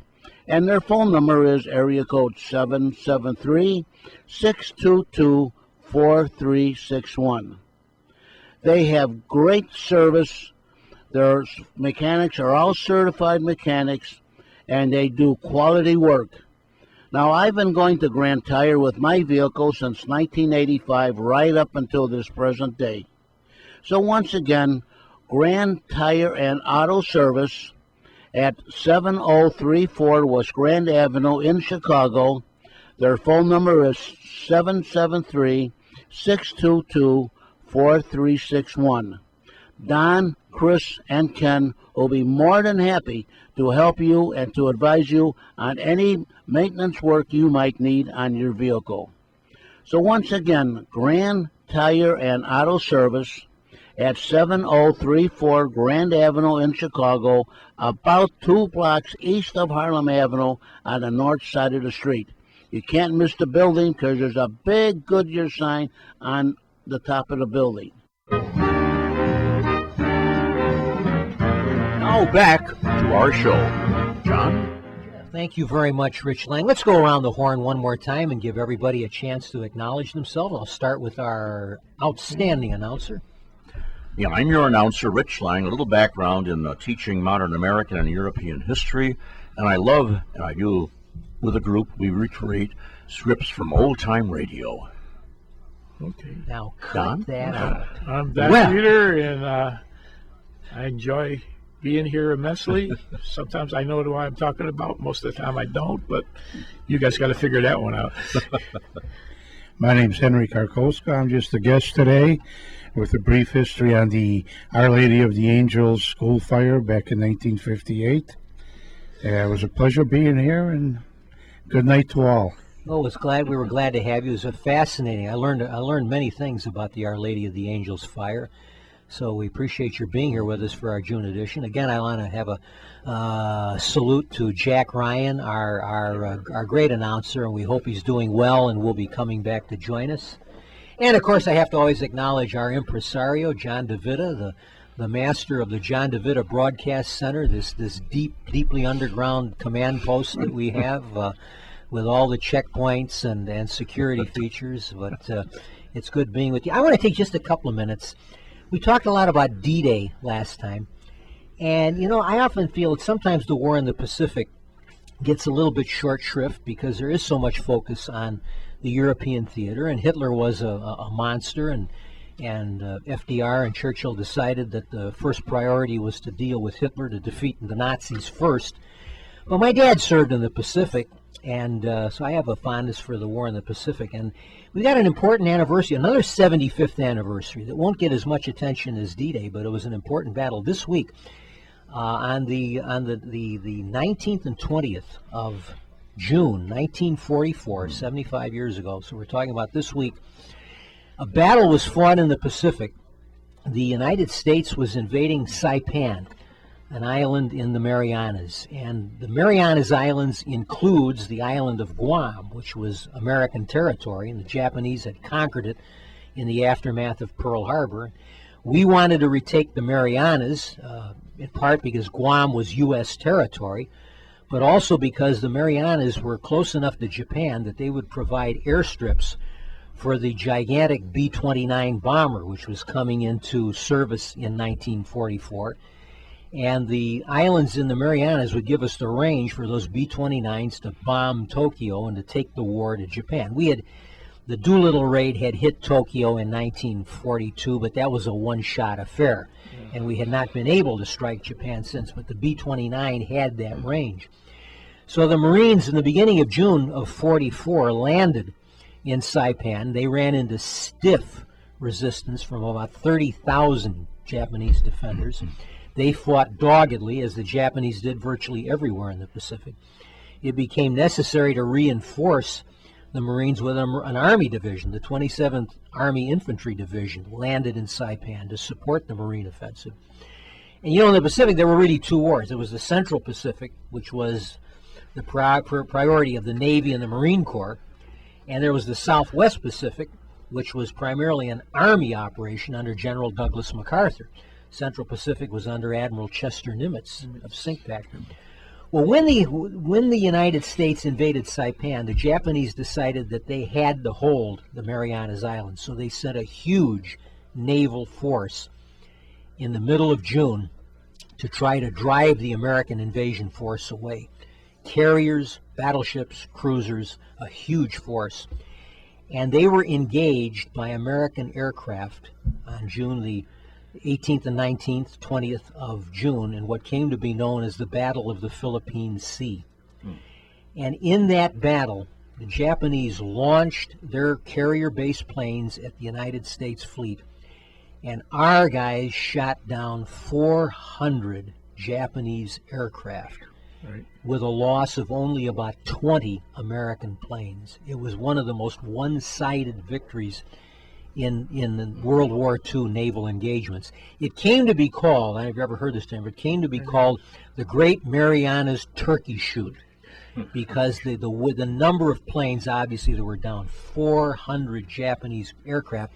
And their phone number is area code 773-622-4361. They have great service. Their mechanics are all certified mechanics, and they do quality work. Now, I've been going to Grand Tire with my vehicle since 1985, right up until this present day. So once again, Grand Tire and Auto Service at 7034 West Grand Avenue in Chicago. Their phone number is 773-622-4361. Don, Chris, and Ken will be more than happy to help you and to advise you on any maintenance work you might need on your vehicle. So once again, Grand Tire and Auto Service at 7034 Grand Avenue in Chicago, about 2 blocks east of Harlem Avenue on the north side of the street. You can't miss the building because there's a big Goodyear sign on the top of the building. Now back to our show. John? Thank you very much, Rich Lang. Let's go around the horn one more time and give everybody a chance to acknowledge themselves. I'll start with our outstanding announcer. Yeah, I'm your announcer, Rich Lang. A little background in teaching modern American and European history, and I love, and I do with a group, we recreate scripts from old-time radio. Okay. Now, cut Don? that out. I'm Don Well. Peter, and I enjoy being here immensely. Sometimes I know what I'm talking about. Most of the time I don't, but you guys got to figure that one out. My name's Henry Karkoska. I'm just a guest today with a brief history on the Our Lady of the Angels school fire back in 1958. It was a pleasure being here, and good night to all. Oh, we were glad to have you. It was fascinating. I learned many things about the Our Lady of the Angels fire. So we appreciate your being here with us for our June edition. Again, I want to have a salute to Jack Ryan, our great announcer, and we hope he's doing well and will be coming back to join us. And of course, I have to always acknowledge our impresario, John DeVita, the master of the John DeVita Broadcast Center, this deeply underground command post that we have with all the checkpoints and security features. But it's good being with you. I want to take just a couple of minutes. We talked a lot about D-Day last time, and I often feel that sometimes the war in the Pacific gets a little bit short shrift because there is so much focus on the European theater, and Hitler was a monster, and FDR and Churchill decided that the first priority was to deal with Hitler, to defeat the Nazis first. But my dad served in the Pacific, and so I have a fondness for the war in the Pacific, and we got an important anniversary, another 75th anniversary that won't get as much attention as D-Day, but it was an important battle this week on the 19th and 20th of June 1944, 75 years ago. So we're talking about this week. A battle was fought in the Pacific. The United States was invading Saipan, an island in the Marianas, and the Marianas Islands includes the island of Guam, which was American territory, and the Japanese had conquered it in the aftermath of Pearl Harbor. We wanted to retake the Marianas, in part because Guam was U.S. territory, but also because the Marianas were close enough to Japan that they would provide airstrips for the gigantic B-29 bomber, which was coming into service in 1944. And the islands in the Marianas would give us the range for those B-29s to bomb Tokyo and to take the war to Japan. The Doolittle raid had hit Tokyo in 1942, but that was a one-shot affair, and we had not been able to strike Japan since, but the B-29 had that range. So the Marines in the beginning of June of 44 landed in Saipan. They ran into stiff resistance from about 30,000 Japanese defenders. They fought doggedly, as the Japanese did virtually everywhere in the Pacific. It became necessary to reinforce the Marines with an Army division. The 27th Army Infantry Division landed in Saipan to support the Marine offensive. And in the Pacific, there were really two wars. There was the Central Pacific, which was the priority of the Navy and the Marine Corps, and there was the Southwest Pacific, which was primarily an Army operation under General Douglas MacArthur. Central Pacific was under Admiral Chester Nimitz of CINCPAC. Well, when the United States invaded Saipan, the Japanese decided that they had to hold the Marianas Islands, so they sent a huge naval force in the middle of June to try to drive the American invasion force away. Carriers, battleships, cruisers, a huge force. And they were engaged by American aircraft on June the 18th and 19th, 20th of June, in what came to be known as the Battle of the Philippine Sea. And in that battle, the Japanese launched their carrier-based planes at the United States fleet, and our guys shot down 400 Japanese aircraft Right. with a loss of only about 20 American planes. It was one of the most one-sided victories in the World War II naval engagements. It came to be called, I don't know if you've ever heard this term, it came to be called the Great Marianas Turkey Shoot, because the number of planes, obviously, that were down, 400 Japanese aircraft.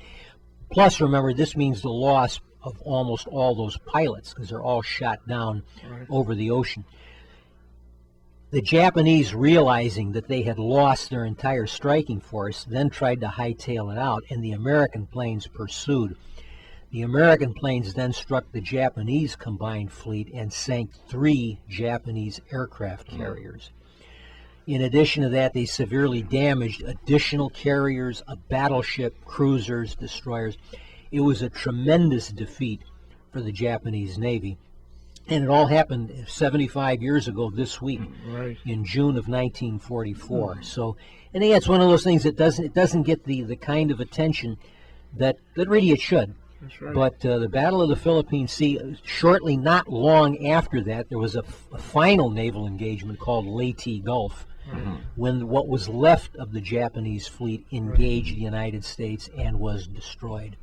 Plus, remember, this means the loss of almost all those pilots, because they're all shot down over the ocean. The Japanese, realizing that they had lost their entire striking force, then tried to hightail it out, and the American planes pursued. The American planes then struck the Japanese combined fleet and sank 3 Japanese aircraft carriers. In addition to that, they severely damaged additional carriers, a battleship, cruisers, destroyers. It was a tremendous defeat for the Japanese Navy. And it all happened 75 years ago this week, Right. in June of 1944. So, and again, it's one of those things that doesn't get the kind of attention that really it should. That's right. But the Battle of the Philippine Sea, shortly, not long after that, there was a final naval engagement called Leyte Gulf, when what was left of the Japanese fleet engaged the United States and was destroyed.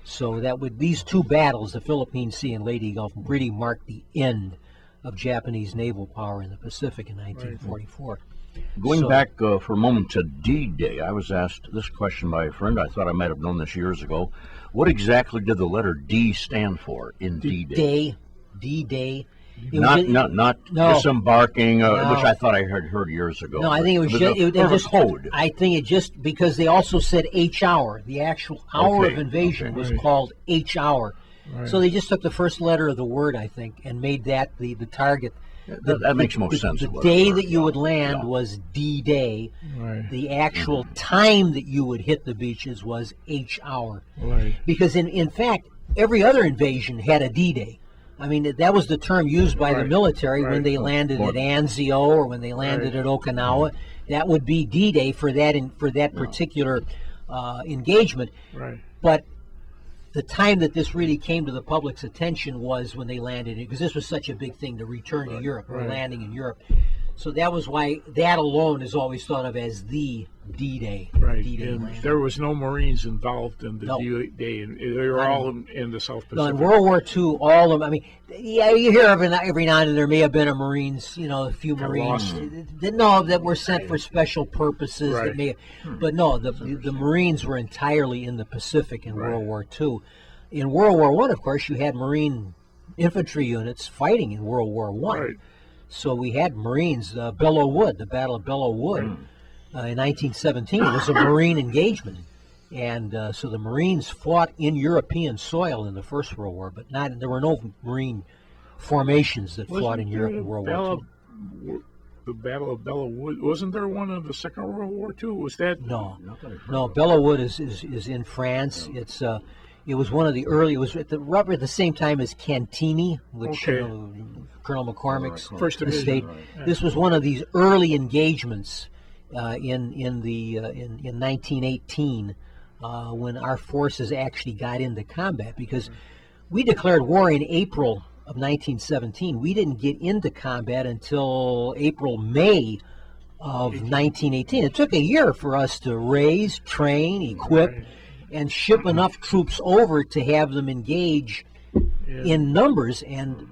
So these 2 battles, the Philippine Sea and Leyte Gulf, really marked the end of Japanese naval power in the Pacific in 1944. Going So- back for a moment to D-Day, I was asked this question by a friend. I thought I might have known this years ago. What exactly did the letter D stand for in D-Day? D-Day. It Not was- disembarking, No. which I thought I had heard years ago. No, I think it was just, a code. I think it just, because they also said H hour. The actual hour Okay, of invasion was right. called H hour. Right. So they just took the first letter of the word, I think, and made that the target. That makes most sense. The what day it that you was. would land Yeah. was D-Day. Right. The actual time that you would hit the beaches was H hour. Right. Because in fact, every other invasion had a D-Day. I mean, that was the term used by the Right. military when Right. they landed at Anzio or when they landed at Okinawa. That would be D-Day for that particular engagement. Right. But the time that this really came to the public's attention was when they landed, because this was such a big thing to return to Europe, or Right. landing in Europe. So that was why that alone is always thought of as the D-Day. Right. D-Day And landing. there was no Marines involved in the No. D-Day, and they were all in the South No, in Pacific. World War II, all of them. I mean, yeah, you hear every now and then there may have been a Marines, a few Got Marines lost. that were sent for special purposes. Right. That may, but no, the Marines were entirely in the Pacific in World War II. In World War I, of course, you had Marine infantry units fighting in World War I. Right. So we had Marines. Belleau Wood, the Battle of Belleau Wood, in 1917 was a Marine engagement. And so the Marines fought in European soil in the First World War, but there were no Marine formations that fought in Europe in World War II. The Battle of Belleau Wood, wasn't there one in the Second World War II? Was that? No, Belleau Wood is in France. It was one of the early. It was roughly at the same time as Cantigny, which Okay. Colonel McCormick's First Division, estate. right. This was one of these early engagements in 1918 when our forces actually got into combat, because we declared war in April of 1917. We didn't get into combat until May of 1918. It took a year for us to raise, train, equip, and ship enough troops over to have them engage in numbers. And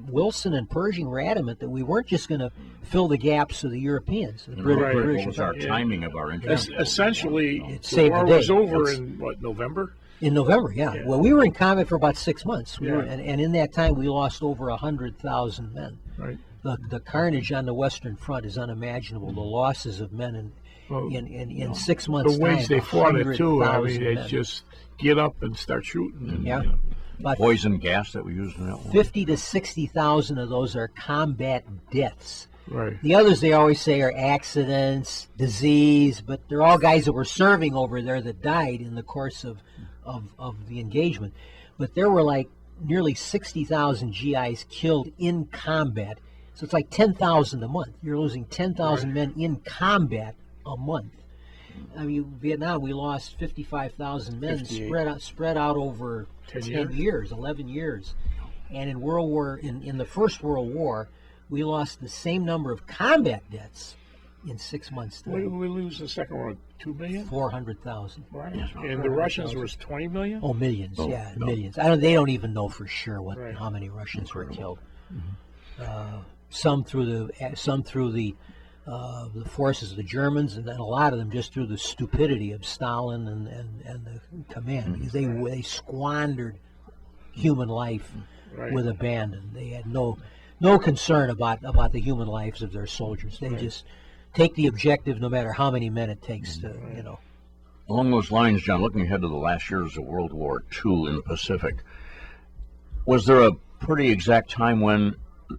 Wilson and Pershing were adamant that we weren't just going to fill the gaps of the Europeans. The Right. What was our timing of our interest? Essentially, It the saved war the day. was over It's- in, November? In November, yeah. Well, we were in combat for about 6 months. Yeah. And in that time, we lost over 100,000 men. Right. The carnage on the Western Front is unimaginable. The losses of men in 6 months' The ways time, they fought it, too. I mean, 100,000 they men. just get up and start shooting. And, Yeah. About Poison gas that we used in that one. 50 to 60,000 of those are combat deaths. Right. The others, they always say, are accidents, disease, but they're all guys that were serving over there that died in the course of the engagement. But there were like nearly 60,000 GIs killed in combat So it's like 10,000 a month. You're losing 10,000 men in combat a month. I mean, Vietnam, we lost 55,000 men 58. spread out over 10 years, 11 years. And in in the First World War, we lost the same number of combat deaths in 6 months' What did time. we lose the second one? 2 million? 400,000. Right. And the Russians was 20 million? Oh, millions, Oh, yeah, no. millions. They don't even know for sure Right. how many Russians were killed. Some through the forces of the Germans, and then a lot of them just through the stupidity of Stalin and the command, because they squandered human life Right. with abandon. They had no concern about the human lives of their soldiers. They just take the objective, no matter how many men it takes to, Along those lines, John, looking ahead to the last years of World War II in the Pacific, was there a pretty exact time when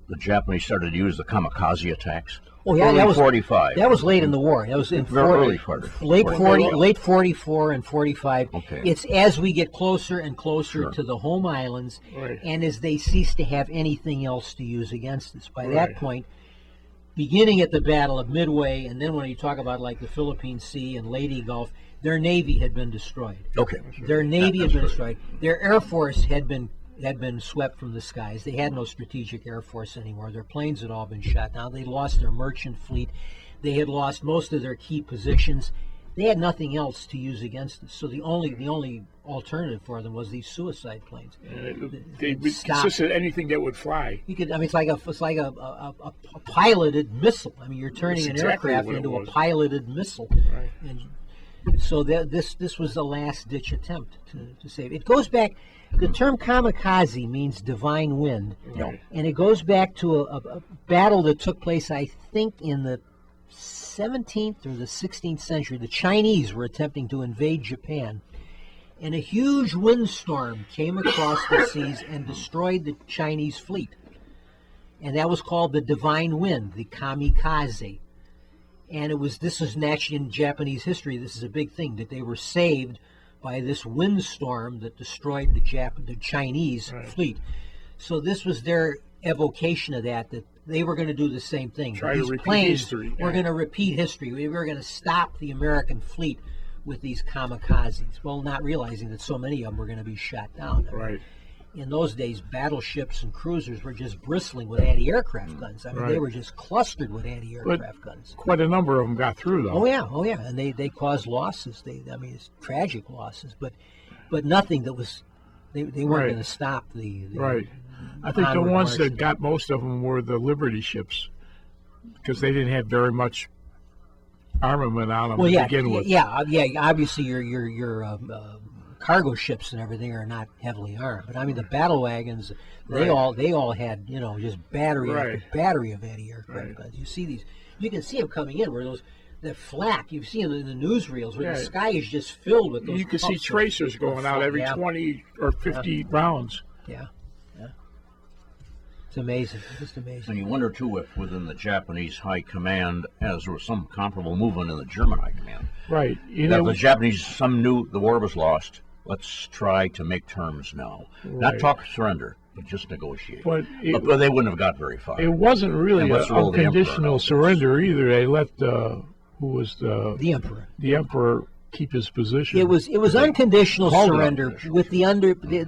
the Japanese started to use the kamikaze attacks? Oh yeah, Early that was 45. That was late in the war. That was in Very early late 40. late 44 and 45. Okay. It's as we get closer and closer Sure. to the home islands, Right. and as they cease to have anything else to use against us. By Right. that point, beginning at the Battle of Midway, and then when you talk about like the Philippine Sea and Leyte Gulf, their navy had been destroyed. Okay. Their navy had That's been right. destroyed. Their air force had been swept from the skies. They had no strategic air force anymore. Their planes had all been shot down. They lost their merchant fleet. They had lost most of their key positions. They had nothing else to use against us. So the only alternative for them was these suicide planes. They Stop. consisted of anything that would fly. You could, I mean, it's like a piloted missile. I mean, you're turning That's an exactly aircraft what it into a was. piloted missile. Right. And so this was the last ditch attempt to save. It goes back. The term kamikaze means divine wind, Right. and it goes back to a battle that took place, I think, in the 17th or the 16th century. The Chinese were attempting to invade Japan, and a huge windstorm came across the seas and destroyed the Chinese fleet. And that was called the divine wind, the kamikaze. And this is actually in Japanese history, this is a big thing, that they were saved by this windstorm that destroyed the Chinese fleet. So this was their evocation of that they were going to do the same thing. Try to These repeat planes history, were yeah. going to repeat history. We were going to stop the American fleet with these kamikazes. Well, not realizing that so many of them were going to be shot down. I mean, Right. in those days, battleships and cruisers were just bristling with anti-aircraft guns. I mean, they Right. were just clustered with anti-aircraft guns. Quite a number of them got through, though. Oh yeah, and they caused losses. I mean, it's tragic losses, but nothing that was. They weren't Right. going to stop the Right. I think the onward ones march. that got most of them were the Liberty ships, because they didn't have very much armament on them Well, to yeah, begin with. yeah. Obviously, your cargo ships and everything are not heavily armed. But I mean, the battle wagons, they Right. all had just battery Right. after battery of anti-aircraft Right. guns. You see these, you can see them coming in where that flak you see in the newsreels where the Yeah. sky is just filled with those. You can see puffs of- tracers going out every yeah. 20 or 50 rounds. Yeah. It's amazing. It's just And amazing. you wonder, too, if within the Japanese high command, as there was some comparable movement in the German high command, Right. You that know, the Japanese, some knew the war was lost. Let's try to make terms now. Not Right. talk surrender, but just negotiate. but it, But they wouldn't have got very far. it wasn't really And an what's the role of the emperor in all unconditional this? surrender either. They let who was The emperor. the emperor keep his position. It was unconditional Called it surrender unconditional. with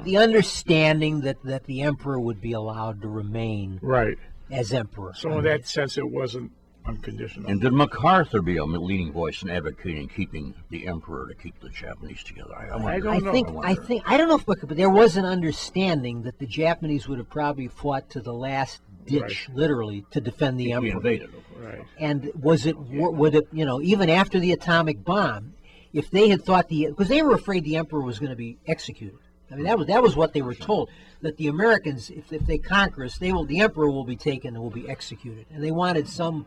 the understanding that the emperor would be allowed to remain right. as emperor. So in that sense, it wasn't unconditional. And did MacArthur be a leading voice in advocating keeping the emperor to keep the Japanese together? I I wonder. don't I know. think wonder. I don't know if, but there was an understanding that the Japanese would have probably fought to the last ditch, literally, to defend the We emperor. invaded. Right. And would it, even after the atomic bomb, if they had thought because they were afraid the emperor was going to be executed. I mean, that was what they were told, that the Americans, if they conquer us, the emperor will be taken and will be executed. And they wanted some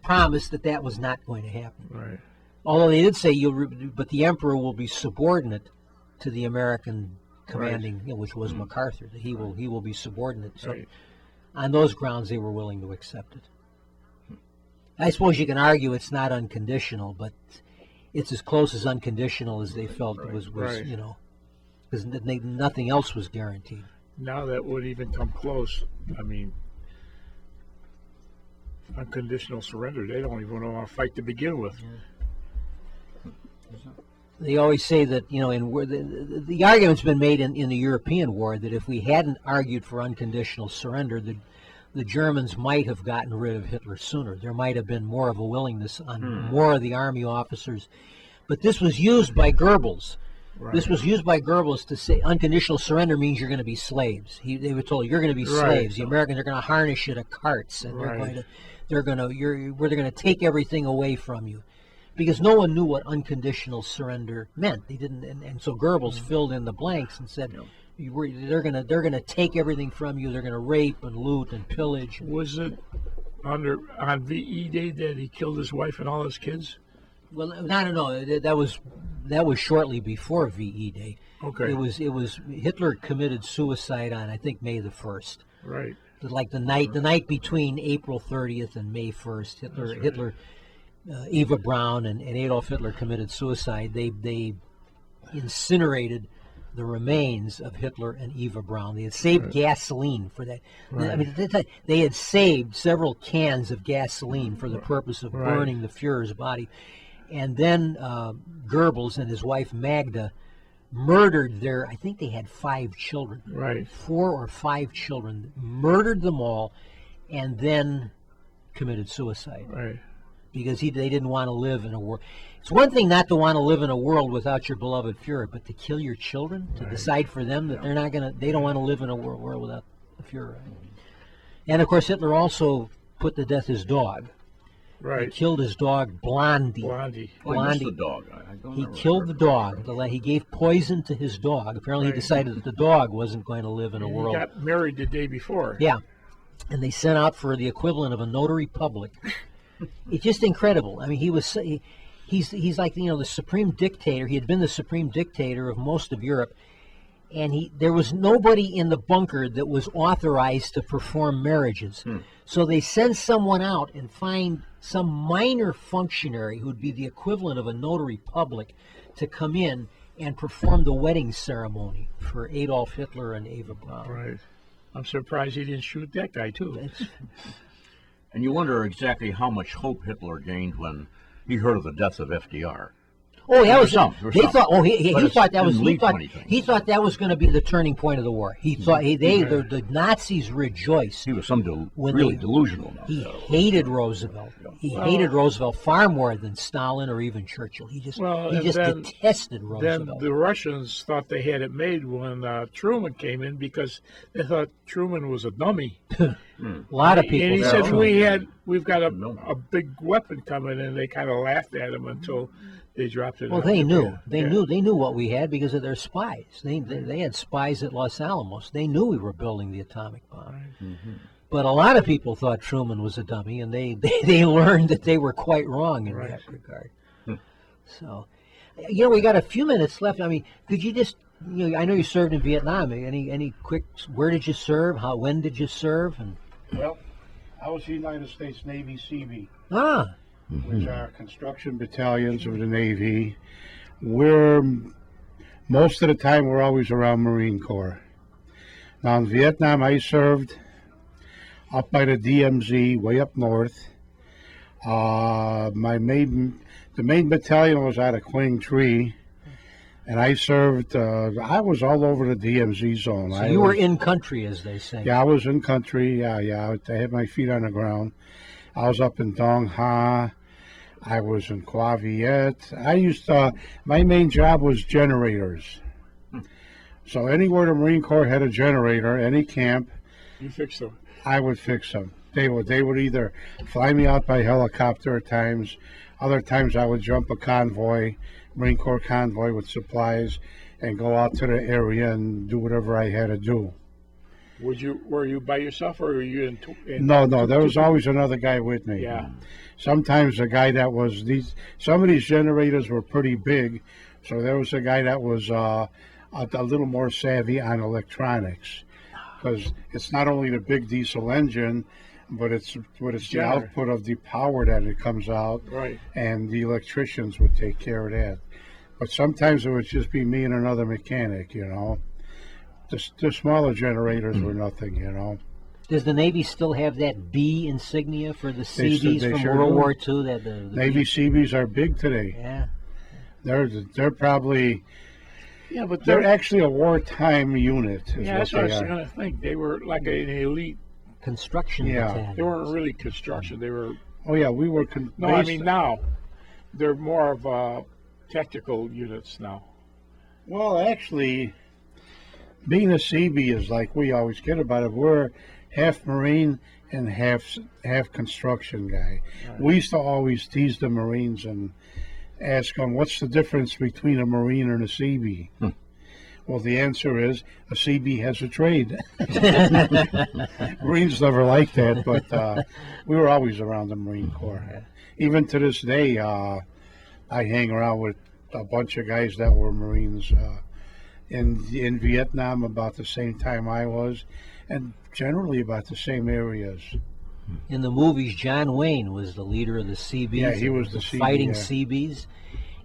promise that was not going to happen. Right. Although they did say but the emperor will be subordinate to the American commanding, which was MacArthur, that he will be subordinate. So Right. on those grounds, they were willing to accept it. I suppose you can argue it's not unconditional, but it's as close as unconditional as they felt it was Right. because nothing else was guaranteed. Now that would even come close. I mean, unconditional surrender. They don't even want to fight to begin with. They always say that, you know, the argument's been made in the European war that if we hadn't argued for unconditional surrender, the Germans might have gotten rid of Hitler sooner. There might have been more of a willingness on more of the army officers. But this was used by Goebbels. Right. This was used by Goebbels to say unconditional surrender means you're going to be slaves. They were told you're going to be slaves. The Americans are going to harness you to carts, and they're going to take everything away from you, because no one knew what unconditional surrender meant. They didn't, and so Goebbels filled in the blanks and said, they're going to take everything from you. They're going to rape and loot and pillage. Was it on VE Day that he killed his wife and all his kids? Well, no. That was shortly before VE Day. Okay. It was Hitler committed suicide on, I think, May the 1st. Right. Like the night between April 30th and May 1st, Hitler, Eva Braun and Adolf Hitler committed suicide. They incinerated the remains of Hitler and Eva Braun. They had saved gasoline for that. I mean, they had saved several cans of gasoline for the purpose of burning the Fuhrer's body. And then Goebbels and his wife Magda murdered I think they had 5 children. Right. 4 or 5 children. Murdered them all and then committed suicide. Right. Because they didn't want to live in a world. It's one thing not to want to live in a world without your beloved Fuhrer, but to kill your children, to decide for them that they don't want to live in a world without the Fuhrer. And of course, Hitler also put to death his dog. Right. He killed his dog, Blondie. Blondie. I missed the dog. He killed the dog. He gave poison to his dog. Apparently, he decided that the dog wasn't going to live in a world. He got married the day before. Yeah, and they sent out for the equivalent of a notary public. It's just incredible. I mean, he's like, you know, the supreme dictator. He had been the supreme dictator of most of Europe, and there was nobody in the bunker that was authorized to perform marriages. So they send someone out and find some minor functionary who'd be the equivalent of a notary public to come in and perform the wedding ceremony for Adolf Hitler and Eva Braun. Right. I'm surprised he didn't shoot that guy too. And you wonder exactly how much hope Hitler gained when he heard of the death of FDR. Oh, that was some. They thought. Oh, he But it thought that was. didn't He lead thought, to anything. he thought that was going to be the turning point of the war. He thought the Nazis rejoiced. He was When really they- delusional. Now, He hated Roosevelt. He hated Roosevelt far more than Stalin or even Churchill. He just detested Then Roosevelt. the Russians thought they had it made when Truman came in, because they thought Truman was a dummy. A lot of people. And he thought said, we've got No. a big weapon coming, and they kind of laughed at him until they dropped it. Well, on they the knew. bed. They Yeah. knew. They knew what we had because of their spies. They had spies at Los Alamos. They knew we were building the atomic bomb. But a lot of people thought Truman was a dummy, and they learned that they were quite wrong in that regard. So, you know, we got a few minutes left. I mean, could you just, you know, I know you served in Vietnam. Any quick? Where did you serve? When did you serve? And Well, I was the United States Navy Seabee, ah, which are construction battalions of the Navy. Most of the time, we're always around Marine Corps. Now, in Vietnam, I served up by the DMZ, way up north. The main battalion was out of Quang Tri, and I served. I was all over the DMZ zone. so you were in country, as they say. Yeah, I was in country. Yeah. I had my feet on the ground. I was up in Dong Ha. I was in Qua Viet. My main job was generators. So anywhere the Marine Corps had a generator, any camp, You fixed them. I would fix them. They would either fly me out by helicopter at times. Other times I would jump a convoy, Marine Corps convoy with supplies, and go out to the area and do whatever I had to do. Were you by yourself, or were you in No, there was always another guy with me. Yeah. Sometimes the guy that was some of these generators were pretty big, so there was a guy that was a little more savvy on electronics, because it's not only the big diesel engine, but it's the Generator. output of the power that it comes out, Right. and the electricians would take care of that. But sometimes it would just be me and another mechanic, you know. The smaller generators were nothing, you know. Does the Navy still have that B insignia for the They CBs they from sure World do. War II? That the Navy Seabees are big today. Yeah. They're probably Yeah, but they're actually a wartime unit. Is yeah, what that's what I they was are. going to think. They were like an elite. Construction Yeah. battalion. They weren't really construction. They were. Oh yeah, we were. No, I mean now, they're more of tactical units now. Well, actually, being a Seabee is like we always kid about it. We're half Marine and half construction guy. We used to always tease the Marines and ask them, "What's the difference between a Marine and a Seabee?" Well, the answer is a Seabee has a trade. Marines never liked that, but we were always around the Marine Corps. Even to this day, I hang around with a bunch of guys that were Marines in Vietnam about the same time I was, and generally about the same areas. In the movies, John Wayne was the leader of the Seabees. Yeah, he was the Seabee, fighting yeah. Seabees.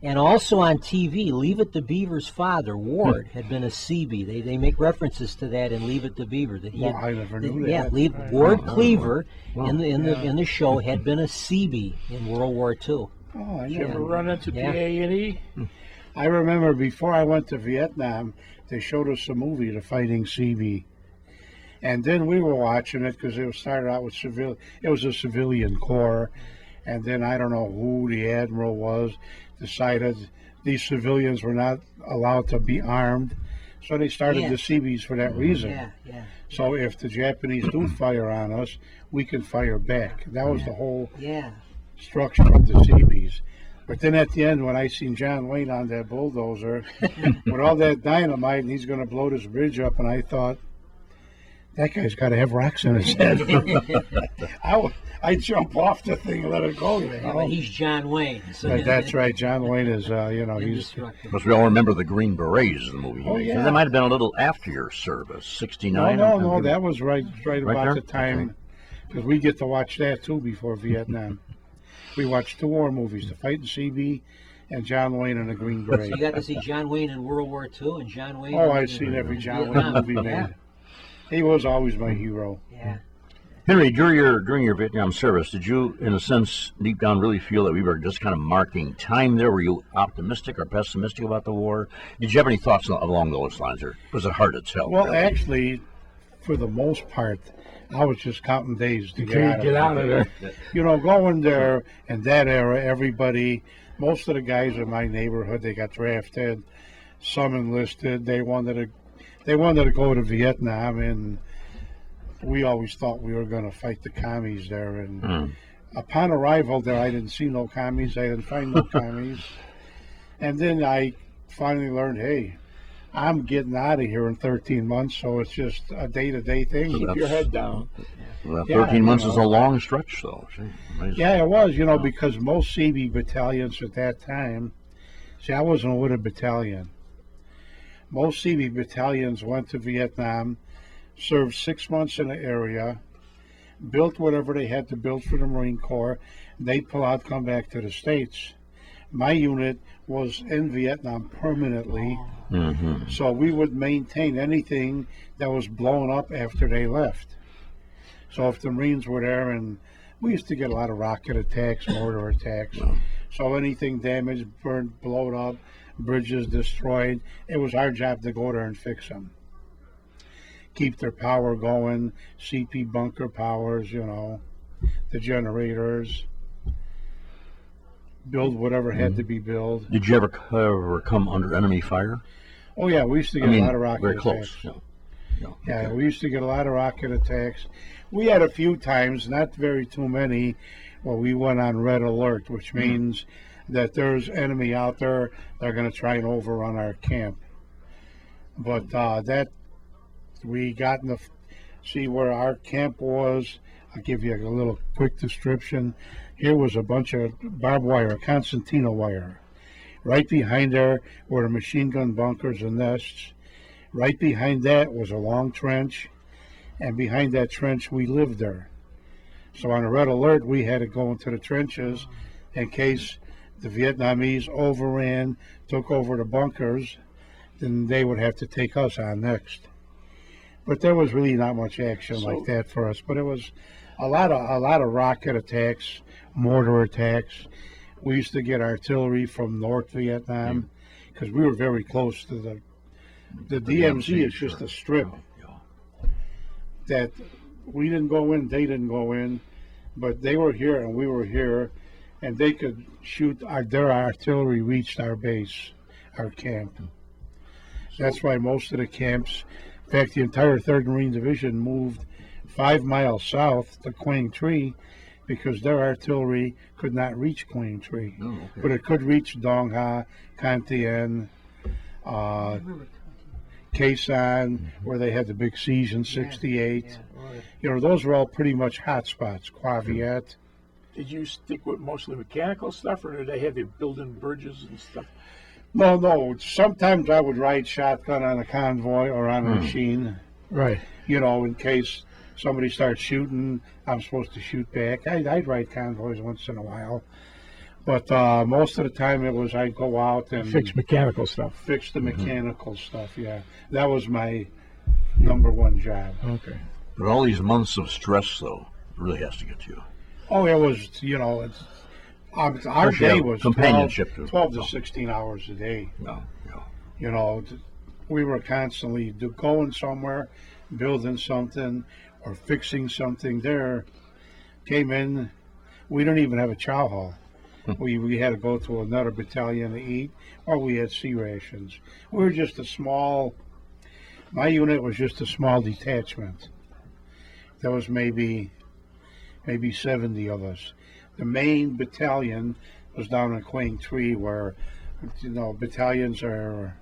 And also on TV, Leave It to Beaver's father, Ward, had been a Seabee. They make references to that in Leave It to Beaver. That he Well, had, I never knew yeah, that. Ward Cleaver in the show had been a Seabee in World War II. Oh, I Did you know. ever run into Yeah. PA&E? I remember before I went to Vietnam, they showed us a movie, The Fighting Seabee. And then we were watching it because it started out with it was a civilian corps. And then I don't know who the admiral was, decided these civilians were not allowed to be armed. So they started Yeah. the Seabees for that reason. Yeah. So if the Japanese do fire on us, we can fire back. That was the whole Yeah. structure of the Seabees. But then at the end, when I seen John Wayne on that bulldozer with all that dynamite, and he's going to blow this bridge up, and I thought, that guy's got to have rocks in his head. I jump off the thing and let it go. You know? Well, he's John Wayne. So But that's right. John Wayne is, he's indestructible. Because we all remember the Green Berets in the movie. Oh, yeah. So that might have been a little after your service, 69. no. That was right about there? the time, because we get to watch that too before Vietnam. We watched two war movies: The Fighting Seabee and John Wayne and the Green Beret. You got to see John Wayne in World War II and John Wayne. Oh, in- I've seen every John Wayne Vietnam. movie made. He was always my hero. Yeah. Henry, during your Vietnam service, did you, in a sense, deep down, really feel that we were just kind of marking time there? Were you optimistic or pessimistic about the war? Did you have any thoughts along those lines, or was it hard to tell? Well, actually, for the most part, I was just counting days to Get out of there. You know, going there in that era, everybody, most of the guys in my neighborhood, they got drafted. Some enlisted. They wanted to go to Vietnam, and we always thought we were going to fight the commies there. And upon arrival there, I didn't see no commies. I didn't find no commies. And then I finally learned, hey, I'm getting out of here in 13 months, so it's just a day-to-day thing. Keep your head down. Well, Yeah, 13 months you is a know. long stretch, though. Gee, amazing. Yeah, it was, because most CB battalions at that time, see, I wasn't with a battalion. Most CB battalions went to Vietnam, served 6 months in the area, built whatever they had to build for the Marine Corps. They'd pull out, come back to the States. My unit was in Vietnam permanently, so we would maintain anything that was blown up after they left. So if the Marines were there, and we used to get a lot of rocket attacks, mortar attacks, so anything damaged, burned, blown up, bridges destroyed, it was our job to go there and fix them. Keep their power going, CP bunker powers, the generators, build whatever had to be built. Did you ever come under enemy fire? Oh yeah, we used to get a lot of rocket very attacks. close. Yeah. Yeah, we used to get a lot of rocket attacks. We had a few times, not too many, where we went on red alert, which means that there's enemy out there. They're going to try and overrun our camp. But that we got in see where our camp was. I'll give you a little quick description. Here was a bunch of barbed wire, concertina wire. Right behind there were the machine gun bunkers and nests. Right behind that was a long trench, and behind that trench we lived there. So on a red alert, we had to go into the trenches in case the Vietnamese overran, took over the bunkers, then they would have to take us on next. But there was really not much action like that for us. But it was a lot of rocket attacks, mortar attacks. We used to get artillery from North Vietnam because we were very close to the DMZ is just a strip that we didn't go in, they didn't go in, but they were here and we were here, and they could shoot. Their artillery reached our base, our camp. That's why most of the camps, in fact, the entire 3rd Marine Division moved 5 miles south to Quang Tri because their artillery could not reach Quang Tri. Oh, okay. But it could reach Dong Ha, Can Tien, Khe Sanh, where they had the big siege in '68. You know, those were all pretty much hot spots. Qua Viet. Did you stick with mostly mechanical stuff, or did they have you building bridges and stuff? No. Sometimes I would ride shotgun on a convoy or on a machine. Right. You know, in case somebody starts shooting, I'm supposed to shoot back. I'd ride convoys once in a while. But most of the time it was I'd go out and Fix mechanical stuff. fix the mechanical stuff, yeah. That was my #1 job. Okay. But all these months of stress, though, really has to get to you. Oh, it was, you know, our Especially day a was companionship 12 to- to 16 hours a day. No. You know, we were constantly going somewhere, building something, or fixing something there. Came in, we don't even have a chow hall. We had to go to another battalion to eat, or we had sea rations. We were just a small, my unit was just a small detachment. There was maybe 70 of us. The main battalion was down in Quang Tri, where, you know, battalions are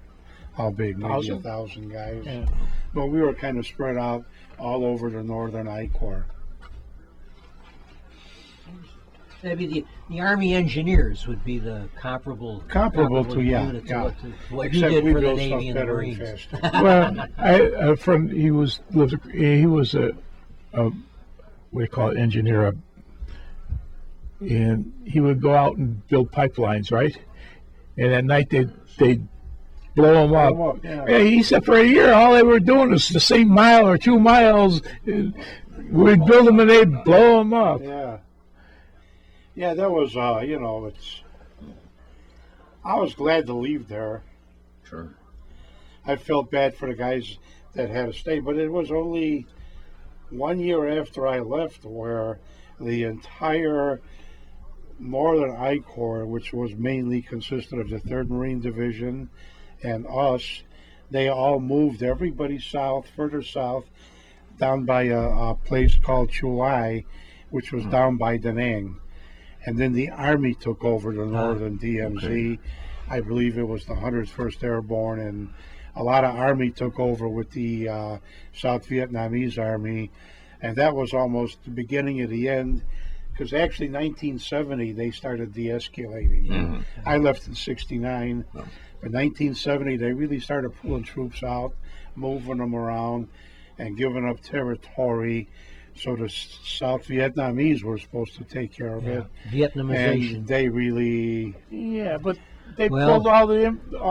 how big? Maybe 1,000? 1,000 guys. Yeah. But we were kind of spread out all over the northern I Corps. Maybe the Army Engineers would be the comparable To yeah. unit to yeah. what, to what Except you did we for the built Navy stuff and the better and Marines. faster. Well, a friend, he was a what do you call it, engineer, and he would go out and build pipelines, right? And at night they'd blow them up. Yeah. Yeah, he said for a year all they were doing was the same mile or 2 miles. We'd build them and they'd blow them up. Yeah. Yeah, that was, you know, I was glad to leave there. Sure. I felt bad for the guys that had to stay, but it was only 1 year after I left where the entire Northern I Corps, which was mainly consisted of the 3rd Marine Division and us, they all moved everybody south, further south, down by a place called Chulai, which was down by Da Nang. And then the Army took over the northern DMZ. Okay. I believe it was the 101st Airborne, and a lot of Army took over with the South Vietnamese Army. And that was almost the beginning of the end, because actually 1970 they started de-escalating. I left in '69. But 1970 they really started pulling troops out, moving them around, and giving up territory. So the South Vietnamese were supposed to take care of it, Vietnamization. and they really, Yeah, but they Well- pulled all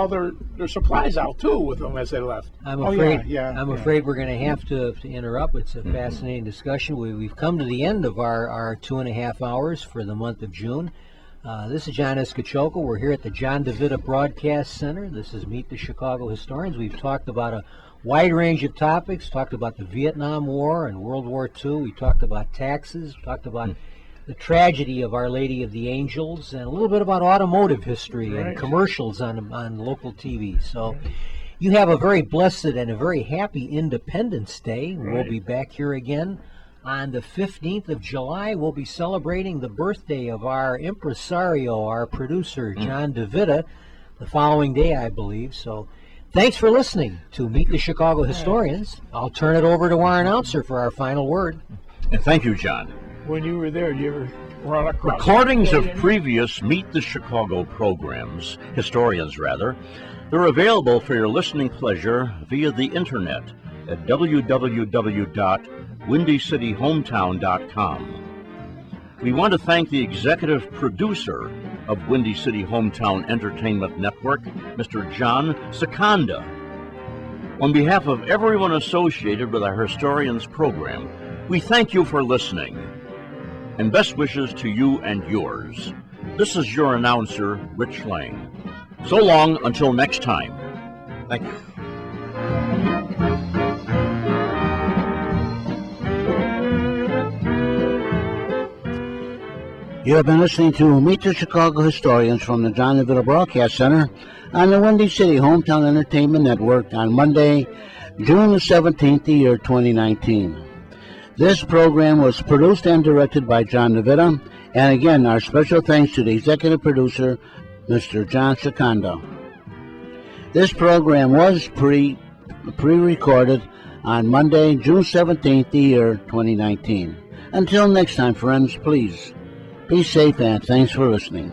their supplies out too with them as they left. I'm Oh, afraid. yeah, I'm yeah. afraid we're going to have to interrupt. It's a fascinating discussion. We've come to the end of our 2.5 hours for the month of June. This is John Escachoco. We're here at the John DeVita Broadcast Center. This is Meet the Chicago Historians. We've talked about a wide range of topics. Talked about the Vietnam War and World War II. We talked about taxes. Talked about the tragedy of Our Lady of the Angels, and a little bit about automotive history and Right. commercials on local TV. So you have a very blessed and a very happy Independence Day. We'll Right. be back here again on the 15th of July. We'll be celebrating the birthday of our impresario, our producer, John DeVita, the following day, I believe. So thanks for listening to Meet the Chicago Historians. I'll turn it over to our announcer for our final word. And thank you, John. When you were there, you ever run across Recordings of previous Meet the Chicago programs, historians rather, they're available for your listening pleasure via the internet at www.windycityhometown.com. We want to thank the executive producer of Windy City Hometown Entertainment Network, Mr. John Seconda. On behalf of everyone associated with our Historians program, we thank you for listening. And best wishes to you and yours. This is your announcer, Rich Lang. So long until next time. Thank you. You have been listening to Meet the Chicago Historians from the John DeVito Broadcast Center on the Windy City Hometown Entertainment Network on Monday, June the 17th, the year 2019. This program was produced and directed by John DeVito, and again, our special thanks to the executive producer, Mr. John Secondo. This program was pre-recorded on Monday, June 17th, the year 2019. Until next time, friends, please be safe and thanks for listening.